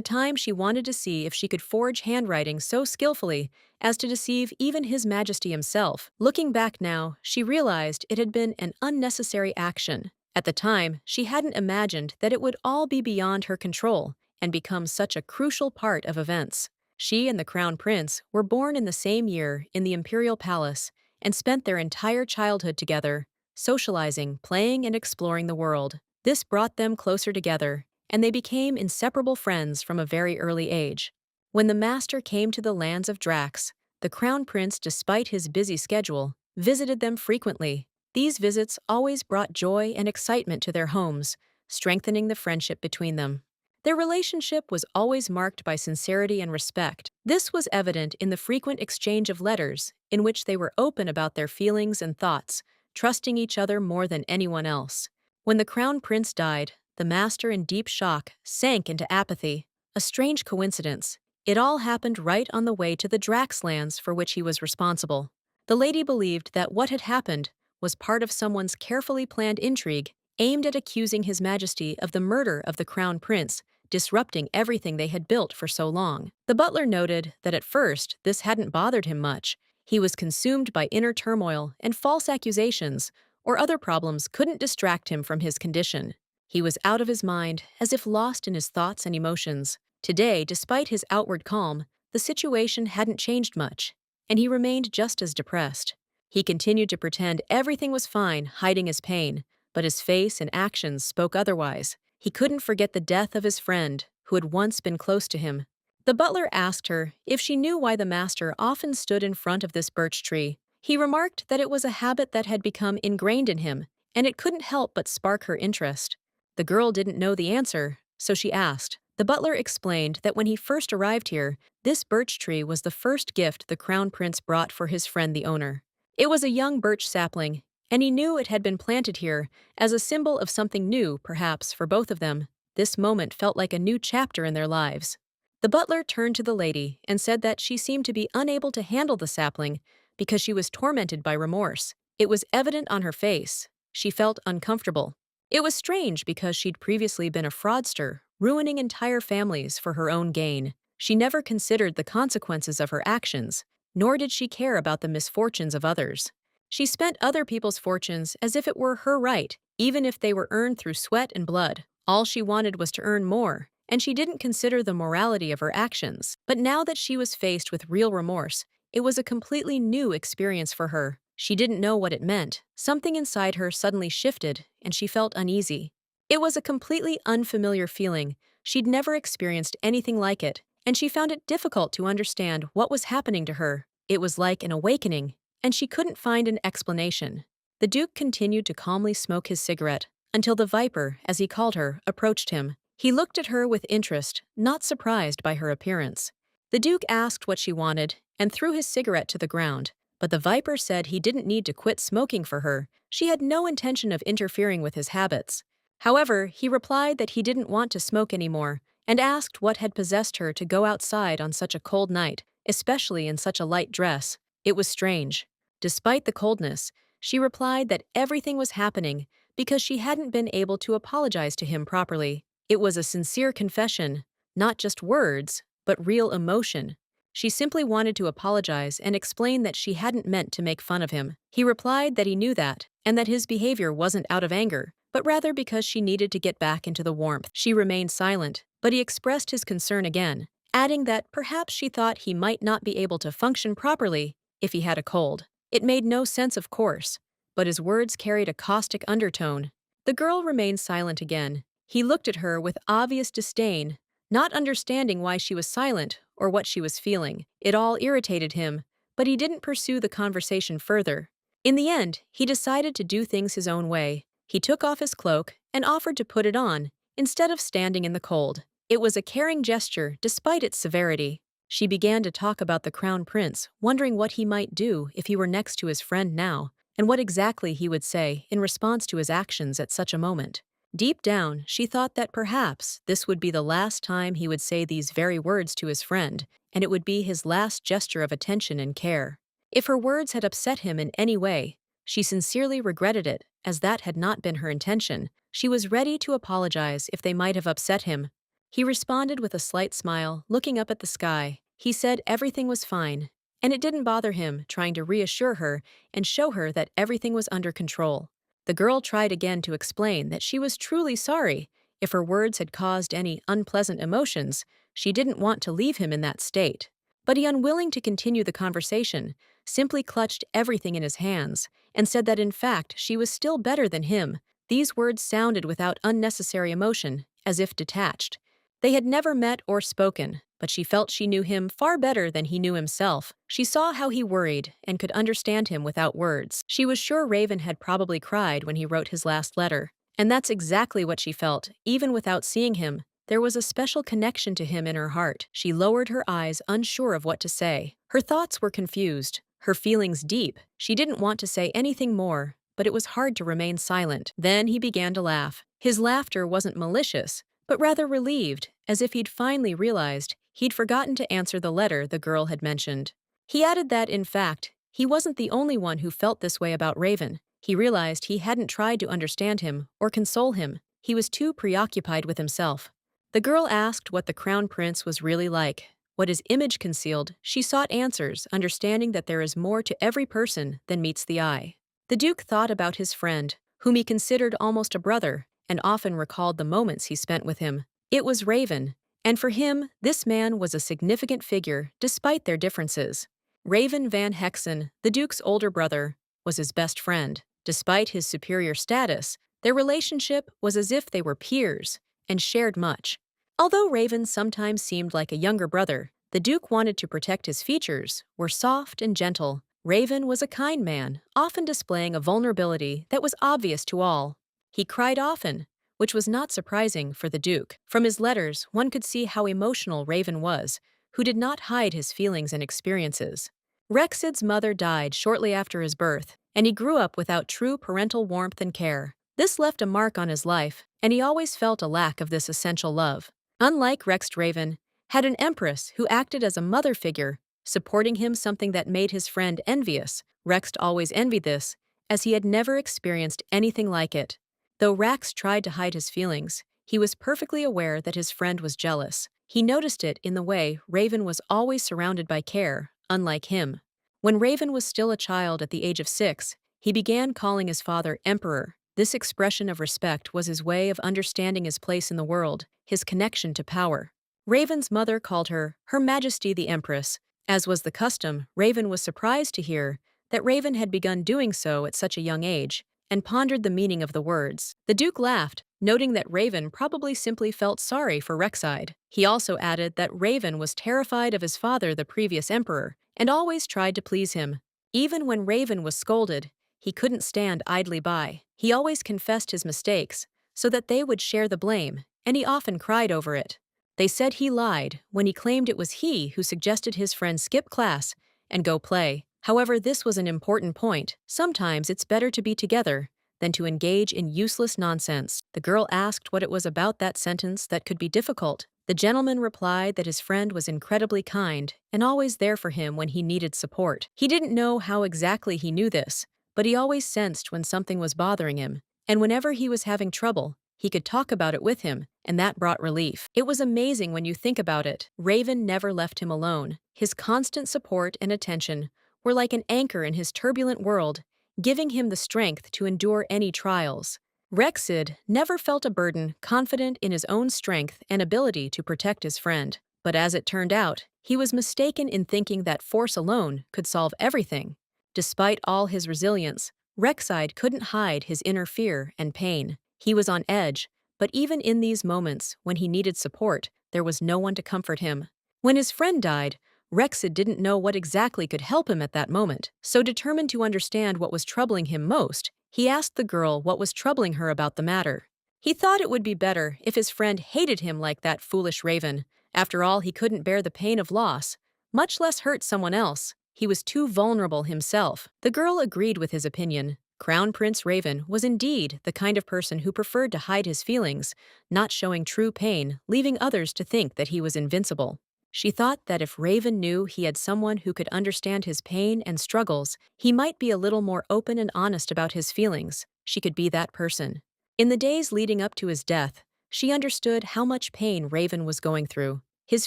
time, she wanted to see if she could forge handwriting so skillfully as to deceive even His Majesty himself. Looking back now, she realized it had been an unnecessary action. At the time, she hadn't imagined that it would all be beyond her control and become such a crucial part of events. She and the Crown Prince were born in the same year in the Imperial Palace and spent their entire childhood together, socializing, playing, and exploring the world. This brought them closer together, and they became inseparable friends from a very early age. When the Master came to the lands of Drax, the Crown Prince, despite his busy schedule, visited them frequently. These visits always brought joy and excitement to their homes, strengthening the friendship between them. Their relationship was always marked by sincerity and respect. This was evident in the frequent exchange of letters, in which they were open about their feelings and thoughts, trusting each other more than anyone else. When the crown prince died, the master, in deep shock, sank into apathy. A strange coincidence. It all happened right on the way to the Drax lands for which he was responsible. The lady believed that what had happened was part of someone's carefully planned intrigue aimed at accusing His Majesty of the murder of the crown prince, disrupting everything they had built for so long. The butler noted that at first this hadn't bothered him much. He was consumed by inner turmoil, and false accusations or other problems couldn't distract him from his condition. He was out of his mind, as if lost in his thoughts and emotions. Today, despite his outward calm, the situation hadn't changed much, and he remained just as depressed. He continued to pretend everything was fine, hiding his pain, but his face and actions spoke otherwise. He couldn't forget the death of his friend, who had once been close to him. The butler asked her if she knew why the master often stood in front of this birch tree. He remarked that it was a habit that had become ingrained in him, and it couldn't help but spark her interest. The girl didn't know the answer, so she asked. The butler explained that when he first arrived here, this birch tree was the first gift the crown prince brought for his friend the owner. It was a young birch sapling, and he knew it had been planted here as a symbol of something new, perhaps, for both of them. This moment felt like a new chapter in their lives. The butler turned to the lady and said that she seemed to be unable to handle the sapling because she was tormented by remorse. It was evident on her face. She felt uncomfortable. It was strange because she'd previously been a fraudster, ruining entire families for her own gain. She never considered the consequences of her actions, nor did she care about the misfortunes of others. She spent other people's fortunes as if it were her right, even if they were earned through sweat and blood. All she wanted was to earn more, and she didn't consider the morality of her actions. But now that she was faced with real remorse, it was a completely new experience for her. She didn't know what it meant. Something inside her suddenly shifted, and she felt uneasy. It was a completely unfamiliar feeling. She'd never experienced anything like it, and she found it difficult to understand what was happening to her. It was like an awakening, and she couldn't find an explanation. The Duke continued to calmly smoke his cigarette until the Viper, as he called her, approached him. He looked at her with interest, not surprised by her appearance. The Duke asked what she wanted and threw his cigarette to the ground, but the Viper said he didn't need to quit smoking for her. She had no intention of interfering with his habits. However, he replied that he didn't want to smoke anymore and asked what had possessed her to go outside on such a cold night, especially in such a light dress. It was strange. Despite the coldness, she replied that everything was happening because she hadn't been able to apologize to him properly. It was a sincere confession, not just words, but real emotion. She simply wanted to apologize and explain that she hadn't meant to make fun of him. He replied that he knew that, and that his behavior wasn't out of anger, but rather because she needed to get back into the warmth. She remained silent, but he expressed his concern again, adding that perhaps she thought he might not be able to function properly if he had a cold. It made no sense, of course, but his words carried a caustic undertone. The girl remained silent again. He looked at her with obvious disdain, not understanding why she was silent or what she was feeling. It all irritated him, but he didn't pursue the conversation further. In the end, he decided to do things his own way. He took off his cloak and offered to put it on, instead of standing in the cold. It was a caring gesture, despite its severity. She began to talk about the crown prince, wondering what he might do if he were next to his friend now, and what exactly he would say in response to his actions at such a moment. Deep down, she thought that perhaps this would be the last time he would say these very words to his friend, and it would be his last gesture of attention and care. If her words had upset him in any way, she sincerely regretted it, as that had not been her intention. She was ready to apologize if they might have upset him. He responded with a slight smile, looking up at the sky. He said everything was fine, and it didn't bother him, trying to reassure her and show her that everything was under control. The girl tried again to explain that she was truly sorry. If her words had caused any unpleasant emotions, she didn't want to leave him in that state. But he, unwilling to continue the conversation, simply clutched everything in his hands and said that in fact she was still better than him. These words sounded without unnecessary emotion, as if detached. They had never met or spoken, but she felt she knew him far better than he knew himself. She saw how he worried and could understand him without words. She was sure Raven had probably cried when he wrote his last letter, and that's exactly what she felt, even without seeing him. There was a special connection to him in her heart. She lowered her eyes, unsure of what to say. Her thoughts were confused, her feelings deep. She didn't want to say anything more, but it was hard to remain silent. Then he began to laugh. His laughter wasn't malicious, but rather relieved, as if he'd finally realized he'd forgotten to answer the letter the girl had mentioned. He added that, in fact, he wasn't the only one who felt this way about Raven. He realized he hadn't tried to understand him or console him. He was too preoccupied with himself. The girl asked what the crown prince was really like. What his image concealed, she sought answers, understanding that there is more to every person than meets the eye. The Duke thought about his friend, whom he considered almost a brother, and often recalled the moments he spent with him. It was Raven, and for him, this man was a significant figure despite their differences. Raven Van Hexen, the Duke's older brother, was his best friend. Despite his superior status, their relationship was as if they were peers and shared much. Although Raven sometimes seemed like a younger brother, the Duke wanted to protect his features, were soft and gentle. Raven was a kind man, often displaying a vulnerability that was obvious to all. He cried often, which was not surprising for the Duke. From his letters, one could see how emotional Raven was, who did not hide his feelings and experiences. Rexid's mother died shortly after his birth, and he grew up without true parental warmth and care. This left a mark on his life, and he always felt a lack of this essential love. Unlike Rex, Raven had an empress who acted as a mother figure, supporting him, something that made his friend envious. Rex always envied this, as he had never experienced anything like it. Though Rex tried to hide his feelings, he was perfectly aware that his friend was jealous. He noticed it in the way Raven was always surrounded by care, unlike him. When Raven was still a child at the age of 6, he began calling his father Emperor. This expression of respect was his way of understanding his place in the world, his connection to power. Raven's mother called her Her Majesty the Empress. As was the custom, Raven was surprised to hear that Raven had begun doing so at such a young age, and pondered the meaning of the words. The Duke laughed, noting that Raven probably simply felt sorry for Rexide. He also added that Raven was terrified of his father, the previous emperor, and always tried to please him. Even when Raven was scolded, he couldn't stand idly by. He always confessed his mistakes, so that they would share the blame, and he often cried over it. They said he lied when he claimed it was he who suggested his friend skip class and go play. However, this was an important point. Sometimes it's better to be together than to engage in useless nonsense. The girl asked what it was about that sentence that could be difficult. The gentleman replied that his friend was incredibly kind and always there for him when he needed support. He didn't know how exactly he knew this, but he always sensed when something was bothering him, and whenever he was having trouble, he could talk about it with him, and that brought relief. It was amazing when you think about it. Raven never left him alone. His constant support and attention were like an anchor in his turbulent world, giving him the strength to endure any trials. Rexid never felt a burden, confident in his own strength and ability to protect his friend. But as it turned out, he was mistaken in thinking that force alone could solve everything. Despite all his resilience, Rexide couldn't hide his inner fear and pain. He was on edge, but even in these moments when he needed support, there was no one to comfort him. When his friend died, Rexid didn't know what exactly could help him at that moment. So determined to understand what was troubling him most, he asked the girl what was troubling her about the matter. He thought it would be better if his friend hated him like that foolish Raven. After all, he couldn't bear the pain of loss, much less hurt someone else. He was too vulnerable himself. The girl agreed with his opinion. Crown Prince Raven was indeed the kind of person who preferred to hide his feelings, not showing true pain, leaving others to think that he was invincible. She thought that if Raven knew he had someone who could understand his pain and struggles, he might be a little more open and honest about his feelings. She could be that person. In the days leading up to his death, she understood how much pain Raven was going through. His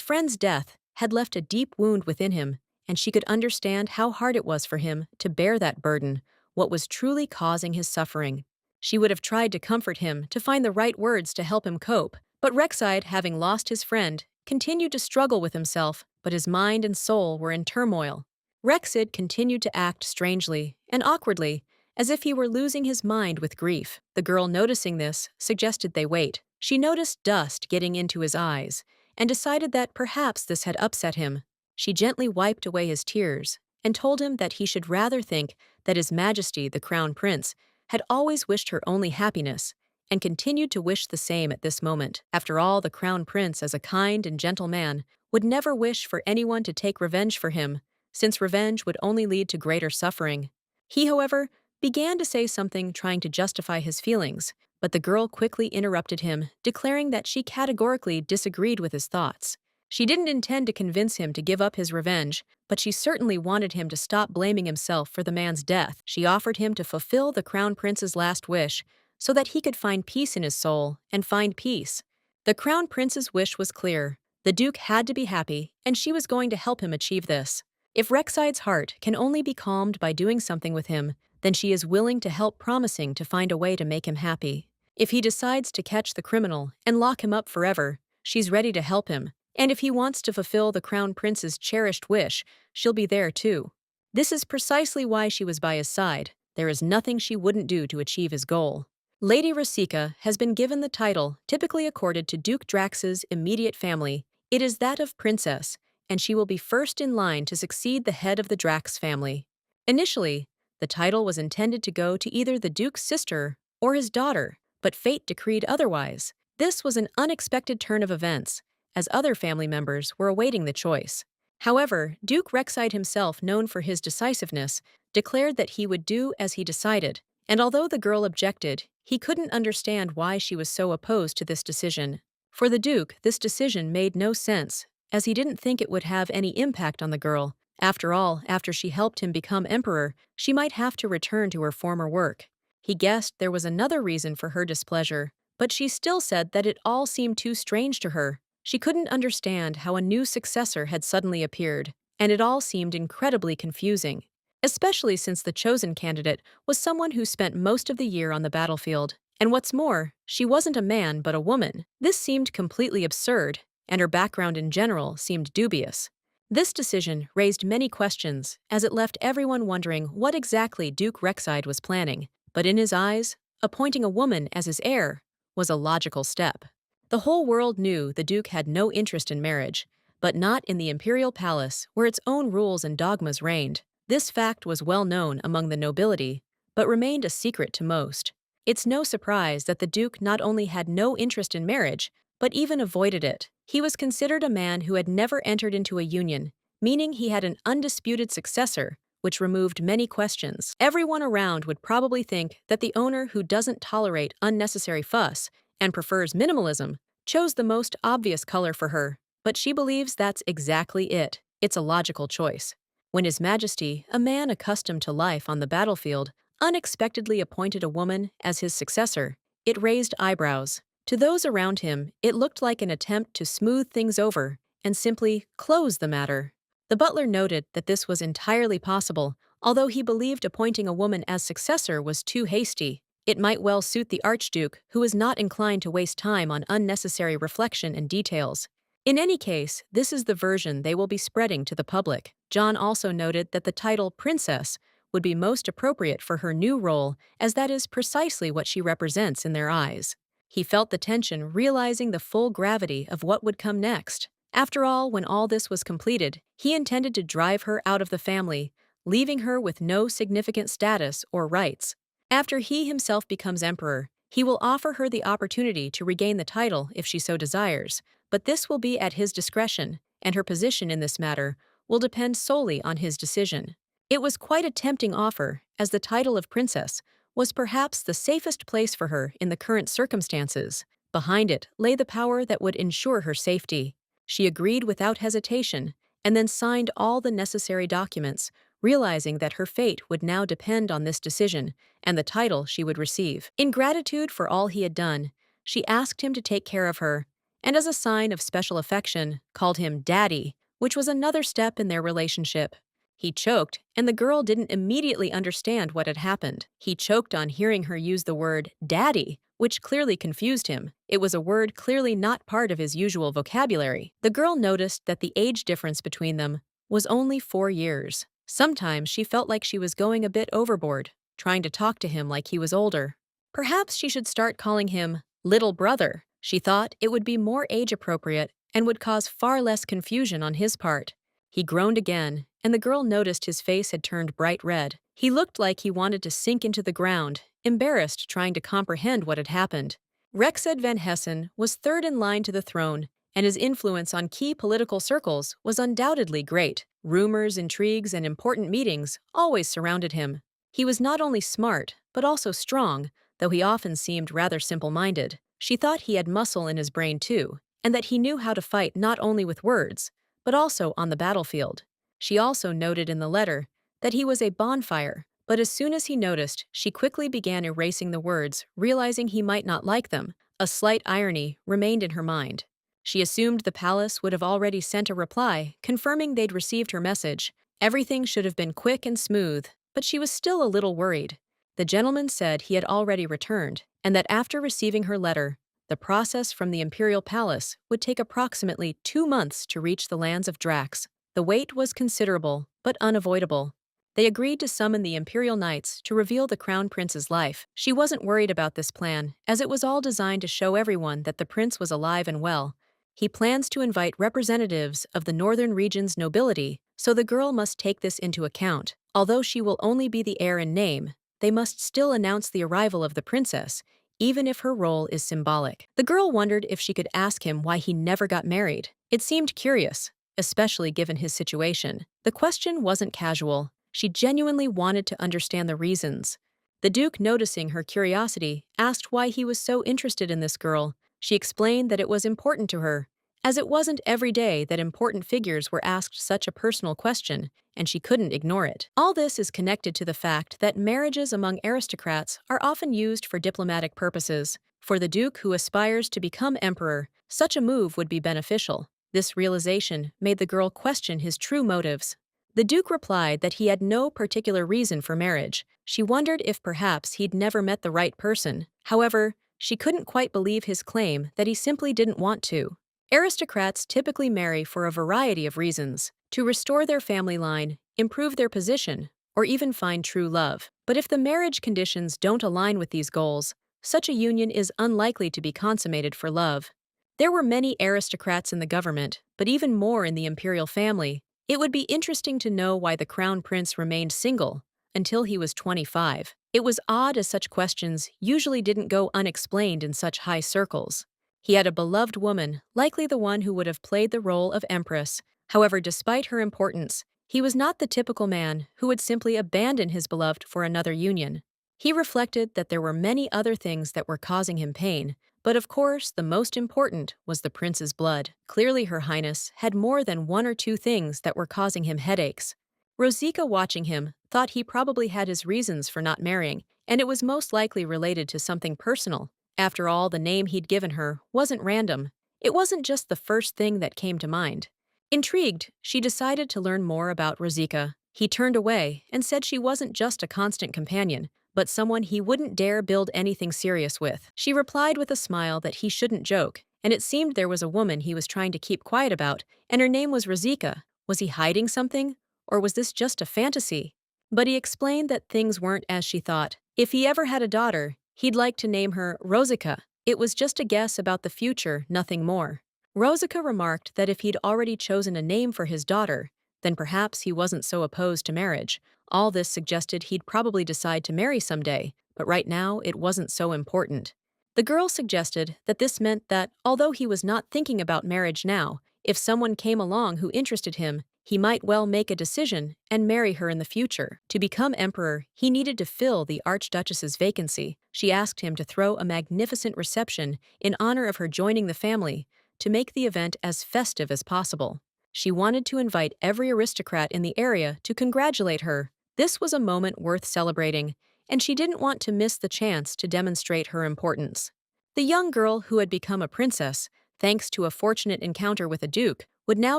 friend's death had left a deep wound within him, and she could understand how hard it was for him to bear that burden, what was truly causing his suffering. She would have tried to comfort him, to find the right words to help him cope, but Rexide, having lost his friend, continued to struggle with himself, but his mind and soul were in turmoil. Rexid continued to act strangely and awkwardly, as if he were losing his mind with grief. The girl, noticing this, suggested they wait. She noticed dust getting into his eyes, and decided that perhaps this had upset him. She gently wiped away his tears, and told him that he should rather think that His Majesty, the Crown Prince, had always wished her only happiness, and continued to wish the same at this moment. After all, the Crown Prince, as a kind and gentle man, would never wish for anyone to take revenge for him, since revenge would only lead to greater suffering. He, however, began to say something trying to justify his feelings, but the girl quickly interrupted him, declaring that she categorically disagreed with his thoughts. She didn't intend to convince him to give up his revenge, but she certainly wanted him to stop blaming himself for the man's death. She offered him to fulfill the crown prince's last wish so that he could find peace in his soul and find peace. The crown prince's wish was clear. The duke had to be happy, and she was going to help him achieve this. If Rexide's heart can only be calmed by doing something with him, then she is willing to help, promising to find a way to make him happy. If he decides to catch the criminal and lock him up forever, she's ready to help him. And if he wants to fulfill the crown prince's cherished wish, she'll be there too. This is precisely why she was by his side. There is nothing she wouldn't do to achieve his goal. Lady Rasika has been given the title typically accorded to Duke Drax's immediate family. It is that of princess, and she will be first in line to succeed the head of the Drax family. Initially, the title was intended to go to either the duke's sister or his daughter, but fate decreed otherwise. This was an unexpected turn of events, as other family members were awaiting the choice. However, Duke Rexide himself, known for his decisiveness, declared that he would do as he decided, and although the girl objected, he couldn't understand why she was so opposed to this decision. For the Duke, this decision made no sense, as he didn't think it would have any impact on the girl. After all, after she helped him become emperor, she might have to return to her former work. He guessed there was another reason for her displeasure, but she still said that it all seemed too strange to her. She couldn't understand how a new successor had suddenly appeared, and it all seemed incredibly confusing, especially since the chosen candidate was someone who spent most of the year on the battlefield. And what's more, she wasn't a man but a woman. This seemed completely absurd, and her background in general seemed dubious. This decision raised many questions, as it left everyone wondering what exactly Duke Rexide was planning. But in his eyes, appointing a woman as his heir was a logical step. The whole world knew the Duke had no interest in marriage, but not in the imperial palace where its own rules and dogmas reigned. This fact was well known among the nobility, but remained a secret to most. It's no surprise that the Duke not only had no interest in marriage, but even avoided it. He was considered a man who had never entered into a union, meaning he had an undisputed successor, which removed many questions. Everyone around would probably think that the owner who doesn't tolerate unnecessary fuss and prefers minimalism chose the most obvious color for her, but she believes that's exactly it. It's a logical choice. When His Majesty, a man accustomed to life on the battlefield, unexpectedly appointed a woman as his successor, it raised eyebrows. To those around him, it looked like an attempt to smooth things over and simply close the matter. The butler noted that this was entirely possible, although he believed appointing a woman as successor was too hasty. It might well suit the Archduke, who was not inclined to waste time on unnecessary reflection and details. In any case, this is the version they will be spreading to the public. John also noted that the title princess would be most appropriate for her new role, as that is precisely what she represents in their eyes. He felt the tension, realizing the full gravity of what would come next. After all, when all this was completed, he intended to drive her out of the family, leaving her with no significant status or rights. After he himself becomes emperor, he will offer her the opportunity to regain the title if she so desires, but this will be at his discretion, and her position in this matter will depend solely on his decision. It was quite a tempting offer, as the title of princess was perhaps the safest place for her in the current circumstances. Behind it lay the power that would ensure her safety. She agreed without hesitation, and then signed all the necessary documents, realizing that her fate would now depend on this decision and the title she would receive. In gratitude for all he had done, she asked him to take care of her, and as a sign of special affection, called him Daddy, which was another step in their relationship. He choked, and the girl didn't immediately understand what had happened. He choked on hearing her use the word daddy, which clearly confused him. It was a word clearly not part of his usual vocabulary. The girl noticed that the age difference between them was only 4 years. Sometimes she felt like she was going a bit overboard, trying to talk to him like he was older. Perhaps she should start calling him little brother. She thought it would be more age-appropriate and would cause far less confusion on his part. He groaned again, and the girl noticed his face had turned bright red. He looked like he wanted to sink into the ground, embarrassed trying to comprehend what had happened. Rexed van Hessen was third in line to the throne, and his influence on key political circles was undoubtedly great. Rumors, intrigues, and important meetings always surrounded him. He was not only smart, but also strong, though he often seemed rather simple-minded. She thought he had muscle in his brain too, and that he knew how to fight not only with words, but also on the battlefield. She also noted in the letter that he was a bonfire, but as soon as he noticed, she quickly began erasing the words, realizing he might not like them. A slight irony remained in her mind. She assumed the palace would have already sent a reply, confirming they'd received her message. Everything should have been quick and smooth, but she was still a little worried. The gentleman said he had already returned, and that after receiving her letter, the process from the imperial palace would take approximately 2 months to reach the lands of Drax. The wait was considerable, but unavoidable. They agreed to summon the imperial knights to reveal the crown prince's life. She wasn't worried about this plan, as it was all designed to show everyone that the prince was alive and well. He plans to invite representatives of the northern region's nobility, so the girl must take this into account. Although she will only be the heir in name, they must still announce the arrival of the princess, even if her role is symbolic. The girl wondered if she could ask him why he never got married. It seemed curious, especially given his situation. The question wasn't casual. She genuinely wanted to understand the reasons. The Duke, noticing her curiosity, asked why he was so interested in this girl. She explained that it was important to her, as it wasn't every day that important figures were asked such a personal question, and she couldn't ignore it. All this is connected to the fact that marriages among aristocrats are often used for diplomatic purposes. For the Duke who aspires to become emperor, such a move would be beneficial. This realization made the girl question his true motives. The Duke replied that he had no particular reason for marriage. She wondered if perhaps he'd never met the right person. However, she couldn't quite believe his claim that he simply didn't want to. Aristocrats typically marry for a variety of reasons: to restore their family line, improve their position, or even find true love. But if the marriage conditions don't align with these goals, such a union is unlikely to be consummated for love. There were many aristocrats in the government, but even more in the imperial family. It would be interesting to know why the crown prince remained single until he was 25. It was odd, as such questions usually didn't go unexplained in such high circles. He had a beloved woman, likely the one who would have played the role of empress. However, despite her importance, he was not the typical man who would simply abandon his beloved for another union. He reflected that there were many other things that were causing him pain, but of course the most important was the prince's blood. Clearly Her Highness had more than one or two things that were causing him headaches. Rosika, watching him, thought he probably had his reasons for not marrying, and it was most likely related to something personal. After all, the name he'd given her wasn't random. It wasn't just the first thing that came to mind. Intrigued, she decided to learn more about Rosika. He turned away and said she wasn't just a constant companion, but someone he wouldn't dare build anything serious with. She replied with a smile that he shouldn't joke, and it seemed there was a woman he was trying to keep quiet about, and her name was Rosika. Was he hiding something? Or was this just a fantasy? But he explained that things weren't as she thought. If he ever had a daughter, he'd like to name her Rosika. It was just a guess about the future, nothing more. Rosika remarked that if he'd already chosen a name for his daughter, then perhaps he wasn't so opposed to marriage. All this suggested he'd probably decide to marry someday, but right now it wasn't so important. The girl suggested that this meant that, although he was not thinking about marriage now, if someone came along who interested him, he might well make a decision and marry her in the future. To become emperor, he needed to fill the archduchess's vacancy. She asked him to throw a magnificent reception in honor of her joining the family, to make the event as festive as possible. She wanted to invite every aristocrat in the area to congratulate her. This was a moment worth celebrating, and she didn't want to miss the chance to demonstrate her importance. The young girl who had become a princess, thanks to a fortunate encounter with a duke, would now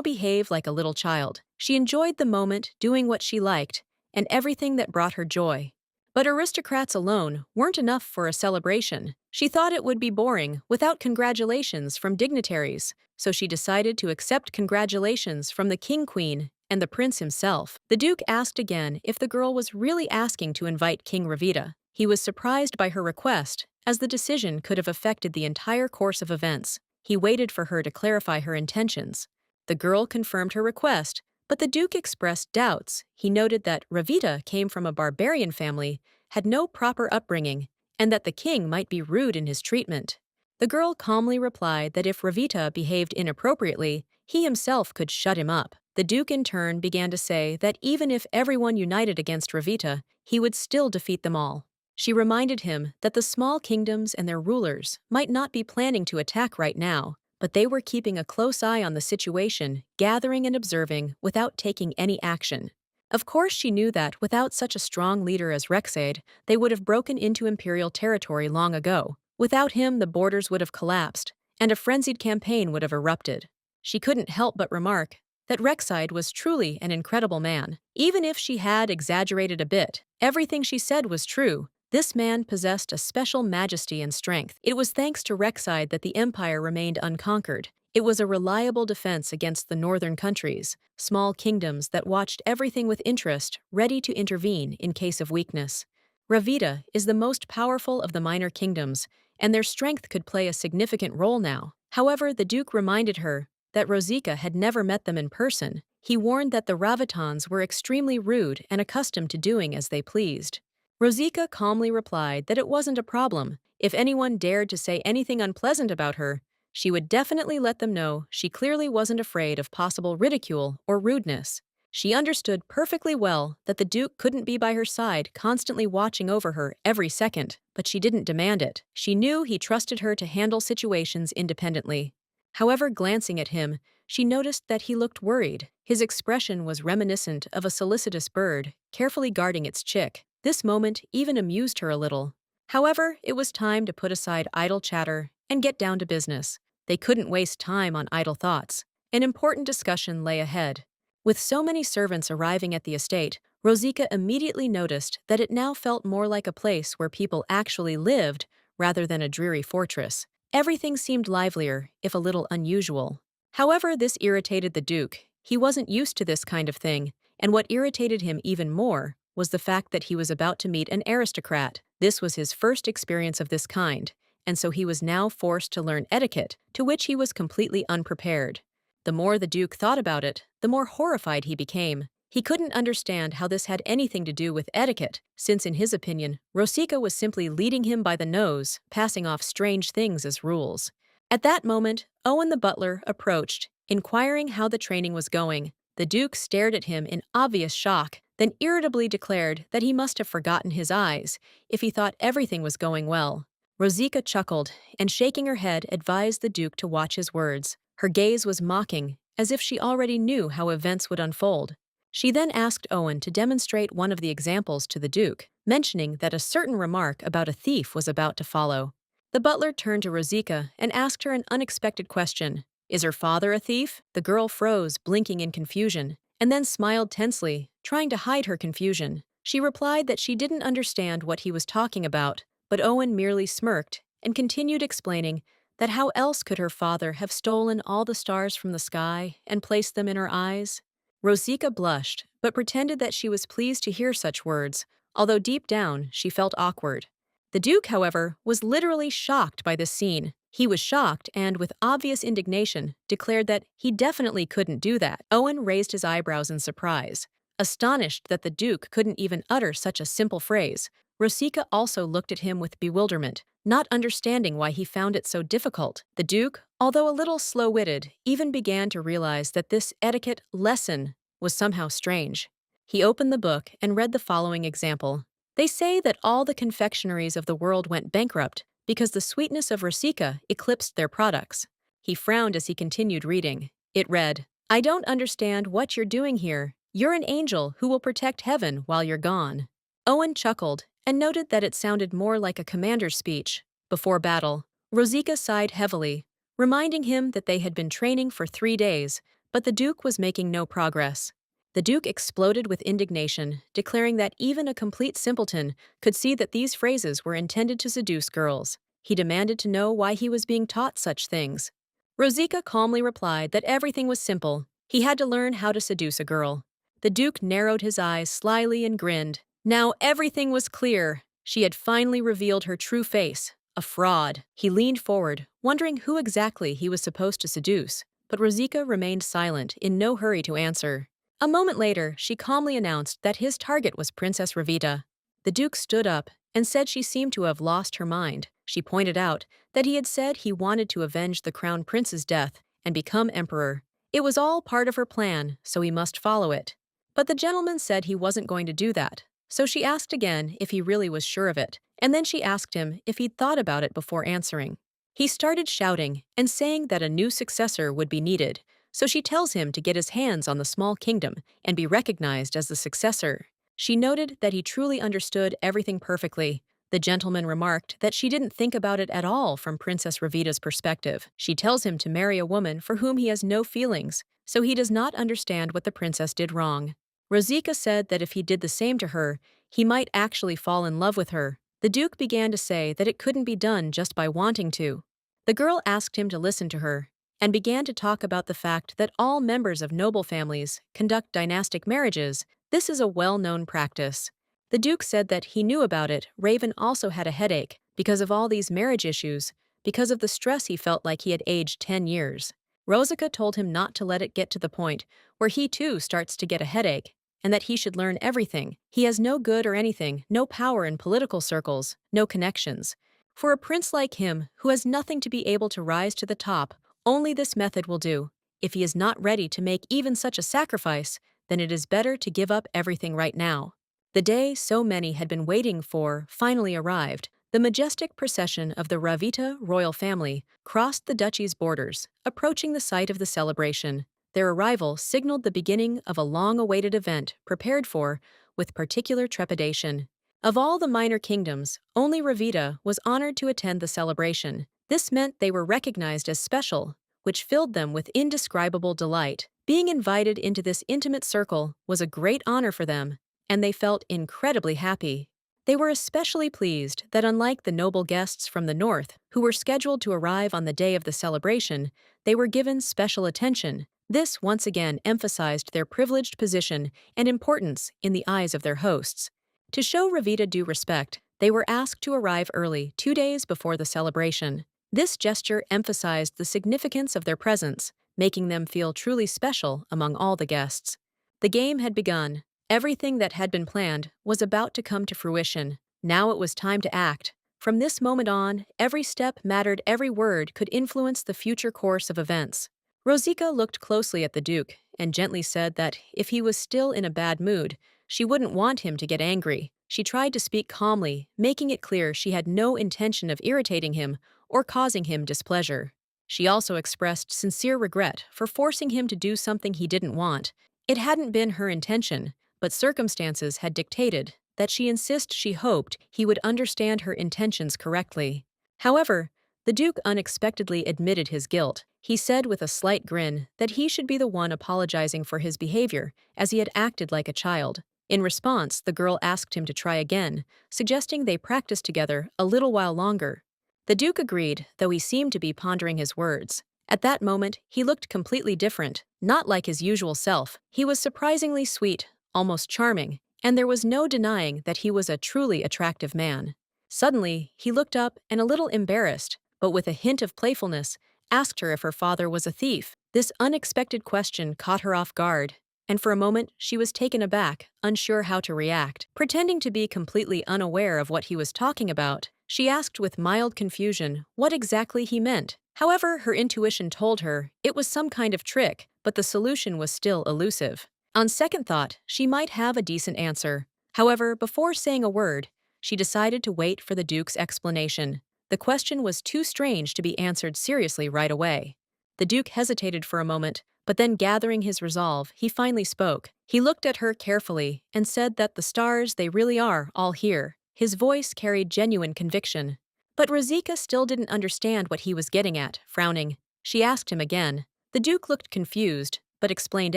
behave like a little child. She enjoyed the moment, doing what she liked, and everything that brought her joy. But aristocrats alone weren't enough for a celebration. She thought it would be boring without congratulations from dignitaries, so she decided to accept congratulations from the king-queen and the prince himself. The Duke asked again if the girl was really asking to invite King Ravida. He was surprised by her request, as the decision could have affected the entire course of events. He waited for her to clarify her intentions. The girl confirmed her request, but the Duke expressed doubts. He noted that Ravida came from a barbarian family, had no proper upbringing, and that the king might be rude in his treatment. The girl calmly replied that if Ravida behaved inappropriately, he himself could shut him up. The Duke in turn began to say that even if everyone united against Ravita, he would still defeat them all. She reminded him that the small kingdoms and their rulers might not be planning to attack right now, but they were keeping a close eye on the situation, gathering and observing without taking any action. Of course, she knew that without such a strong leader as Rexaid, they would have broken into imperial territory long ago. Without him, the borders would have collapsed, and a frenzied campaign would have erupted. She couldn't help but remark that Rexaid was truly an incredible man. Even if she had exaggerated a bit, everything she said was true. This man possessed a special majesty and strength. It was thanks to Rexaid that the empire remained unconquered. It was a reliable defense against the northern countries, small kingdoms that watched everything with interest, ready to intervene in case of weakness. Ravida is the most powerful of the minor kingdoms, and their strength could play a significant role now. However, the Duke reminded her that Rosica had never met them in person. He warned that the Ravitans were extremely rude and accustomed to doing as they pleased. Rosica calmly replied that it wasn't a problem. If anyone dared to say anything unpleasant about her, she would definitely let them know. She clearly wasn't afraid of possible ridicule or rudeness. She understood perfectly well that the Duke couldn't be by her side, constantly watching over her every second, but she didn't demand it. She knew he trusted her to handle situations independently. However, glancing at him, she noticed that he looked worried. His expression was reminiscent of a solicitous bird, carefully guarding its chick. This moment even amused her a little. However, it was time to put aside idle chatter and get down to business. They couldn't waste time on idle thoughts. An important discussion lay ahead. With so many servants arriving at the estate, Rosica immediately noticed that it now felt more like a place where people actually lived rather than a dreary fortress. Everything seemed livelier, if a little unusual. However, this irritated the Duke. He wasn't used to this kind of thing, and what irritated him even more was the fact that he was about to meet an aristocrat. This was his first experience of this kind, and so he was now forced to learn etiquette, to which he was completely unprepared. The more the Duke thought about it, the more horrified he became. He couldn't understand how this had anything to do with etiquette, since in his opinion, Rosica was simply leading him by the nose, passing off strange things as rules. At that moment, Owen the butler approached, inquiring how the training was going. The Duke stared at him in obvious shock, then irritably declared that he must have forgotten his eyes if he thought everything was going well. Rosica chuckled, and shaking her head advised the Duke to watch his words. Her gaze was mocking, as if she already knew how events would unfold. She then asked Owen to demonstrate one of the examples to the Duke, mentioning that a certain remark about a thief was about to follow. The butler turned to Rosica and asked her an unexpected question. "Is her father a thief?" The girl froze, blinking in confusion, and then smiled tensely, trying to hide her confusion. She replied that she didn't understand what he was talking about, but Owen merely smirked and continued explaining that how else could her father have stolen all the stars from the sky and placed them in her eyes? Rosica blushed, but pretended that she was pleased to hear such words, although deep down she felt awkward. The Duke, however, was literally shocked by this scene. He was shocked and, with obvious indignation, declared that he definitely couldn't do that. Owen raised his eyebrows in surprise, astonished that the Duke couldn't even utter such a simple phrase. Rosica also looked at him with bewilderment, not understanding why he found it so difficult. The Duke, although a little slow-witted, even began to realize that this etiquette lesson was somehow strange. He opened the book and read the following example. "They say that all the confectionaries of the world went bankrupt because the sweetness of Rosica eclipsed their products." He frowned as he continued reading. It read, "I don't understand what you're doing here. You're an angel who will protect heaven while you're gone." Owen chuckled and noted that it sounded more like a commander's speech. Before battle, Rosica sighed heavily, reminding him that they had been training for 3 days, but the Duke was making no progress. The Duke exploded with indignation, declaring that even a complete simpleton could see that these phrases were intended to seduce girls. He demanded to know why he was being taught such things. Rosica calmly replied that everything was simple. He had to learn how to seduce a girl. The Duke narrowed his eyes slyly and grinned. Now everything was clear. She had finally revealed her true face, a fraud. He leaned forward, wondering who exactly he was supposed to seduce, but Rosica remained silent, in no hurry to answer. A moment later, she calmly announced that his target was Princess Ravida. The Duke stood up and said she seemed to have lost her mind. She pointed out that he had said he wanted to avenge the crown prince's death and become emperor, It was all part of her plan, so he must follow it. But the gentleman said he wasn't going to do that, so she asked again if he really was sure of it, and then she asked him if he'd thought about it before answering. He started shouting and saying that a new successor would be needed, so she tells him to get his hands on the small kingdom and be recognized as the successor. She noted that he truly understood everything perfectly. The gentleman remarked that she didn't think about it at all from Princess Ravida's perspective. She tells him to marry a woman for whom he has no feelings, so he does not understand what the princess did wrong. Rosika said that if he did the same to her, he might actually fall in love with her. The Duke began to say that it couldn't be done just by wanting to. The girl asked him to listen to her and began to talk about the fact that all members of noble families conduct dynastic marriages. This is a well-known practice. The Duke said that he knew about it. Raven also had a headache because of all these marriage issues, because of the stress he felt like he had aged 10 years. Rosika told him not to let it get to the point where he too starts to get a headache, and that he should learn everything. He has no good or anything, no power in political circles, no connections. For a prince like him, who has nothing to be able to rise to the top, only this method will do. If he is not ready to make even such a sacrifice, then it is better to give up everything right now. The day so many had been waiting for finally arrived. The majestic procession of the Ravida royal family crossed the duchy's borders, approaching the site of the celebration. Their arrival signaled the beginning of a long-awaited event prepared for with particular trepidation. Of all the minor kingdoms, only Ravida was honored to attend the celebration. This meant they were recognized as special, which filled them with indescribable delight. Being invited into this intimate circle was a great honor for them, and they felt incredibly happy. They were especially pleased that unlike the noble guests from the north, who were scheduled to arrive on the day of the celebration, they were given special attention. This once again emphasized their privileged position and importance in the eyes of their hosts. To show Ravida due respect, they were asked to arrive early, 2 days before the celebration. This gesture emphasized the significance of their presence, making them feel truly special among all the guests. The game had begun. Everything that had been planned was about to come to fruition. Now it was time to act. From this moment on, every step mattered, every word could influence the future course of events. Rosika looked closely at the Duke and gently said that if he was still in a bad mood, she wouldn't want him to get angry. She tried to speak calmly, making it clear she had no intention of irritating him or causing him displeasure. She also expressed sincere regret for forcing him to do something he didn't want. It hadn't been her intention, but circumstances had dictated that she hoped he would understand her intentions correctly. However, the Duke unexpectedly admitted his guilt. He said with a slight grin that he should be the one apologizing for his behavior, as he had acted like a child. In response, the girl asked him to try again, suggesting they practice together a little while longer. The Duke agreed, though he seemed to be pondering his words. At that moment, he looked completely different, not like his usual self. He was surprisingly sweet, almost charming, and there was no denying that he was a truly attractive man. Suddenly, he looked up and, a little embarrassed, but with a hint of playfulness, asked her if her father was a thief. This unexpected question caught her off guard, and for a moment she was taken aback, unsure how to react. Pretending to be completely unaware of what he was talking about, she asked with mild confusion what exactly he meant. However, her intuition told her it was some kind of trick, but the solution was still elusive. On second thought, she might have a decent answer. However, before saying a word, she decided to wait for the Duke's explanation. The question was too strange to be answered seriously right away. The Duke hesitated for a moment, but then gathering his resolve, he finally spoke. He looked at her carefully and said that the stars, they really are all here. His voice carried genuine conviction. But Rosika still didn't understand what he was getting at, frowning. She asked him again. The Duke looked confused, but explained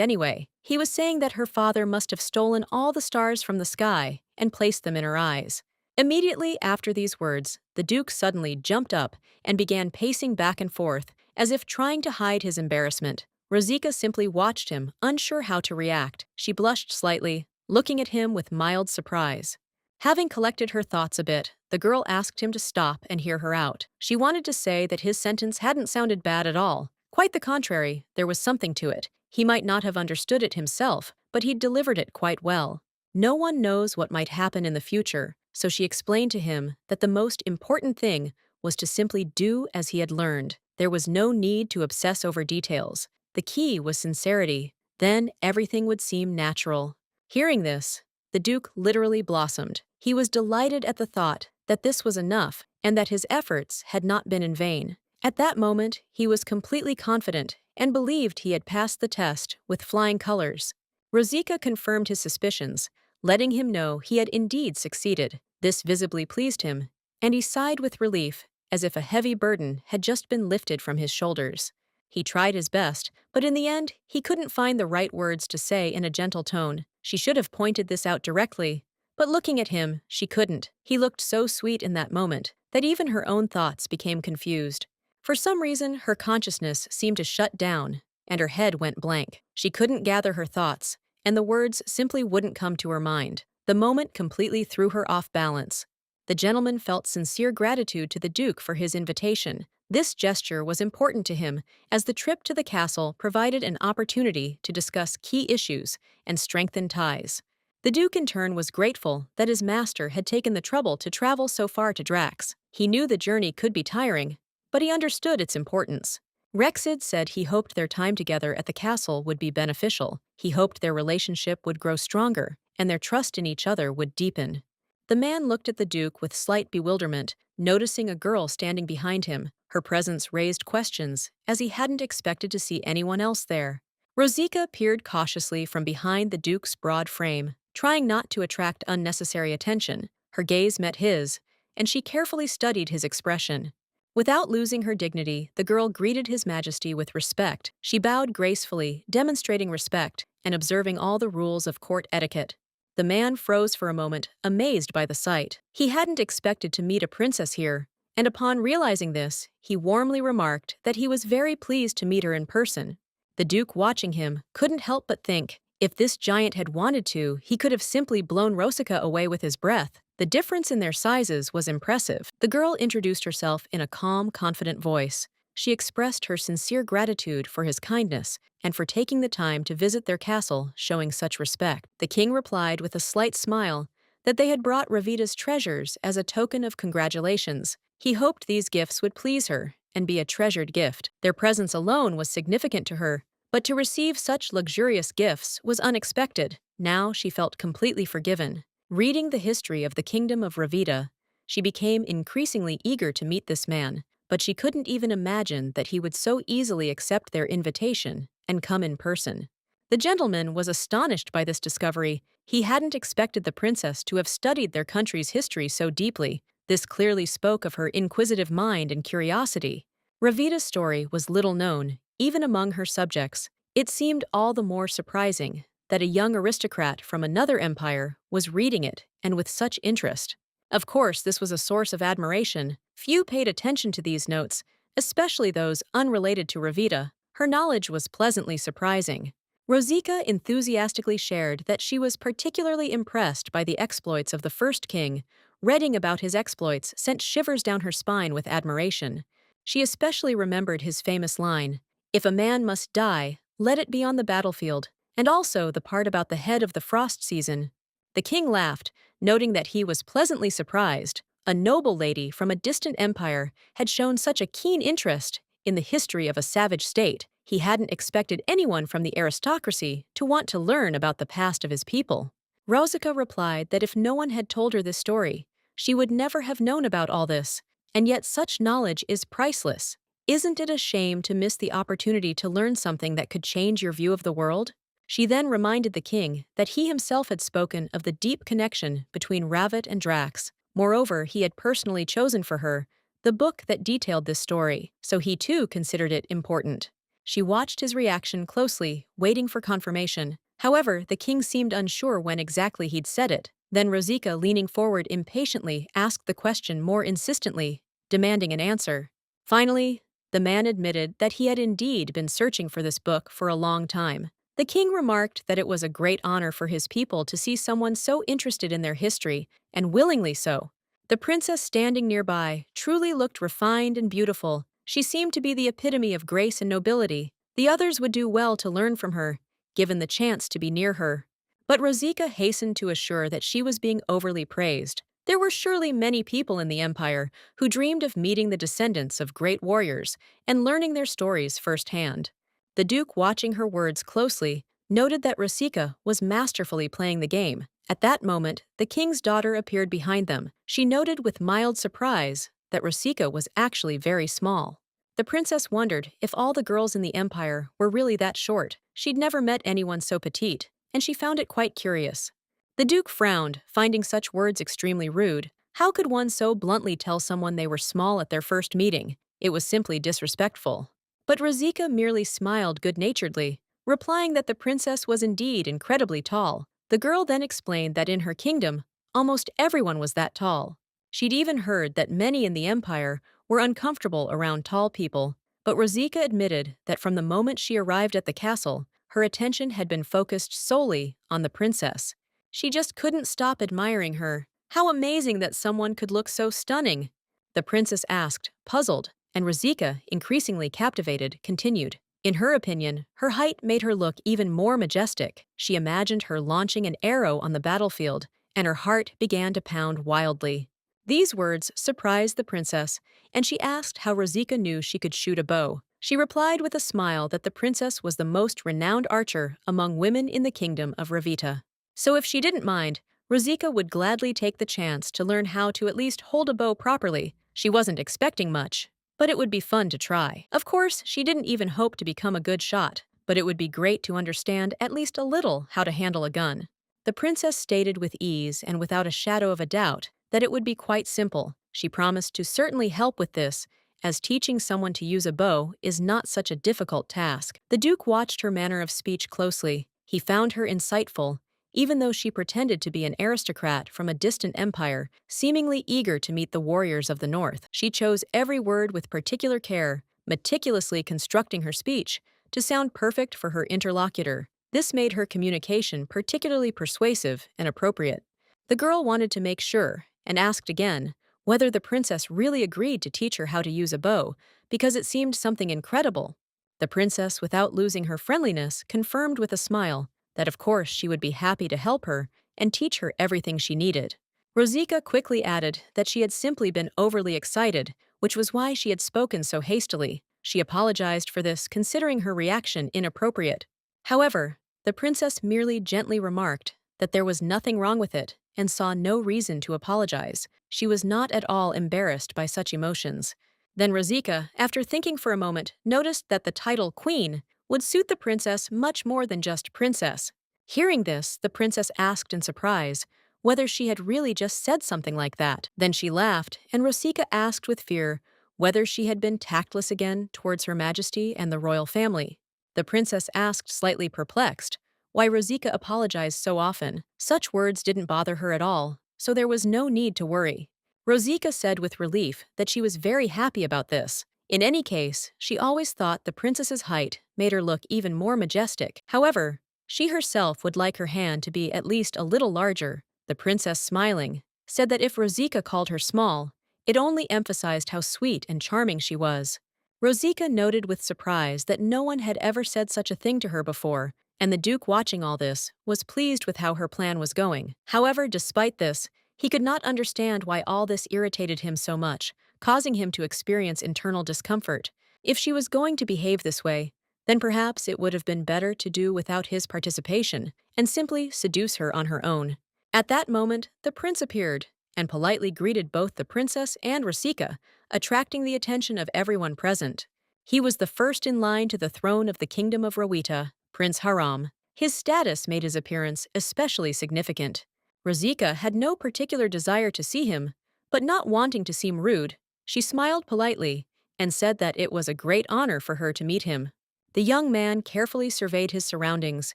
anyway. He was saying that her father must have stolen all the stars from the sky and placed them in her eyes. Immediately after these words, the Duke suddenly jumped up and began pacing back and forth, as if trying to hide his embarrassment. Rosika simply watched him, unsure how to react. She blushed slightly, looking at him with mild surprise. Having collected her thoughts a bit, the girl asked him to stop and hear her out. She wanted to say that his sentence hadn't sounded bad at all. Quite the contrary, there was something to it. He might not have understood it himself, but he'd delivered it quite well. No one knows what might happen in the future, so she explained to him that the most important thing was to simply do as he had learned. There was no need to obsess over details. The key was sincerity. Then everything would seem natural. Hearing this, the Duke literally blossomed. He was delighted at the thought that this was enough and that his efforts had not been in vain. At that moment, he was completely confident and believed he had passed the test with flying colors. Rosica confirmed his suspicions, letting him know he had indeed succeeded. This visibly pleased him, and he sighed with relief, as if a heavy burden had just been lifted from his shoulders. He tried his best, but in the end, he couldn't find the right words to say in a gentle tone. She should have pointed this out directly, but looking at him, she couldn't. He looked so sweet in that moment that even her own thoughts became confused. For some reason, her consciousness seemed to shut down, and her head went blank. She couldn't gather her thoughts, and the words simply wouldn't come to her mind. The moment completely threw her off balance. The gentleman felt sincere gratitude to the Duke for his invitation. This gesture was important to him, as the trip to the castle provided an opportunity to discuss key issues and strengthen ties. The Duke in turn was grateful that his master had taken the trouble to travel so far to Drax. He knew the journey could be tiring, but he understood its importance. Rexid said he hoped their time together at the castle would be beneficial. He hoped their relationship would grow stronger, and their trust in each other would deepen. The man looked at the Duke with slight bewilderment, noticing a girl standing behind him. Her presence raised questions, as he hadn't expected to see anyone else there. Rosica peered cautiously from behind the Duke's broad frame, trying not to attract unnecessary attention. Her gaze met his, and she carefully studied his expression. Without losing her dignity, the girl greeted His Majesty with respect. She bowed gracefully, demonstrating respect and observing all the rules of court etiquette. The man froze for a moment, amazed by the sight. He hadn't expected to meet a princess here, and upon realizing this, he warmly remarked that he was very pleased to meet her in person. The Duke, watching him, couldn't help but think, if this giant had wanted to, he could have simply blown Rosica away with his breath. The difference in their sizes was impressive. The girl introduced herself in a calm, confident voice. She expressed her sincere gratitude for his kindness and for taking the time to visit their castle, showing such respect. The king replied with a slight smile that they had brought Ravida's treasures as a token of congratulations. He hoped these gifts would please her and be a treasured gift. Their presence alone was significant to her, but to receive such luxurious gifts was unexpected. Now she felt completely forgiven. Reading the history of the kingdom of Ravida, she became increasingly eager to meet this man, but she couldn't even imagine that he would so easily accept their invitation and come in person. The gentleman was astonished by this discovery. He hadn't expected the princess to have studied their country's history so deeply. This clearly spoke of her inquisitive mind and curiosity. Ravida's story was little known, even among her subjects. It seemed all the more surprising that a young aristocrat from another empire was reading it, and with such interest. Of course, this was a source of admiration. Few paid attention to these notes, especially those unrelated to Ravida. Her knowledge was pleasantly surprising. Rosica enthusiastically shared that she was particularly impressed by the exploits of the first king. Reading about his exploits sent shivers down her spine with admiration. She especially remembered his famous line, "If a man must die, let it be on the battlefield," and also the part about the head of the frost season. The king laughed, noting that he was pleasantly surprised. A noble lady from a distant empire had shown such a keen interest in the history of a savage state. He hadn't expected anyone from the aristocracy to want to learn about the past of his people. Rosica replied that if no one had told her this story, she would never have known about all this, and yet such knowledge is priceless. Isn't it a shame to miss the opportunity to learn something that could change your view of the world? She then reminded the king that he himself had spoken of the deep connection between Ravit and Drax. Moreover, he had personally chosen for her the book that detailed this story, so he too considered it important. She watched his reaction closely, waiting for confirmation. However, the king seemed unsure when exactly he'd said it. Then Rosica, leaning forward impatiently, asked the question more insistently, demanding an answer. Finally, the man admitted that he had indeed been searching for this book for a long time. The king remarked that it was a great honor for his people to see someone so interested in their history, and willingly so. The princess standing nearby truly looked refined and beautiful. She seemed to be the epitome of grace and nobility. The others would do well to learn from her, given the chance to be near her. But Rosica hastened to assure that she was being overly praised. There were surely many people in the empire who dreamed of meeting the descendants of great warriors and learning their stories firsthand. The Duke, watching her words closely, noted that Rosika was masterfully playing the game. At that moment, the king's daughter appeared behind them. She noted with mild surprise that Rosika was actually very small. The princess wondered if all the girls in the empire were really that short. She'd never met anyone so petite, and she found it quite curious. The Duke frowned, finding such words extremely rude. How could one so bluntly tell someone they were small at their first meeting? It was simply disrespectful. But Rosika merely smiled good-naturedly, replying that the princess was indeed incredibly tall. The girl then explained that in her kingdom, almost everyone was that tall. She'd even heard that many in the empire were uncomfortable around tall people, but Rosika admitted that from the moment she arrived at the castle, her attention had been focused solely on the princess. She just couldn't stop admiring her. How amazing that someone could look so stunning! The princess asked, puzzled, and Rosika, increasingly captivated, continued. In her opinion, her height made her look even more majestic. She imagined her launching an arrow on the battlefield, and her heart began to pound wildly. These words surprised the princess, and she asked how Rosika knew she could shoot a bow. She replied with a smile that the princess was the most renowned archer among women in the kingdom of Ravida. So if she didn't mind, Rosika would gladly take the chance to learn how to at least hold a bow properly. She wasn't expecting much, but it would be fun to try. Of course, she didn't even hope to become a good shot, but it would be great to understand at least a little how to handle a gun. The princess stated with ease and without a shadow of a doubt that it would be quite simple. She promised to certainly help with this, as teaching someone to use a bow is not such a difficult task. The Duke watched her manner of speech closely. He found her insightful, even though she pretended to be an aristocrat from a distant empire, seemingly eager to meet the warriors of the north. She chose every word with particular care, meticulously constructing her speech to sound perfect for her interlocutor. This made her communication particularly persuasive and appropriate. The girl wanted to make sure, and asked again, whether the princess really agreed to teach her how to use a bow, because it seemed something incredible. The princess, without losing her friendliness, confirmed with a smile that of course she would be happy to help her and teach her everything she needed. Rosika quickly added that she had simply been overly excited, which was why she had spoken so hastily. She apologized for this, considering her reaction inappropriate. However, the princess merely gently remarked that there was nothing wrong with it and saw no reason to apologize. She was not at all embarrassed by such emotions. Then Rosika, after thinking for a moment, noticed that the title queen would suit the princess much more than just princess. Hearing this, the princess asked in surprise whether she had really just said something like that. Then she laughed, and Rosika asked with fear whether she had been tactless again towards Her Majesty and the royal family. The princess asked, slightly perplexed, why Rosika apologized so often. Such words didn't bother her at all, so there was no need to worry. Rosika said with relief that she was very happy about this. In any case, she always thought the princess's height made her look even more majestic. However, she herself would like her hand to be at least a little larger. The princess, smiling, said that if Rosika called her small, it only emphasized how sweet and charming she was. Rosika noted with surprise that no one had ever said such a thing to her before, and the Duke, watching all this, was pleased with how her plan was going. However, despite this, he could not understand why all this irritated him so much, causing him to experience internal discomfort. If she was going to behave this way, then perhaps it would have been better to do without his participation and simply seduce her on her own. At that moment, the prince appeared and politely greeted both the princess and Rosika, attracting the attention of everyone present. He was the first in line to the throne of the kingdom of Rawita, Prince Haram. His status made his appearance especially significant. Rosika had no particular desire to see him, but not wanting to seem rude, she smiled politely and said that it was a great honor for her to meet him. The young man carefully surveyed his surroundings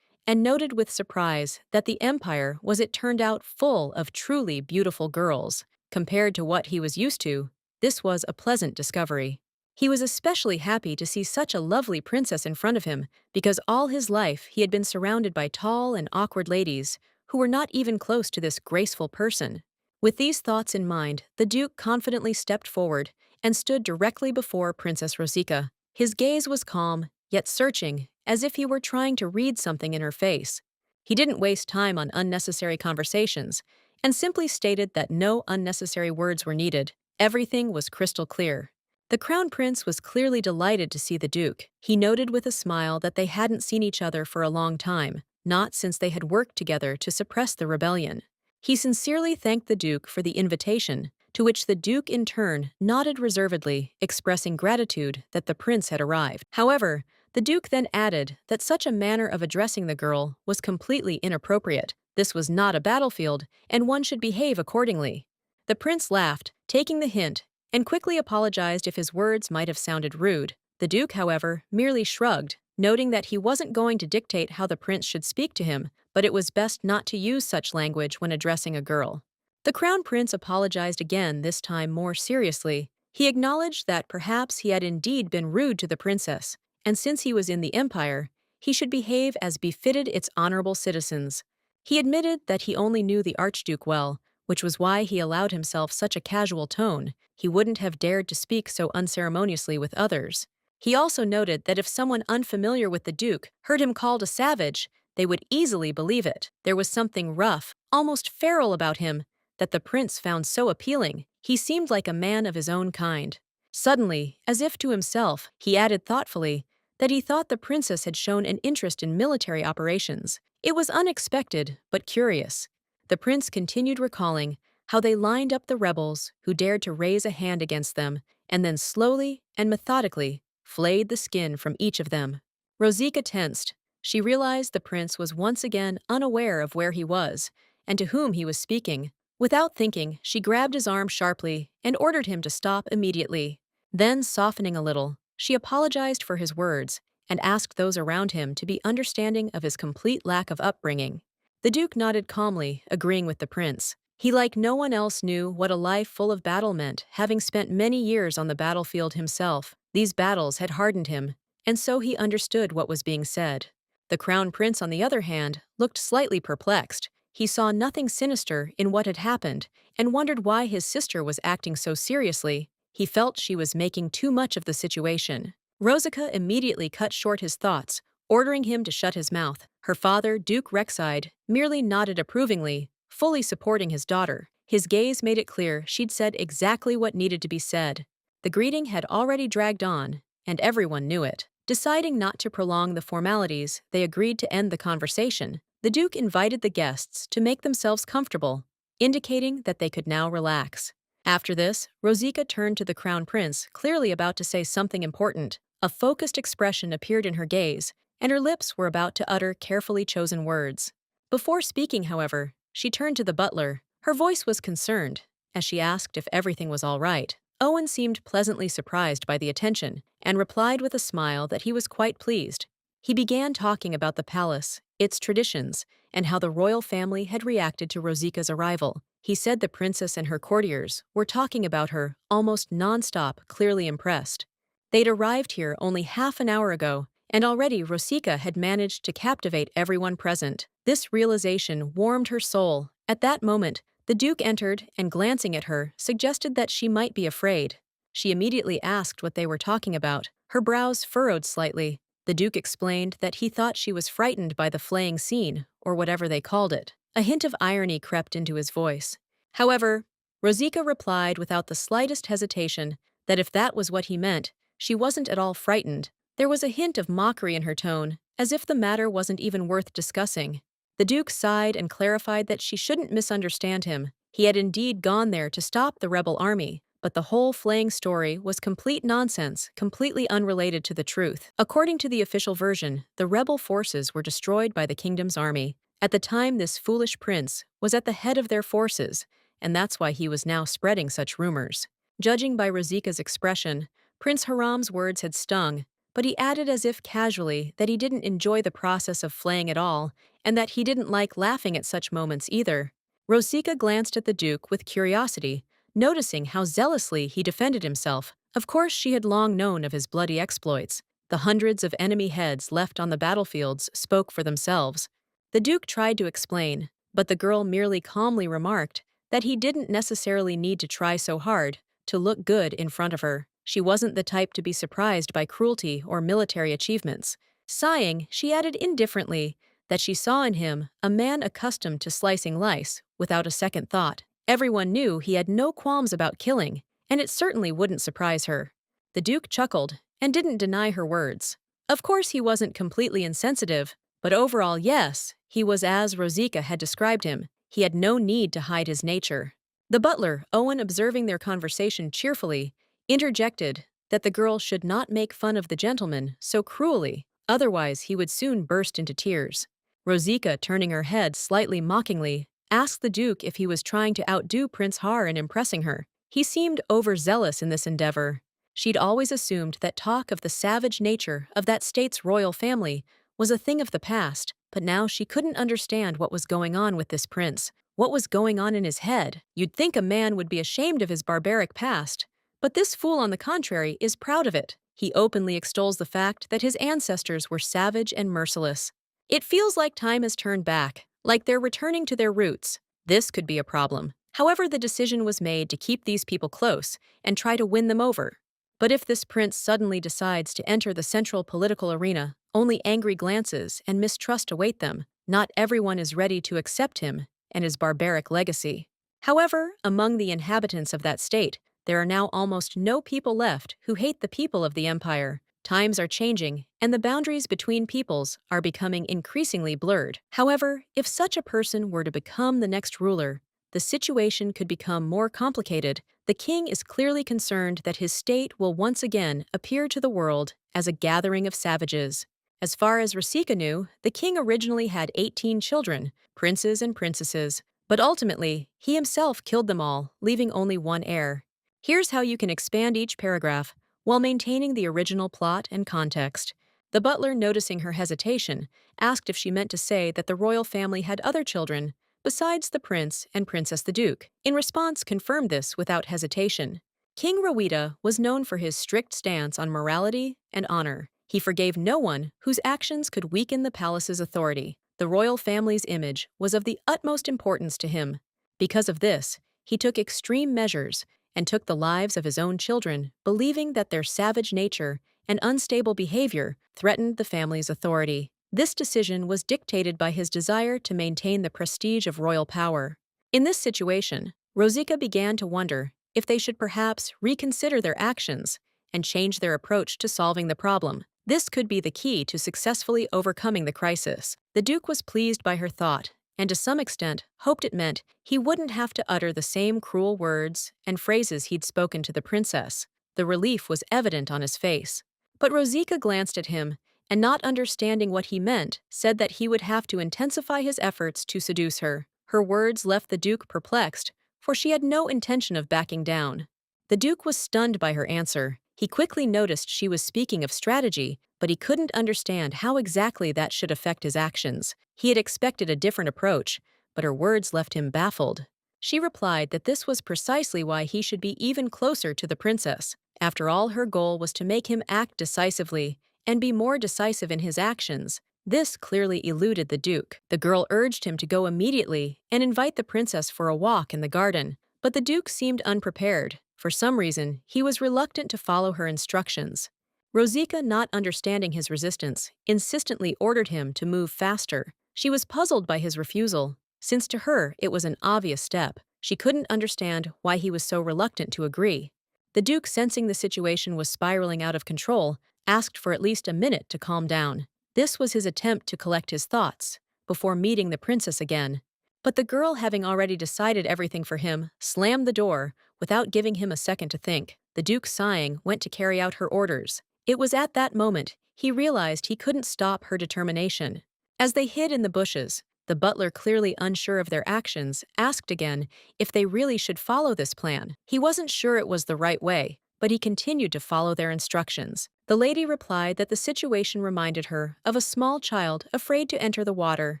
and noted with surprise that the empire was, it turned out, full of truly beautiful girls. Compared to what he was used to, this was a pleasant discovery. He was especially happy to see such a lovely princess in front of him, because all his life he had been surrounded by tall and awkward ladies who were not even close to this graceful person. With these thoughts in mind, the Duke confidently stepped forward and stood directly before Princess Rosika. His gaze was calm, yet searching, as if he were trying to read something in her face. He didn't waste time on unnecessary conversations, and simply stated that no unnecessary words were needed. Everything was crystal clear. The crown prince was clearly delighted to see the duke. He noted with a smile that they hadn't seen each other for a long time, not since they had worked together to suppress the rebellion. He sincerely thanked the duke for the invitation, to which the duke in turn nodded reservedly, expressing gratitude that the prince had arrived. However, the duke then added that such a manner of addressing the girl was completely inappropriate. This was not a battlefield, and one should behave accordingly. The prince laughed, taking the hint, and quickly apologized if his words might have sounded rude. The duke, however, merely shrugged, noting that he wasn't going to dictate how the prince should speak to him, but it was best not to use such language when addressing a girl. The crown prince apologized again, this time more seriously. He acknowledged that perhaps he had indeed been rude to the princess, and since he was in the empire, he should behave as befitted its honorable citizens. He admitted that he only knew the archduke well, which was why he allowed himself such a casual tone. He wouldn't have dared to speak so unceremoniously with others. He also noted that if someone unfamiliar with the duke heard him called a savage, they would easily believe it. There was something rough, almost feral about him, that the prince found so appealing. He seemed like a man of his own kind. Suddenly, as if to himself, he added thoughtfully that he thought the princess had shown an interest in military operations. It was unexpected, but curious. The prince continued recalling how they lined up the rebels who dared to raise a hand against them, and then slowly and methodically flayed the skin from each of them. Rosika tensed. She realized the prince was once again unaware of where he was and to whom he was speaking. Without thinking, she grabbed his arm sharply and ordered him to stop immediately. Then, softening a little, she apologized for his words and asked those around him to be understanding of his complete lack of upbringing. The duke nodded calmly, agreeing with the prince. He, like no one else, knew what a life full of battle meant, having spent many years on the battlefield himself. These battles had hardened him, and so he understood what was being said. The crown prince, on the other hand, looked slightly perplexed. He saw nothing sinister in what had happened and wondered why his sister was acting so seriously. He felt she was making too much of the situation. Rosika immediately cut short his thoughts, ordering him to shut his mouth. Her father, Duke Rexide, merely nodded approvingly, fully supporting his daughter. His gaze made it clear she'd said exactly what needed to be said. The greeting had already dragged on, and everyone knew it. Deciding not to prolong the formalities, they agreed to end the conversation. The Duke invited the guests to make themselves comfortable, indicating that they could now relax. After this, Rosika turned to the crown prince, clearly about to say something important. A focused expression appeared in her gaze, and her lips were about to utter carefully chosen words. Before speaking, however, she turned to the butler. Her voice was concerned, as she asked if everything was all right. Owen seemed pleasantly surprised by the attention, and replied with a smile that he was quite pleased. He began talking about the palace, its traditions, and how the royal family had reacted to Rosika's arrival. He said the princess and her courtiers were talking about her almost non-stop, clearly impressed. They'd arrived here only half an hour ago, and already Rosika had managed to captivate everyone present. This realization warmed her soul. At that moment, the Duke entered and, glancing at her, suggested that she might be afraid. She immediately asked what they were talking about. Her brows furrowed slightly. The Duke explained that he thought she was frightened by the flaying scene, or whatever they called it. A hint of irony crept into his voice. However, Rosika replied without the slightest hesitation that if that was what he meant, she wasn't at all frightened. There was a hint of mockery in her tone, as if the matter wasn't even worth discussing. The Duke sighed and clarified that she shouldn't misunderstand him. He had indeed gone there to stop the rebel army, but the whole flaying story was complete nonsense, completely unrelated to the truth. According to the official version, the rebel forces were destroyed by the kingdom's army. At the time, this foolish prince was at the head of their forces, and that's why he was now spreading such rumors. Judging by Rosika's expression, Prince Haram's words had stung, but he added as if casually that he didn't enjoy the process of flaying at all, and that he didn't like laughing at such moments either. Rosika glanced at the Duke with curiosity, noticing how zealously he defended himself. Of course, she had long known of his bloody exploits. The hundreds of enemy heads left on the battlefields spoke for themselves. The Duke tried to explain, but the girl merely calmly remarked that he didn't necessarily need to try so hard to look good in front of her. She wasn't the type to be surprised by cruelty or military achievements. Sighing, she added indifferently that she saw in him a man accustomed to slicing lice without a second thought. Everyone knew he had no qualms about killing, and it certainly wouldn't surprise her. The Duke chuckled and didn't deny her words. Of course, he wasn't completely insensitive, but overall, yes, he was as Rosica had described him. He had no need to hide his nature. The butler, Owen, observing their conversation cheerfully, interjected that the girl should not make fun of the gentleman so cruelly, otherwise he would soon burst into tears. Rosica, turning her head slightly mockingly, asked the Duke if he was trying to outdo Prince Har in impressing her. He seemed overzealous in this endeavor. She'd always assumed that talk of the savage nature of that state's royal family was a thing of the past, but now she couldn't understand what was going on with this prince. What was going on in his head? You'd think a man would be ashamed of his barbaric past, but this fool, on the contrary, is proud of it. He openly extols the fact that his ancestors were savage and merciless. It feels like time has turned back, like they're returning to their roots. This could be a problem. However, the decision was made to keep these people close and try to win them over. But if this prince suddenly decides to enter the central political arena, only angry glances and mistrust await them. Not everyone is ready to accept him and his barbaric legacy. However, among the inhabitants of that state, there are now almost no people left who hate the people of the empire. Times are changing, and the boundaries between peoples are becoming increasingly blurred. However, if such a person were to become the next ruler, the situation could become more complicated. The king is clearly concerned that his state will once again appear to the world as a gathering of savages. As far as Rosica knew, the king originally had 18 children, princes and princesses, but ultimately, he himself killed them all, leaving only one heir. Here's how you can expand each paragraph while maintaining the original plot and context. The butler, noticing her hesitation, asked if she meant to say that the royal family had other children, besides the prince and princess the duke. In response, confirmed this without hesitation. King Ravida was known for his strict stance on morality and honor. He forgave no one whose actions could weaken the palace's authority. The royal family's image was of the utmost importance to him. Because of this, he took extreme measures and took the lives of his own children, believing that their savage nature and unstable behavior threatened the family's authority. This decision was dictated by his desire to maintain the prestige of royal power. In this situation, Rosica began to wonder if they should perhaps reconsider their actions and change their approach to solving the problem. This could be the key to successfully overcoming the crisis. The Duke was pleased by her thought, and to some extent hoped it meant he wouldn't have to utter the same cruel words and phrases he'd spoken to the princess. The relief was evident on his face. But Rosica glanced at him, and not understanding what he meant, said that he would have to intensify his efforts to seduce her. Her words left the Duke perplexed, for she had no intention of backing down. The Duke was stunned by her answer. He quickly noticed she was speaking of strategy, but he couldn't understand how exactly that should affect his actions. He had expected a different approach, but her words left him baffled. She replied that this was precisely why he should be even closer to the princess. After all, her goal was to make him act decisively and be more decisive in his actions. This clearly eluded the Duke. The girl urged him to go immediately and invite the princess for a walk in the garden, but the Duke seemed unprepared. For some reason, he was reluctant to follow her instructions. Rosica, not understanding his resistance, insistently ordered him to move faster. She was puzzled by his refusal, since to her it was an obvious step. She couldn't understand why he was so reluctant to agree. The Duke, sensing the situation was spiraling out of control, asked for at least a minute to calm down. This was his attempt to collect his thoughts before meeting the princess again. But the girl, having already decided everything for him, slammed the door without giving him a second to think. The Duke, sighing, went to carry out her orders. It was at that moment he realized he couldn't stop her determination. As they hid in the bushes, the butler, clearly unsure of their actions, asked again if they really should follow this plan. He wasn't sure it was the right way, but he continued to follow their instructions. The lady replied that the situation reminded her of a small child afraid to enter the water.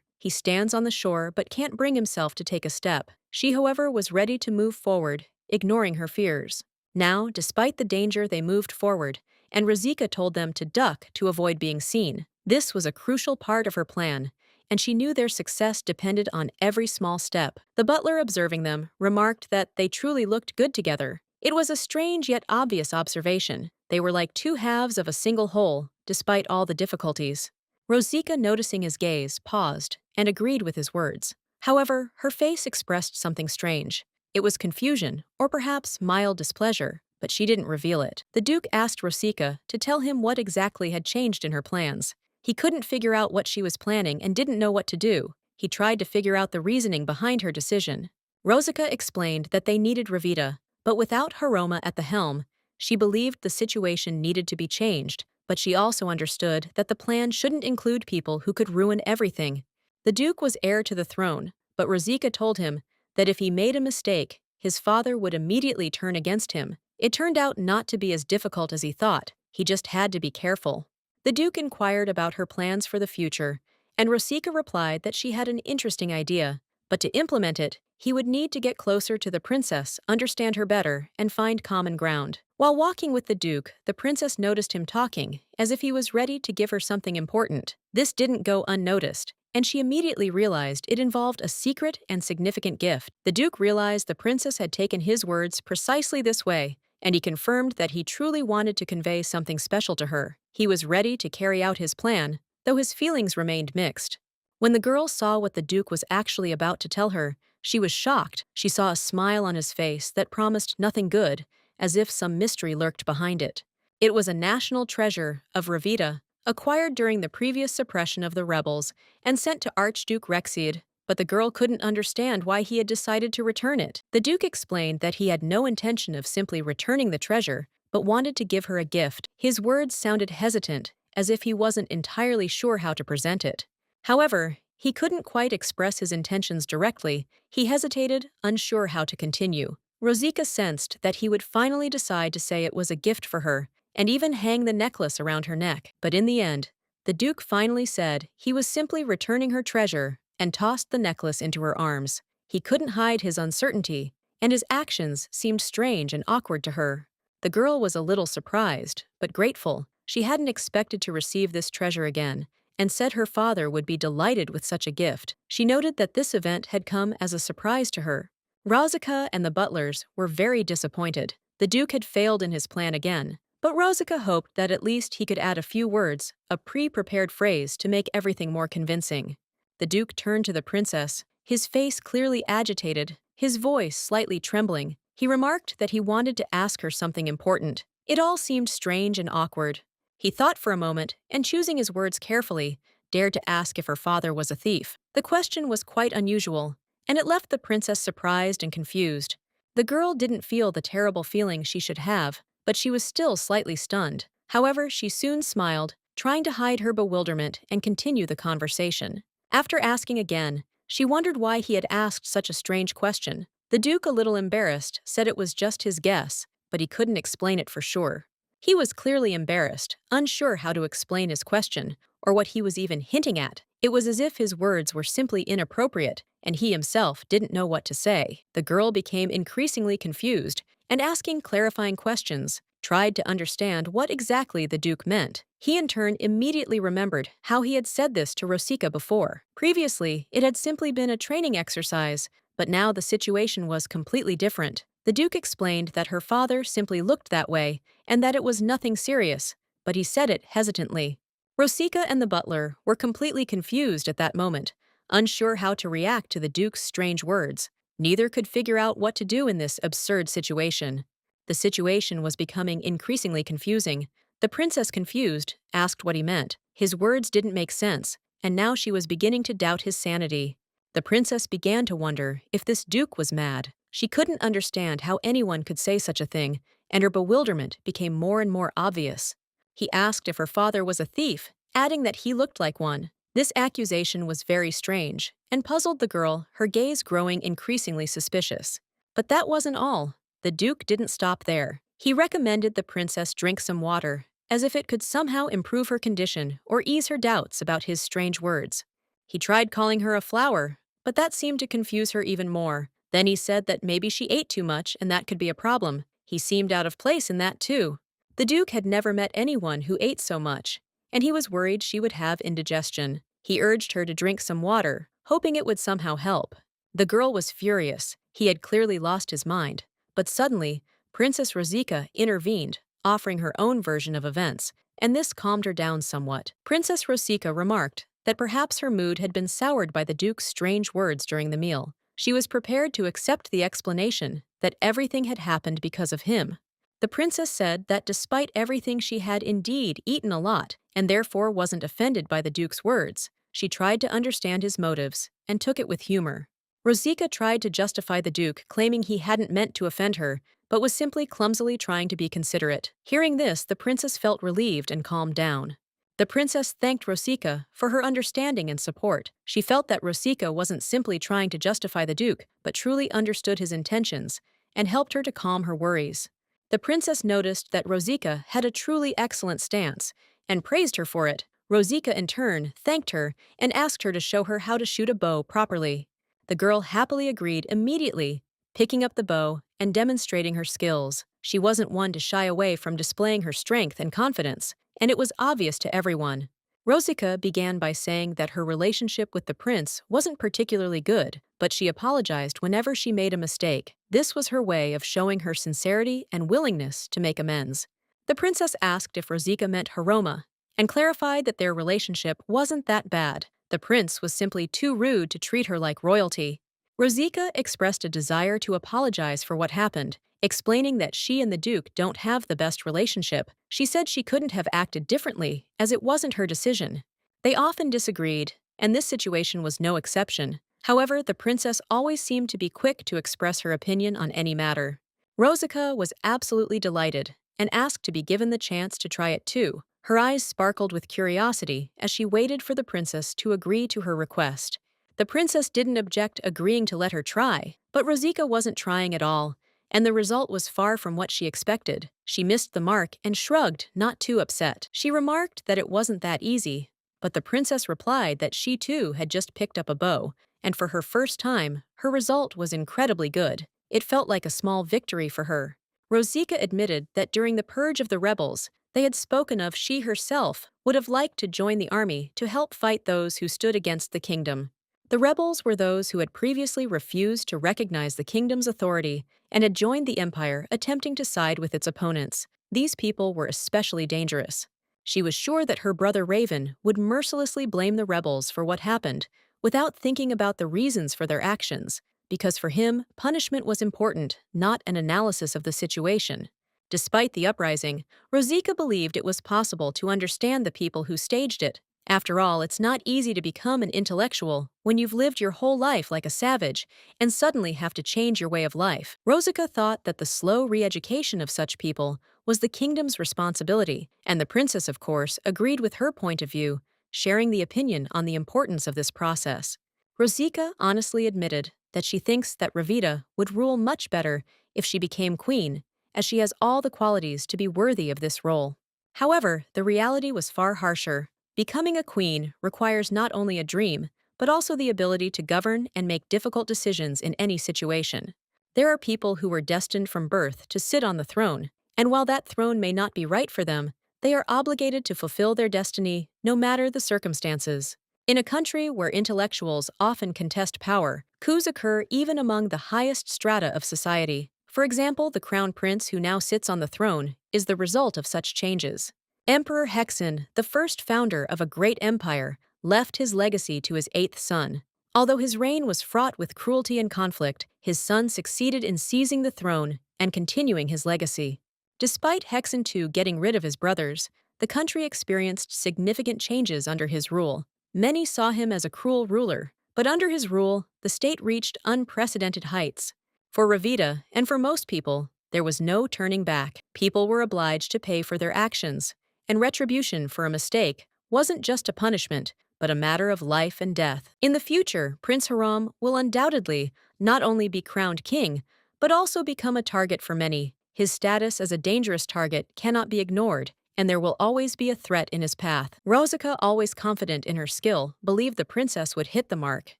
He stands on the shore but can't bring himself to take a step. She, however, was ready to move forward, ignoring her fears. Now, despite the danger, they moved forward, and Rosica told them to duck to avoid being seen. This was a crucial part of her plan, and she knew their success depended on every small step. The butler, observing them, remarked that they truly looked good together. It was a strange yet obvious observation. They were like two halves of a single whole, despite all the difficulties. Rosica, noticing his gaze, paused and agreed with his words. However, her face expressed something strange. It was confusion, or perhaps mild displeasure. but she didn't reveal it. The Duke asked Rosika to tell him what exactly had changed in her plans. He couldn't figure out what she was planning and didn't know what to do. He tried to figure out the reasoning behind her decision. Rosika explained that they needed Ravida, but without Haroma at the helm, she believed the situation needed to be changed, but she also understood that the plan shouldn't include people who could ruin everything. The Duke was heir to the throne, but Rosika told him that if he made a mistake, his father would immediately turn against him. It turned out not to be as difficult as he thought. He just had to be careful. The Duke inquired about her plans for the future, and Rosika replied that she had an interesting idea, but to implement it, he would need to get closer to the princess, understand her better, and find common ground. While walking with the Duke, the princess noticed him talking, as if he was ready to give her something important. This didn't go unnoticed, and she immediately realized it involved a secret and significant gift. The Duke realized the princess had taken his words precisely this way, and he confirmed that he truly wanted to convey something special to her. He was ready to carry out his plan, though his feelings remained mixed. When the girl saw what the Duke was actually about to tell her, she was shocked. She saw a smile on his face that promised nothing good, as if some mystery lurked behind it. It was a national treasure of Ravida, acquired during the previous suppression of the rebels and sent to Archduke Rexid, but the girl couldn't understand why he had decided to return it. The Duke explained that he had no intention of simply returning the treasure, but wanted to give her a gift. His words sounded hesitant, as if he wasn't entirely sure how to present it. However, he couldn't quite express his intentions directly. He hesitated, unsure how to continue. Rosika sensed that he would finally decide to say it was a gift for her, and even hang the necklace around her neck. But in the end, the Duke finally said he was simply returning her treasure and tossed the necklace into her arms. He couldn't hide his uncertainty, and his actions seemed strange and awkward to her. The girl was a little surprised, but grateful. She hadn't expected to receive this treasure again, and said her father would be delighted with such a gift. She noted that this event had come as a surprise to her. Rosika and the butlers were very disappointed. The Duke had failed in his plan again, but Rosika hoped that at least he could add a few words, a pre-prepared phrase to make everything more convincing. The Duke turned to the princess, his face clearly agitated, his voice slightly trembling. He remarked that he wanted to ask her something important. It all seemed strange and awkward. He thought for a moment, and choosing his words carefully, dared to ask if her father was a thief. The question was quite unusual, and it left the princess surprised and confused. The girl didn't feel the terrible feeling she should have, but she was still slightly stunned. However, she soon smiled, trying to hide her bewilderment and continue the conversation. After asking again, she wondered why he had asked such a strange question. The Duke, a little embarrassed, said it was just his guess, but he couldn't explain it for sure. He was clearly embarrassed, unsure how to explain his question, or what he was even hinting at. It was as if his words were simply inappropriate, and he himself didn't know what to say. The girl became increasingly confused, and asking clarifying questions, tried to understand what exactly the Duke meant. He in turn immediately remembered how he had said this to Rosika before. Previously, it had simply been a training exercise, but now the situation was completely different. The Duke explained that her father simply looked that way, and that it was nothing serious, but he said it hesitantly. Rosika and the butler were completely confused at that moment, unsure how to react to the Duke's strange words. Neither could figure out what to do in this absurd situation. The situation was becoming increasingly confusing. The princess, confused, asked what he meant. His words didn't make sense, and now she was beginning to doubt his sanity. The princess began to wonder if this Duke was mad. She couldn't understand how anyone could say such a thing, and her bewilderment became more and more obvious. He asked if her father was a thief, adding that he looked like one. This accusation was very strange, and puzzled the girl, her gaze growing increasingly suspicious. But that wasn't all. The Duke didn't stop there. He recommended the princess drink some water, as if it could somehow improve her condition or ease her doubts about his strange words. He tried calling her a flower, but that seemed to confuse her even more. Then he said that maybe she ate too much and that could be a problem. He seemed out of place in that too. The Duke had never met anyone who ate so much, and he was worried she would have indigestion. He urged her to drink some water, hoping it would somehow help. The girl was furious. He had clearly lost his mind. But suddenly, Princess Rosika intervened, offering her own version of events, and this calmed her down somewhat. Princess Rosika remarked that perhaps her mood had been soured by the Duke's strange words during the meal. She was prepared to accept the explanation that everything had happened because of him. The princess said that despite everything she had indeed eaten a lot, and therefore wasn't offended by the duke's words. She tried to understand his motives, and took it with humor. Rosika tried to justify the duke, claiming he hadn't meant to offend her, but was simply clumsily trying to be considerate. Hearing this, the princess felt relieved and calmed down. The princess thanked Rosika for her understanding and support. She felt that Rosika wasn't simply trying to justify the duke, but truly understood his intentions, and helped her to calm her worries. The princess noticed that Rosika had a truly excellent stance, and praised her for it. Rosika, in turn, thanked her and asked her to show her how to shoot a bow properly. The girl happily agreed immediately, picking up the bow and demonstrating her skills. She wasn't one to shy away from displaying her strength and confidence, and it was obvious to everyone. Rosika began by saying that her relationship with the prince wasn't particularly good, but she apologized whenever she made a mistake. This was her way of showing her sincerity and willingness to make amends. The princess asked if Rosika meant Haroma, and clarified that their relationship wasn't that bad. The prince was simply too rude to treat her like royalty. Rosika expressed a desire to apologize for what happened, explaining that she and the duke don't have the best relationship. She said she couldn't have acted differently, as it wasn't her decision. They often disagreed, and this situation was no exception. However, the princess always seemed to be quick to express her opinion on any matter. Rosika was absolutely delighted, and asked to be given the chance to try it too. Her eyes sparkled with curiosity as she waited for the princess to agree to her request. The princess didn't object agreeing to let her try, but Rosika wasn't trying at all, and the result was far from what she expected. She missed the mark and shrugged, not too upset. She remarked that it wasn't that easy, but the princess replied that she too had just picked up a bow, and for her first time, her result was incredibly good. It felt like a small victory for her. Rosika admitted that during the purge of the rebels, they had spoken of she herself would have liked to join the army to help fight those who stood against the kingdom. The rebels were those who had previously refused to recognize the kingdom's authority and had joined the empire, attempting to side with its opponents. These people were especially dangerous. She was sure that her brother Raven would mercilessly blame the rebels for what happened, without thinking about the reasons for their actions, because for him, punishment was important, not an analysis of the situation. Despite the uprising, Rosika believed it was possible to understand the people who staged it. After all, it's not easy to become an intellectual when you've lived your whole life like a savage and suddenly have to change your way of life. Rosika thought that the slow re-education of such people was the kingdom's responsibility, and the princess, of course, agreed with her point of view, sharing the opinion on the importance of this process. Rosika honestly admitted that she thinks that Ravida would rule much better if she became queen, as she has all the qualities to be worthy of this role. However, the reality was far harsher. Becoming a queen requires not only a dream, but also the ability to govern and make difficult decisions in any situation. There are people who were destined from birth to sit on the throne, and while that throne may not be right for them, they are obligated to fulfill their destiny no matter the circumstances. In a country where intellectuals often contest power, coups occur even among the highest strata of society. For example, the crown prince who now sits on the throne is the result of such changes. Emperor Hexen, the first founder of a great empire, left his legacy to his eighth son. Although his reign was fraught with cruelty and conflict, his son succeeded in seizing the throne and continuing his legacy. Despite Hexen II getting rid of his brothers, the country experienced significant changes under his rule. Many saw him as a cruel ruler, but under his rule, the state reached unprecedented heights. For Ravida, and for most people, there was no turning back. People were obliged to pay for their actions, and retribution for a mistake wasn't just a punishment, but a matter of life and death. In the future, Prince Haram will undoubtedly not only be crowned king, but also become a target for many. His status as a dangerous target cannot be ignored, and there will always be a threat in his path. Rosika, always confident in her skill, believed the princess would hit the mark.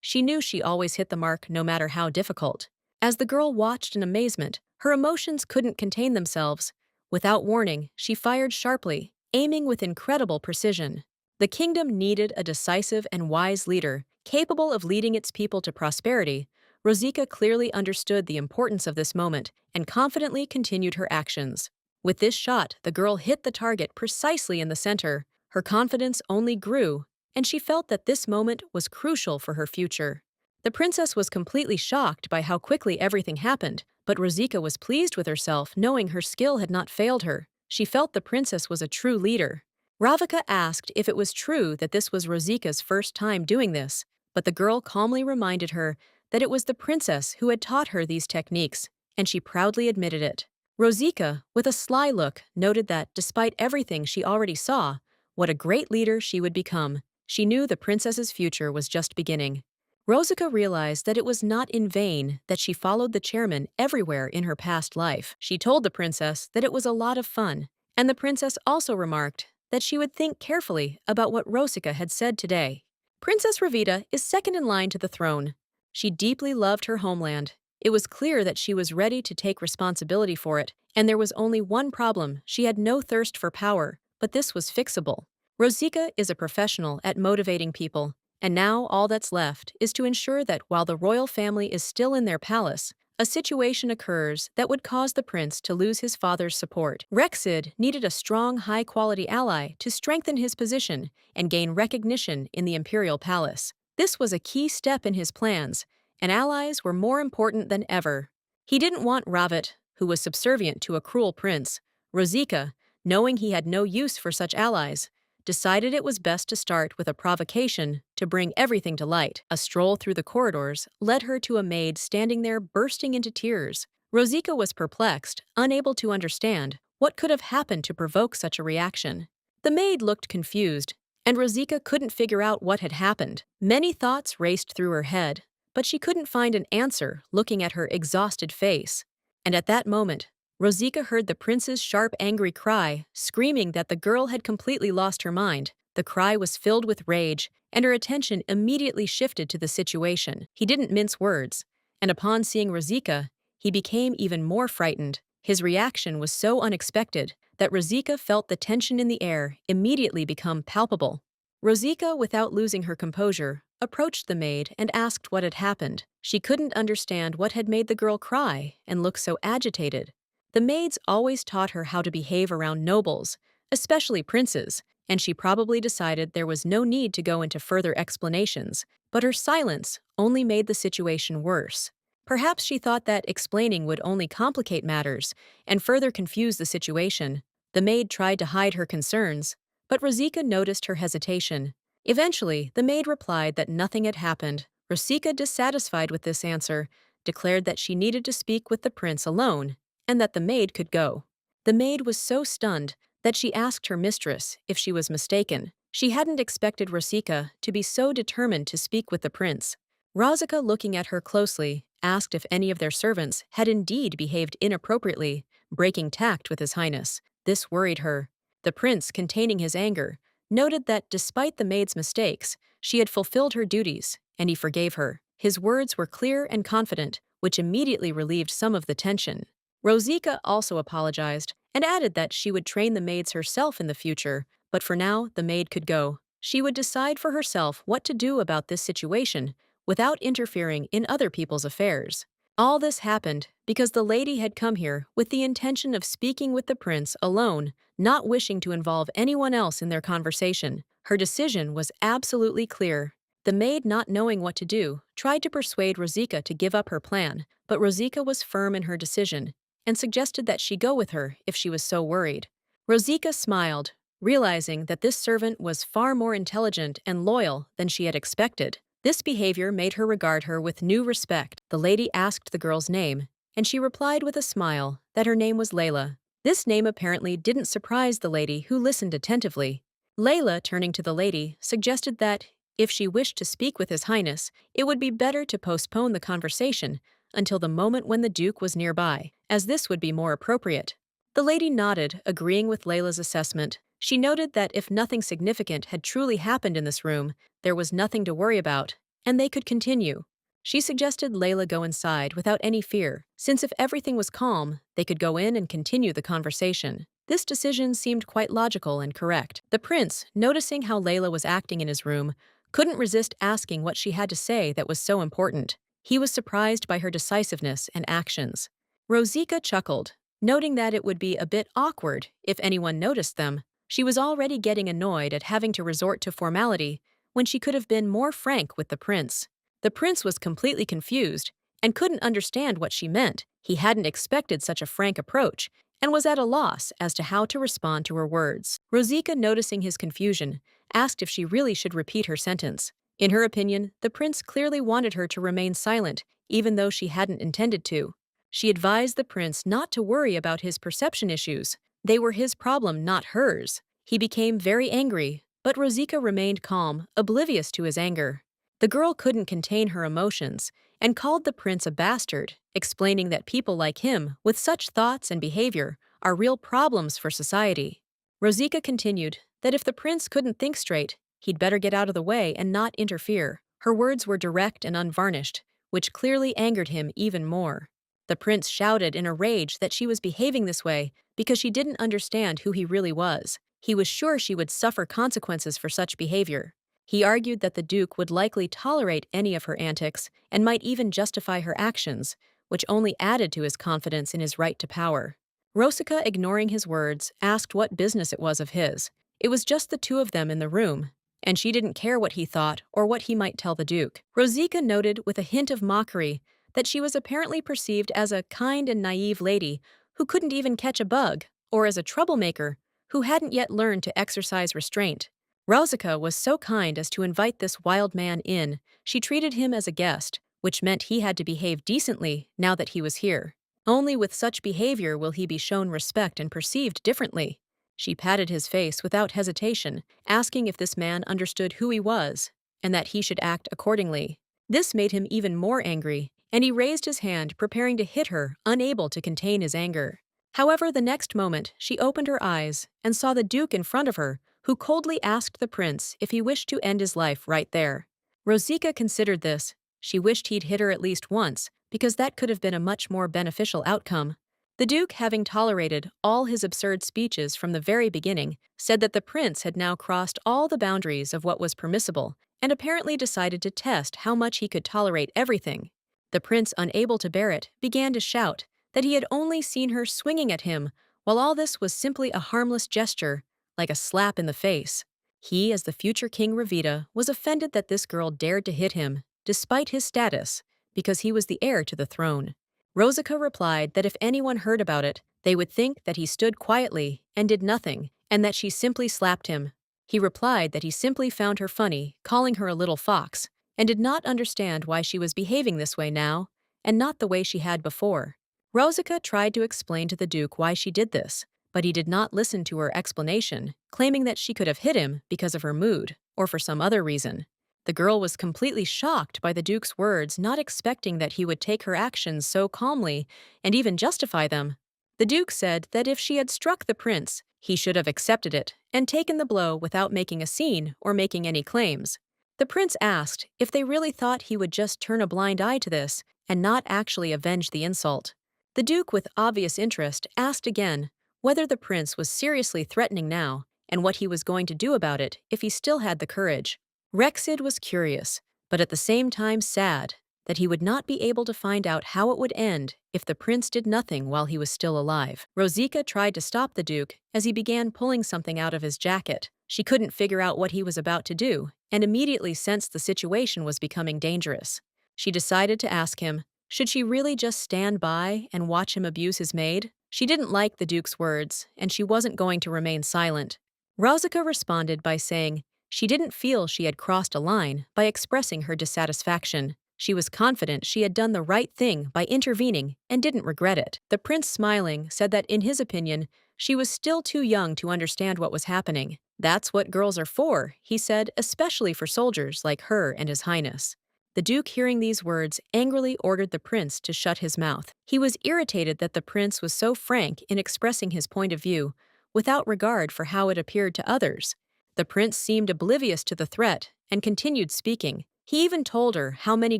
She knew she always hit the mark no matter how difficult. As the girl watched in amazement, her emotions couldn't contain themselves. Without warning, she fired sharply, aiming with incredible precision. The kingdom needed a decisive and wise leader, capable of leading its people to prosperity. Rosika clearly understood the importance of this moment and confidently continued her actions. With this shot, the girl hit the target precisely in the center. Her confidence only grew, and she felt that this moment was crucial for her future. The princess was completely shocked by how quickly everything happened, But Rosika was pleased with herself, knowing her skill had not failed her. She felt the princess was a true leader. Ravika asked if it was true that this was Rosika's first time doing this, but the girl calmly reminded her that it was the princess who had taught her these techniques, and she proudly admitted it. Rosika, with a sly look, noted that, despite everything she already saw, what a great leader she would become. She knew the princess's future was just beginning. Rosika realized that it was not in vain that she followed the chairman everywhere in her past life. She told the princess that it was a lot of fun, and the princess also remarked that she would think carefully about what Rosika had said today. Princess Ravida is second in line to the throne. She deeply loved her homeland. It was clear that she was ready to take responsibility for it, and there was only one problem: she had no thirst for power, but this was fixable. Rosika is a professional at motivating people, and now all that's left is to ensure that while the royal family is still in their palace, a situation occurs that would cause the prince to lose his father's support. Rexid needed a strong, high-quality ally to strengthen his position and gain recognition in the imperial palace. This was a key step in his plans, and allies were more important than ever. He didn't want Ravit, who was subservient to a cruel prince. Rosika, knowing he had no use for such allies, decided it was best to start with a provocation to bring everything to light. A stroll through the corridors led her to a maid standing there bursting into tears. Rosika was perplexed, unable to understand what could have happened to provoke such a reaction. The maid looked confused, and Rosika couldn't figure out what had happened. Many thoughts raced through her head, but she couldn't find an answer looking at her exhausted face. And at that moment, Rosika heard the prince's sharp, angry cry, screaming that the girl had completely lost her mind. The cry was filled with rage, and her attention immediately shifted to the situation. He didn't mince words, and upon seeing Rosika, he became even more frightened. His reaction was so unexpected that Rosika felt the tension in the air immediately become palpable. Rosika, without losing her composure, approached the maid and asked what had happened. She couldn't understand what had made the girl cry and look so agitated. The maids always taught her how to behave around nobles, especially princes, and she probably decided there was no need to go into further explanations, but her silence only made the situation worse. Perhaps she thought that explaining would only complicate matters and further confuse the situation. The maid tried to hide her concerns, but Rosika noticed her hesitation. Eventually, the maid replied that nothing had happened. Rosika, dissatisfied with this answer, declared that she needed to speak with the prince alone and that the maid could go. The maid was so stunned that she asked her mistress if she was mistaken. She hadn't expected Rosika to be so determined to speak with the prince. Rosika, looking at her closely, asked if any of their servants had indeed behaved inappropriately, breaking tact with His Highness. This worried her. The prince, containing his anger, noted that despite the maid's mistakes, she had fulfilled her duties, and he forgave her. His words were clear and confident, which immediately relieved some of the tension. Rosika also apologized and added that she would train the maids herself in the future, but for now the maid could go. She would decide for herself what to do about this situation without interfering in other people's affairs. All this happened because the lady had come here with the intention of speaking with the prince alone, not wishing to involve anyone else in their conversation. Her decision was absolutely clear. The maid, not knowing what to do, tried to persuade Rosika to give up her plan, but Rosika was firm in her decision and suggested that she go with her if she was so worried. Rosika smiled, realizing that this servant was far more intelligent and loyal than she had expected. This behavior made her regard her with new respect. The lady asked the girl's name, and she replied with a smile that her name was Layla. This name apparently didn't surprise the lady, who listened attentively. Layla, turning to the lady, suggested that, if she wished to speak with His Highness, it would be better to postpone the conversation until the moment when the Duke was nearby, as this would be more appropriate. The lady nodded, agreeing with Layla's assessment. She noted that if nothing significant had truly happened in this room, there was nothing to worry about, and they could continue. She suggested Layla go inside without any fear, since if everything was calm, they could go in and continue the conversation. This decision seemed quite logical and correct. The prince, noticing how Layla was acting in his room, couldn't resist asking what she had to say that was so important. He was surprised by her decisiveness and actions. Rosika chuckled, noting that it would be a bit awkward if anyone noticed them. She was already getting annoyed at having to resort to formality when she could have been more frank with the prince. The prince was completely confused and couldn't understand what she meant. He hadn't expected such a frank approach and was at a loss as to how to respond to her words. Rosika, noticing his confusion, asked if she really should repeat her sentence. In her opinion, the prince clearly wanted her to remain silent, even though she hadn't intended to. She advised the prince not to worry about his perception issues. They were his problem, not hers. He became very angry, but Rosika remained calm, oblivious to his anger. The girl couldn't contain her emotions and called the prince a bastard, explaining that people like him, with such thoughts and behavior, are real problems for society. Rosika continued that if the prince couldn't think straight, he'd better get out of the way and not interfere. Her words were direct and unvarnished, which clearly angered him even more. The prince shouted in a rage that she was behaving this way because she didn't understand who he really was. He was sure she would suffer consequences for such behavior. He argued that the duke would likely tolerate any of her antics and might even justify her actions, which only added to his confidence in his right to power. Rosika, ignoring his words, asked what business it was of his. It was just the two of them in the room, and she didn't care what he thought or what he might tell the duke. Rosika noted with a hint of mockery that she was apparently perceived as a kind and naive lady who couldn't even catch a bug, or as a troublemaker who hadn't yet learned to exercise restraint. Rosika was so kind as to invite this wild man in. She treated him as a guest, which meant he had to behave decently now that he was here. Only with such behavior will he be shown respect and perceived differently. She patted his face without hesitation, asking if this man understood who he was, and that he should act accordingly. This made him even more angry, and he raised his hand, preparing to hit her, unable to contain his anger. However, the next moment, she opened her eyes and saw the duke in front of her, who coldly asked the prince if he wished to end his life right there. Rosika considered this. She wished he'd hit her at least once, because that could have been a much more beneficial outcome. The duke, having tolerated all his absurd speeches from the very beginning, said that the prince had now crossed all the boundaries of what was permissible, and apparently decided to test how much he could tolerate everything. The prince, unable to bear it, began to shout that he had only seen her swinging at him, while all this was simply a harmless gesture, like a slap in the face. He, as the future King Ravida, was offended that this girl dared to hit him, despite his status, because he was the heir to the throne. Rosika replied that if anyone heard about it, they would think that he stood quietly and did nothing, and that she simply slapped him. He replied that he simply found her funny, calling her a little fox, and did not understand why she was behaving this way now, and not the way she had before. Rosika tried to explain to the duke why she did this, but he did not listen to her explanation, claiming that she could have hit him because of her mood, or for some other reason. The girl was completely shocked by the duke's words, not expecting that he would take her actions so calmly and even justify them. The duke said that if she had struck the prince, he should have accepted it and taken the blow without making a scene or making any claims. The prince asked if they really thought he would just turn a blind eye to this and not actually avenge the insult. The duke, with obvious interest, asked again whether the prince was seriously threatening now and what he was going to do about it if he still had the courage. Rexid was curious, but at the same time sad, that he would not be able to find out how it would end if the prince did nothing while he was still alive. Rosika tried to stop the duke as he began pulling something out of his jacket. She couldn't figure out what he was about to do, and immediately sensed the situation was becoming dangerous. She decided to ask him, should she really just stand by and watch him abuse his maid? She didn't like the duke's words, and she wasn't going to remain silent. Rosika responded by saying she didn't feel she had crossed a line by expressing her dissatisfaction. She was confident she had done the right thing by intervening and didn't regret it. The prince, smiling, said that in his opinion, she was still too young to understand what was happening. That's what girls are for, he said, especially for soldiers like her and his highness. The duke, hearing these words, angrily ordered the prince to shut his mouth. He was irritated that the prince was so frank in expressing his point of view, without regard for how it appeared to others. The prince seemed oblivious to the threat and continued speaking. He even told her how many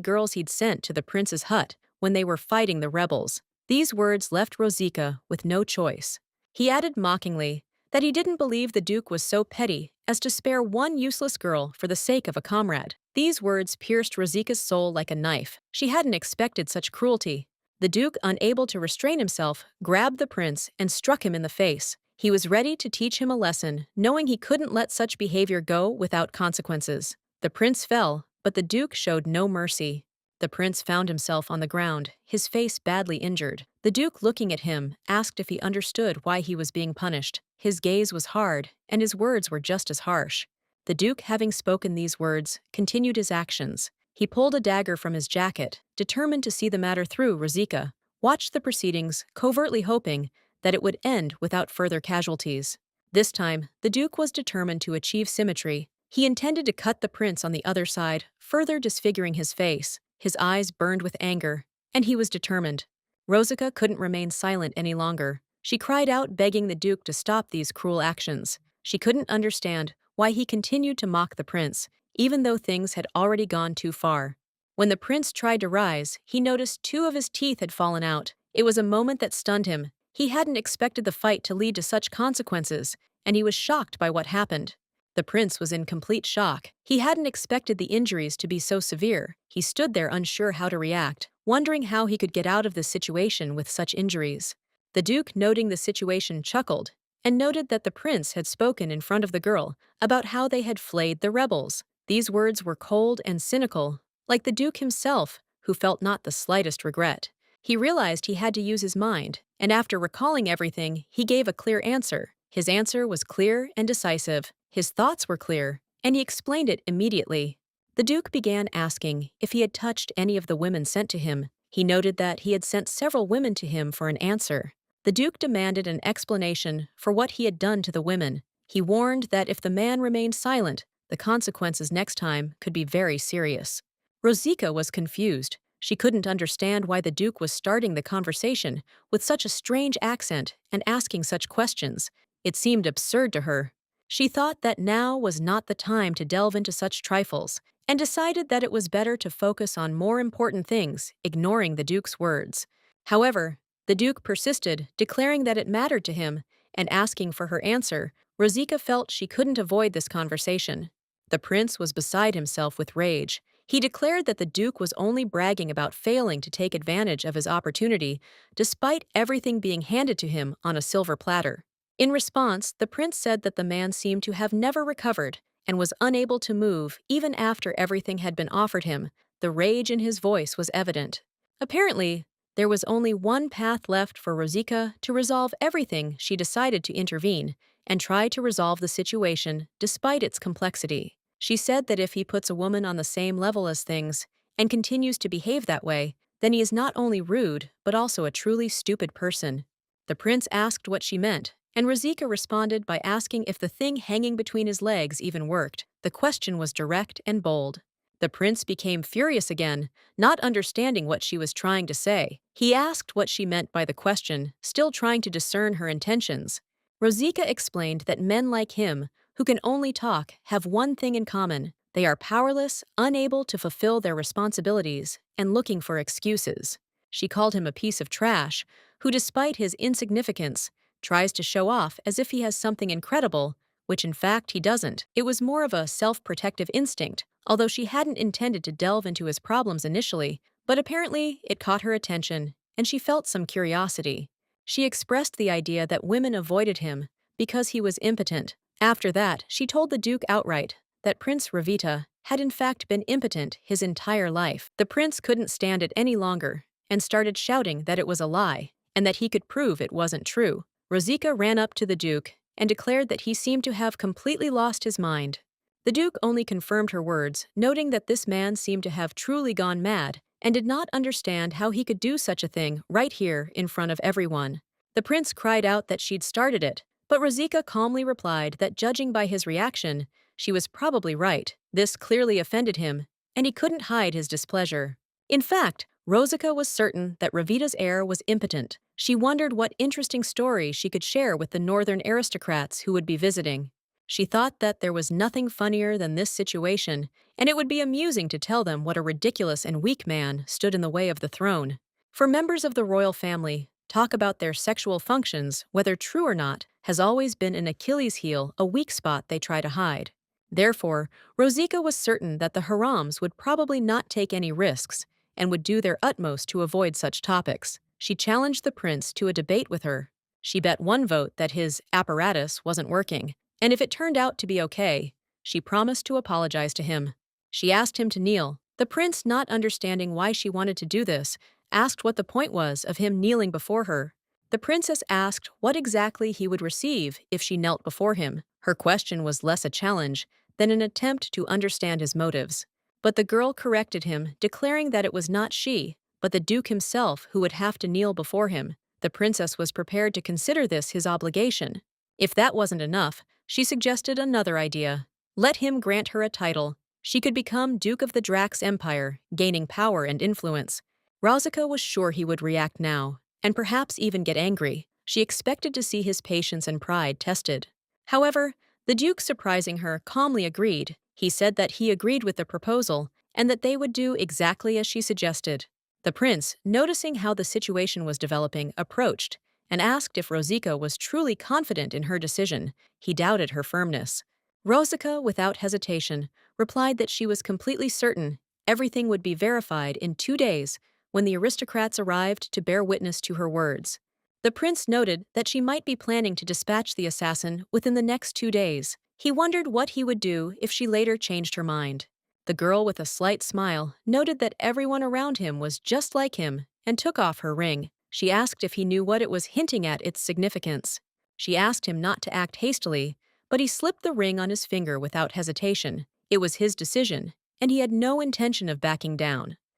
girls he'd sent to the prince's hut when they were fighting the rebels. These words left Rosika with no choice. He added mockingly that he didn't believe the duke was so petty as to spare one useless girl for the sake of a comrade. These words pierced Rosika's soul like a knife. She hadn't expected such cruelty. The duke, unable to restrain himself, grabbed the prince and struck him in the face. He was ready to teach him a lesson, knowing he couldn't let such behavior go without consequences. The prince fell, but the duke showed no mercy. The prince found himself on the ground, his face badly injured. The duke, looking at him, asked if he understood why he was being punished. His gaze was hard, and his words were just as harsh. The duke, having spoken these words, continued his actions. He pulled a dagger from his jacket, determined to see the matter through. Rosika watched the proceedings, covertly hoping that it would end without further casualties. This time, the duke was determined to achieve symmetry. He intended to cut the prince on the other side, further disfiguring his face. His eyes burned with anger, and he was determined. Rosika couldn't remain silent any longer. She cried out, begging the duke to stop these cruel actions. She couldn't understand why he continued to mock the prince, even though things had already gone too far. When the prince tried to rise, he noticed two of his teeth had fallen out. It was a moment that stunned him. He hadn't expected the fight to lead to such consequences, and he was shocked by what happened. The prince was in complete shock. He hadn't expected the injuries to be so severe. He stood there unsure how to react, wondering how he could get out of this situation with such injuries. The duke, noting the situation, chuckled and noted that the prince had spoken in front of the girl about how they had flayed the rebels. These words were cold and cynical, like the duke himself, who felt not the slightest regret. He realized he had to use his mind, and after recalling everything, he gave a clear answer. His answer was clear and decisive. His thoughts were clear, and he explained it immediately. The duke began asking if he had touched any of the women sent to him. He noted that he had sent several women to him for an answer. The duke demanded an explanation for what he had done to the women. He warned that if the man remained silent, the consequences next time could be very serious. Rosika was confused. She couldn't understand why the duke was starting the conversation with such a strange accent and asking such questions. It seemed absurd to her. She thought that now was not the time to delve into such trifles, and decided that it was better to focus on more important things, ignoring the duke's words. However, the duke persisted, declaring that it mattered to him, and asking for her answer. Rosika felt she couldn't avoid this conversation. The prince was beside himself with rage. He declared that the duke was only bragging about failing to take advantage of his opportunity, despite everything being handed to him on a silver platter. In response, the prince said that the man seemed to have never recovered and was unable to move even after everything had been offered him. The rage in his voice was evident. Apparently, there was only one path left for Rosika to resolve everything. She decided to intervene and try to resolve the situation despite its complexity. She said that if he puts a woman on the same level as things and continues to behave that way, then he is not only rude but also a truly stupid person. The prince asked what she meant, and Rosika responded by asking if the thing hanging between his legs even worked. The question was direct and bold. The prince became furious again, not understanding what she was trying to say. He asked what she meant by the question, still trying to discern her intentions. Rosika explained that men like him, who can only talk, have one thing in common. They are powerless, unable to fulfill their responsibilities, and looking for excuses. She called him a piece of trash, who, despite his insignificance, tries to show off as if he has something incredible, which in fact he doesn't. It was more of a self-protective instinct, although she hadn't intended to delve into his problems initially, but apparently it caught her attention, and she felt some curiosity. She expressed the idea that women avoided him because he was impotent. After that, she told the duke outright that Prince Ravida had in fact been impotent his entire life. The prince couldn't stand it any longer and started shouting that it was a lie and that he could prove it wasn't true. Rosika ran up to the duke and declared that he seemed to have completely lost his mind. The duke only confirmed her words, noting that this man seemed to have truly gone mad and did not understand how he could do such a thing right here in front of everyone. The prince cried out that she'd started it, but Rosika calmly replied that judging by his reaction, she was probably right. This clearly offended him, and he couldn't hide his displeasure. In fact, Rosika was certain that Ravida's heir was impotent. She wondered what interesting story she could share with the northern aristocrats who would be visiting. She thought that there was nothing funnier than this situation, and it would be amusing to tell them what a ridiculous and weak man stood in the way of the throne. For members of the royal family, talk about their sexual functions, whether true or not, has always been an Achilles heel, a weak spot they try to hide. Therefore, Rosika was certain that the Harams would probably not take any risks and would do their utmost to avoid such topics. She challenged the prince to a debate with her. She bet one vote that his apparatus wasn't working, and if it turned out to be okay, she promised to apologize to him. She asked him to kneel, The prince, not understanding why she wanted to do this, asked what the point was of him kneeling before her. The princess asked what exactly he would receive if she knelt before him. Her question was less a challenge than an attempt to understand his motives. But the girl corrected him, declaring that it was not she, but the duke himself who would have to kneel before him. The princess was prepared to consider this his obligation. If that wasn't enough, she suggested another idea. Let him grant her a title. She could become Duke of the Drax Empire, gaining power and influence. Razika was sure he would react now, and perhaps even get angry. She expected to see his patience and pride tested. However, the Duke, surprising her, calmly agreed. He said that he agreed with the proposal and that they would do exactly as she suggested. The prince, noticing how the situation was developing, approached and asked if Rosika was truly confident in her decision. He doubted her firmness. Rosika, without hesitation, replied that she was completely certain everything would be verified in 2 days when the aristocrats arrived to bear witness to her words. The prince noted that she might be planning to dispatch the assassin within the next 2 days. He wondered what he would do if she later changed her mind. The girl, with a slight smile, noted that everyone around him was just like him and took off her ring. She asked if he knew what it was hinting at its significance. She asked him not to act hastily, but he slipped the ring on his finger without hesitation. It was his decision, and he had no intention of backing down.